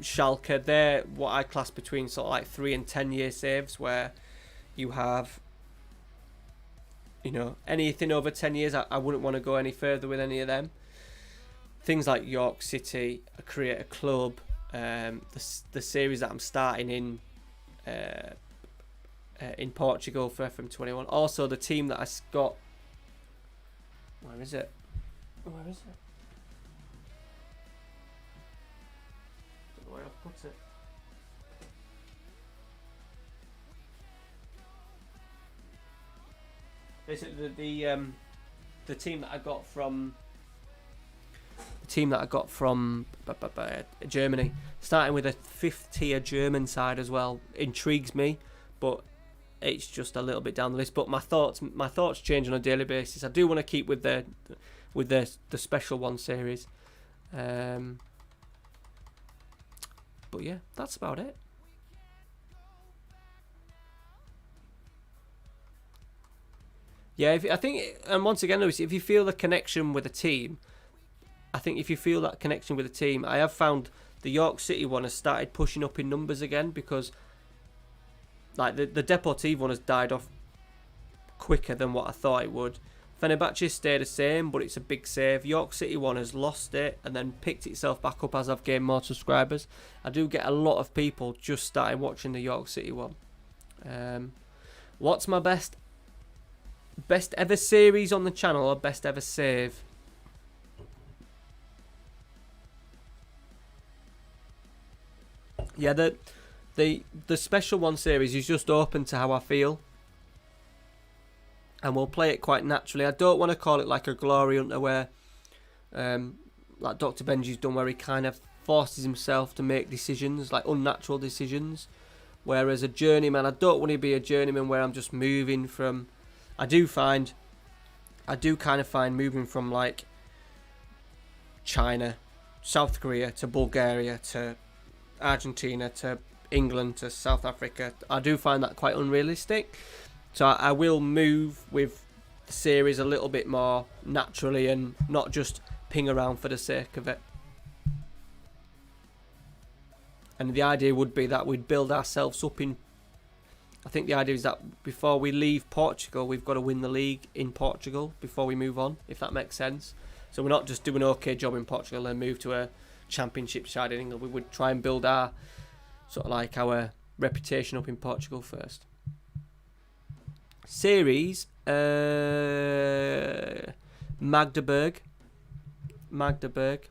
[SPEAKER 1] Schalke, they're what I class between sort of like 3 and 10 year saves, where you have, you know, anything over 10 years, I wouldn't want to go any further with any of them. Things like York City, create a club, the series that I'm starting in Portugal for FM21. Also the team that I got. Where is it? I don't know where I've put it. Basically, the team that I got from Germany, starting with a 5th tier German side as well, intrigues me, but it's just a little bit down the list. But my thoughts change on a daily basis. I do want to keep with the special one series, but yeah, that's about it. Yeah, I think, and once again, Lewis, if you feel the connection with a team, I think if you feel that connection with a team, I have found the York City one has started pushing up in numbers again, because like the Deportivo one has died off quicker than what I thought it would. Fenerbahce stayed the same, but it's a big save. York City one has lost it and then picked itself back up as I've gained more subscribers. I do get a lot of people just starting watching the York City one. What's my best ever series on the channel, or best ever save? Yeah, the special one series is just open to how I feel, and we'll play it quite naturally. I don't want to call it like a glory hunter where like Dr. Benji's done, where he kind of forces himself to make decisions, like unnatural decisions. Whereas a journeyman, I don't want to be a journeyman where I'm just moving from... I do kind of find moving from like China, South Korea to Bulgaria to Argentina to England to South Africa, I do find that quite unrealistic. So I will move with the series a little bit more naturally and not just ping around for the sake of it. And the idea would be that we'd build ourselves up in... I think the idea is that before we leave Portugal, we've got to win the league in Portugal before we move on, if that makes sense. So we're not just doing an okay job in Portugal and move to a championship side in England. We would try and build our sort of like our reputation up in Portugal first. Series, Magdeburg,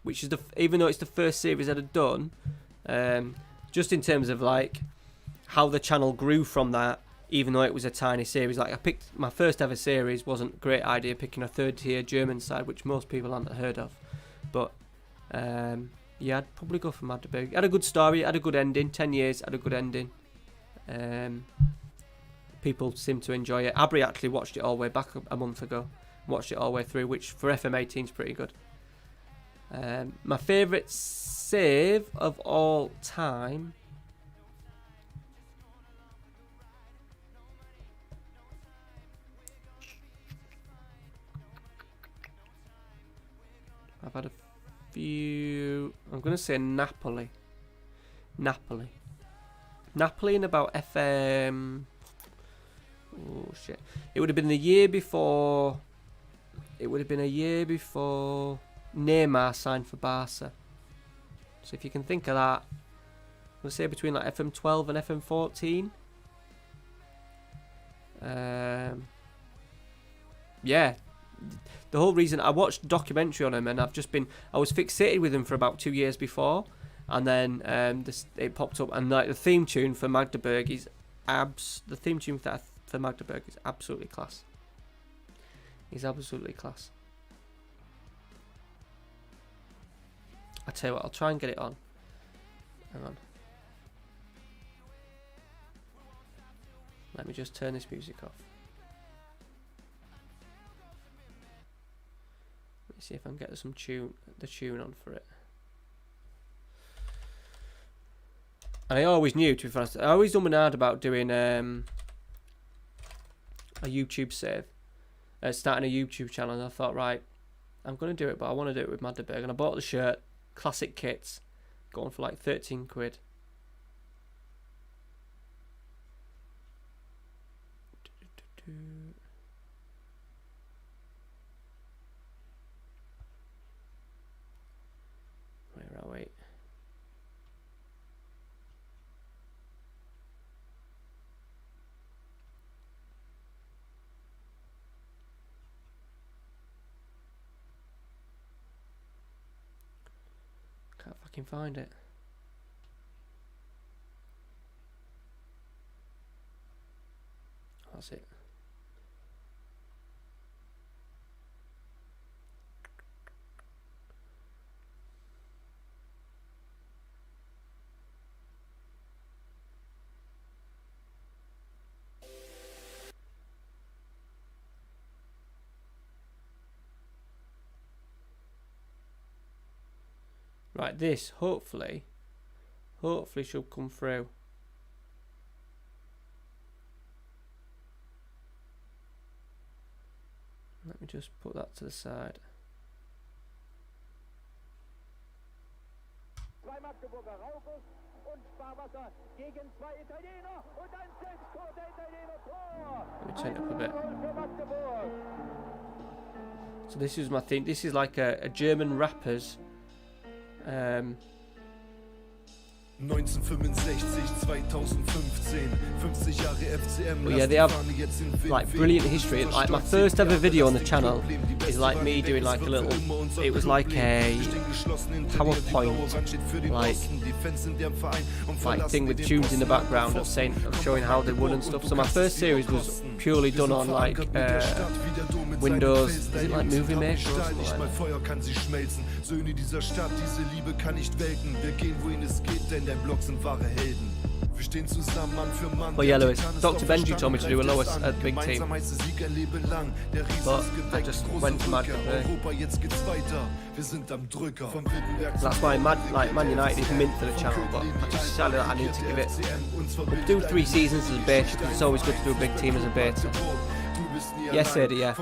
[SPEAKER 1] which is even though it's the first series that I've done, just in terms of like how the channel grew from that, even though it was a tiny series. Like I picked my first ever series, wasn't a great idea picking a 3rd tier German side, which most people haven't heard of, but yeah, I'd probably go for Magdeburg. It had a good story, it had a good ending. 10 years, had a good ending. People seem to enjoy it. Abri actually watched it all the way back a month ago. Watched it all the way through, which for FM18 is pretty good. My favourite save of all time... I've had a few... I'm going to say Napoli in about FM... Oh shit. It would have been the year before... It would have been a year before Neymar signed for Barca. So if you can think of that, I'm going to say between like FM12 and FM14. Yeah. The whole reason I watched a documentary on him, and I was fixated with him for about 2 years before, and then it popped up, and like the theme tune for Magdeburg is for Magdeburg is absolutely class. He's absolutely class. I tell you what, I'll try and get it on. Hang on. Let me just turn this music off. Let's see if I can get the tune on for it. And I always knew, to be honest, I always done hard about doing a YouTube save, starting a YouTube channel, and I thought, right, I'm going to do it, but I want to do it with Magdeburg, and I bought the shirt, classic kits, going for like 13 quid. Where are we? Can't fucking find it. That's it. Right, this hopefully should come through. Let me just put that to the side. Let me turn it up a bit. So this is my thing. This is like a German rapper's
[SPEAKER 3] 1965, 2015, 50 Jahre FCM.
[SPEAKER 1] Well, yeah, they have like brilliant history. Like my first ever video on the channel is like me doing like a little. It was like a PowerPoint like thing with tunes in the background of showing how they won and stuff. So my first series was purely done on like Windows. Is it like Movie Maker or something like that? Well, yeah, Lewis. Dr. Benji told me to do a Lewis at Big Team, but I just went for Magdeburg. That's why Man United is mint for the channel, but I just decided that I need to give it. We'll do 3 seasons as a beta because it's always good to do a big team as a beta. Yes, Eddie, yeah.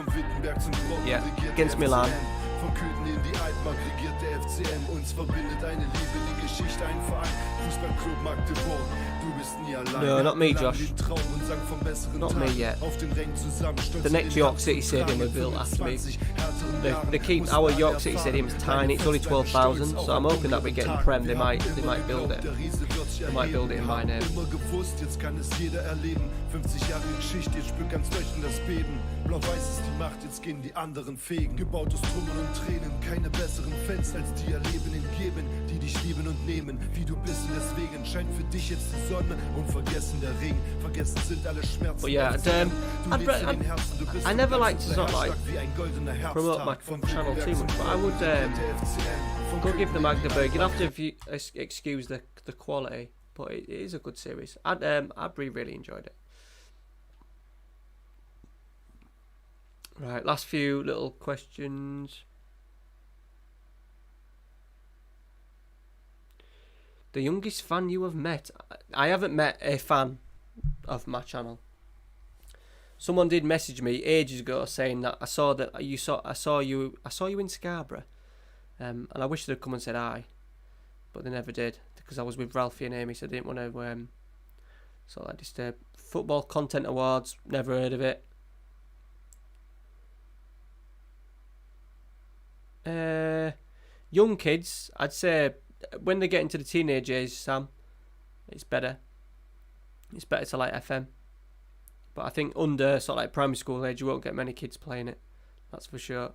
[SPEAKER 1] Yeah, against Milan.
[SPEAKER 3] Von Köthen in die Altmark regiert der FCM. Uns verbindet eine Liebe, die Geschichte, ein Verein. Fußballclub Magdeburg. Du bist nie allein.
[SPEAKER 1] No, not me, Josh. Not me yet. The next York City Stadium we built after me. Our York City Stadium is tiny. It's only 12,000, so I'm hoping that we get in Prem. They might build it. They might build it in my name.
[SPEAKER 3] Jetzt kann es jeder erleben. 50 Jahre Geschichte, jetzt spürt ganz Deutschland das Beben. Blau-Weiß ist die Macht, jetzt gehen die anderen fegen. Gebaut aus Trümmern und Tränen, keine besseren Fans als die erleben in Geben, die dich lieben und nehmen, wie du bist und deswegen scheint für dich jetzt die Sonne und vergessen der Regen, vergessen sind alle Schmerzen.
[SPEAKER 1] But yeah, I never like to sort of like promote my channel too much, but I would go give the Magdeburg. You'd have to excuse the quality, but it is a good series. I'd really enjoyed it. Right, last few little questions. The youngest fan you have met? I haven't met a fan of my channel. Someone did message me ages ago saying that I saw you in Scarborough, and I wish they'd come and said hi, but they never did because I was with Ralphie and Amy, so I didn't want to sort of disturb. Football Content Awards, never heard of it. Young kids, I'd say when they get into the teenage age, Sam, it's better to like FM, but I think under sort of like primary school age you won't get many kids playing it, that's for sure.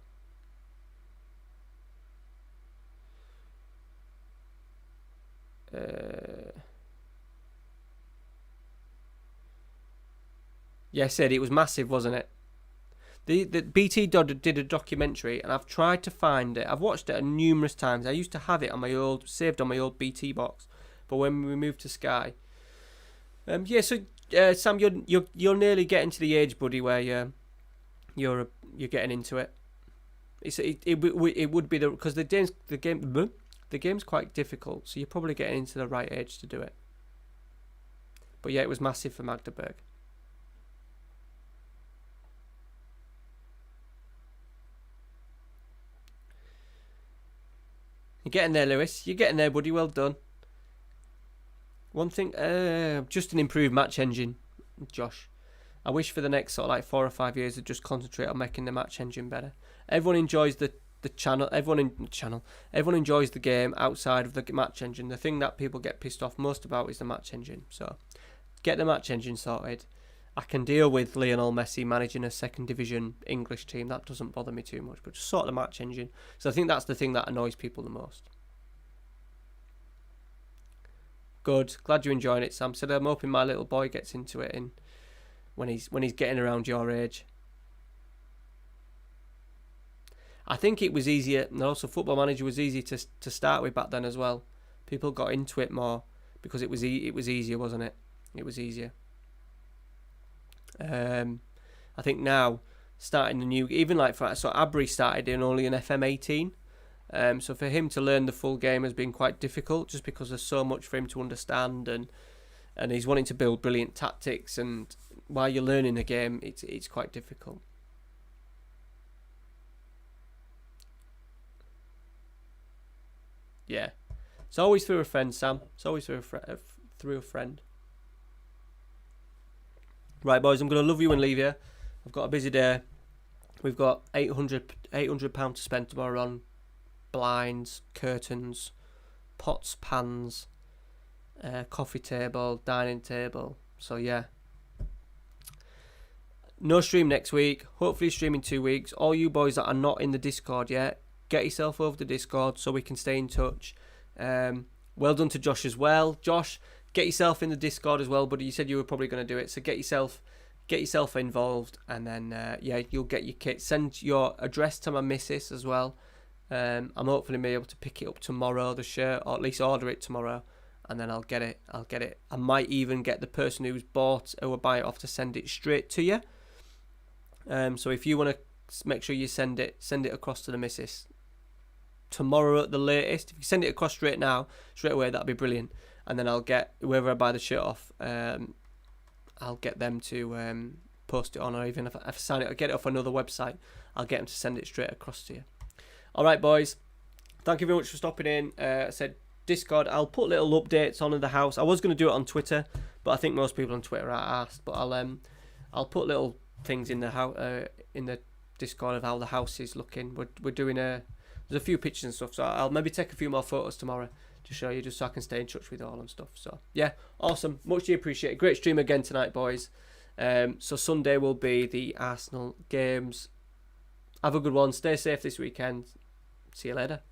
[SPEAKER 1] Yeah, said it was massive, wasn't it? The BT did a documentary, and I've tried to find it. I've watched it numerous times. I used to have it on my saved on my old BT box, but when we moved to Sky, yeah. So Sam, you're nearly getting to the age, buddy, where you're getting into it. It would be because the game's quite difficult, so you're probably getting into the right age to do it. But yeah, it was massive for Magdeburg. You're getting there, Lewis. You're getting there, buddy. Well done. One thing, just an improved match engine, Josh. I wish for the next sort of like 4 or 5 years to just concentrate on making the match engine better. Everyone enjoys the channel. Everyone enjoys the game outside of the match engine. The thing that people get pissed off most about is the match engine. So get the match engine sorted. I can deal with Lionel Messi managing a second division English team. That doesn't bother me too much. But just sort the match engine. So I think that's the thing that annoys people the most. Good. Glad you're enjoying it, Sam. Said I'm hoping my little boy gets into it when he's getting around your age. I think it was easier, and also Football Manager was easy to start with back then as well. People got into it more because it was easier, wasn't it? It was easier. I think now starting the new, even like so Abri started in only an FM18, So for him to learn the full game has been quite difficult, just because there's so much for him to understand, and he's wanting to build brilliant tactics, and while you're learning the game, it's quite difficult. Yeah, it's always through a friend, Sam. It's always through a friend. Right, boys, I'm going to love you and leave you. I've got a busy day. We've got £800 to spend tomorrow on blinds, curtains, pots, pans, coffee table, dining table. So yeah, no stream next week. Hopefully stream in 2 weeks. All you boys that are not in the Discord yet, get yourself over the Discord so we can stay in touch. Well done to Josh as well. Josh, get yourself in the Discord as well, buddy. You said you were probably going to do it, so get yourself involved, and then yeah, you'll get your kit. Send your address to my missus as well. I'm hopefully be able to pick it up tomorrow, the shirt, or at least order it tomorrow, and then I'll get it. I might even get the person who will buy it off to send it straight to you. So if you want to make sure you send it across to the missus tomorrow at the latest. If you send it across straight away, that'd be brilliant. And then I'll get whoever I buy the shirt off, I'll get them to post it on, or even if I sign it or get it off another website, I'll get them to send it straight across to you. Alright, boys, thank you very much for stopping in. I said Discord, I'll put little updates on in the house. I was going to do it on Twitter, but I think most people on Twitter are asked. But I'll put little things in the house, in the Discord, of how the house is looking. We're doing there's a few pictures and stuff, so I'll maybe take a few more photos tomorrow to show you, just so I can stay in touch with all and stuff. So yeah, awesome, much appreciated. Great stream again tonight, boys. So Sunday will be the Arsenal games. Have a good one. Stay safe this weekend. See you later.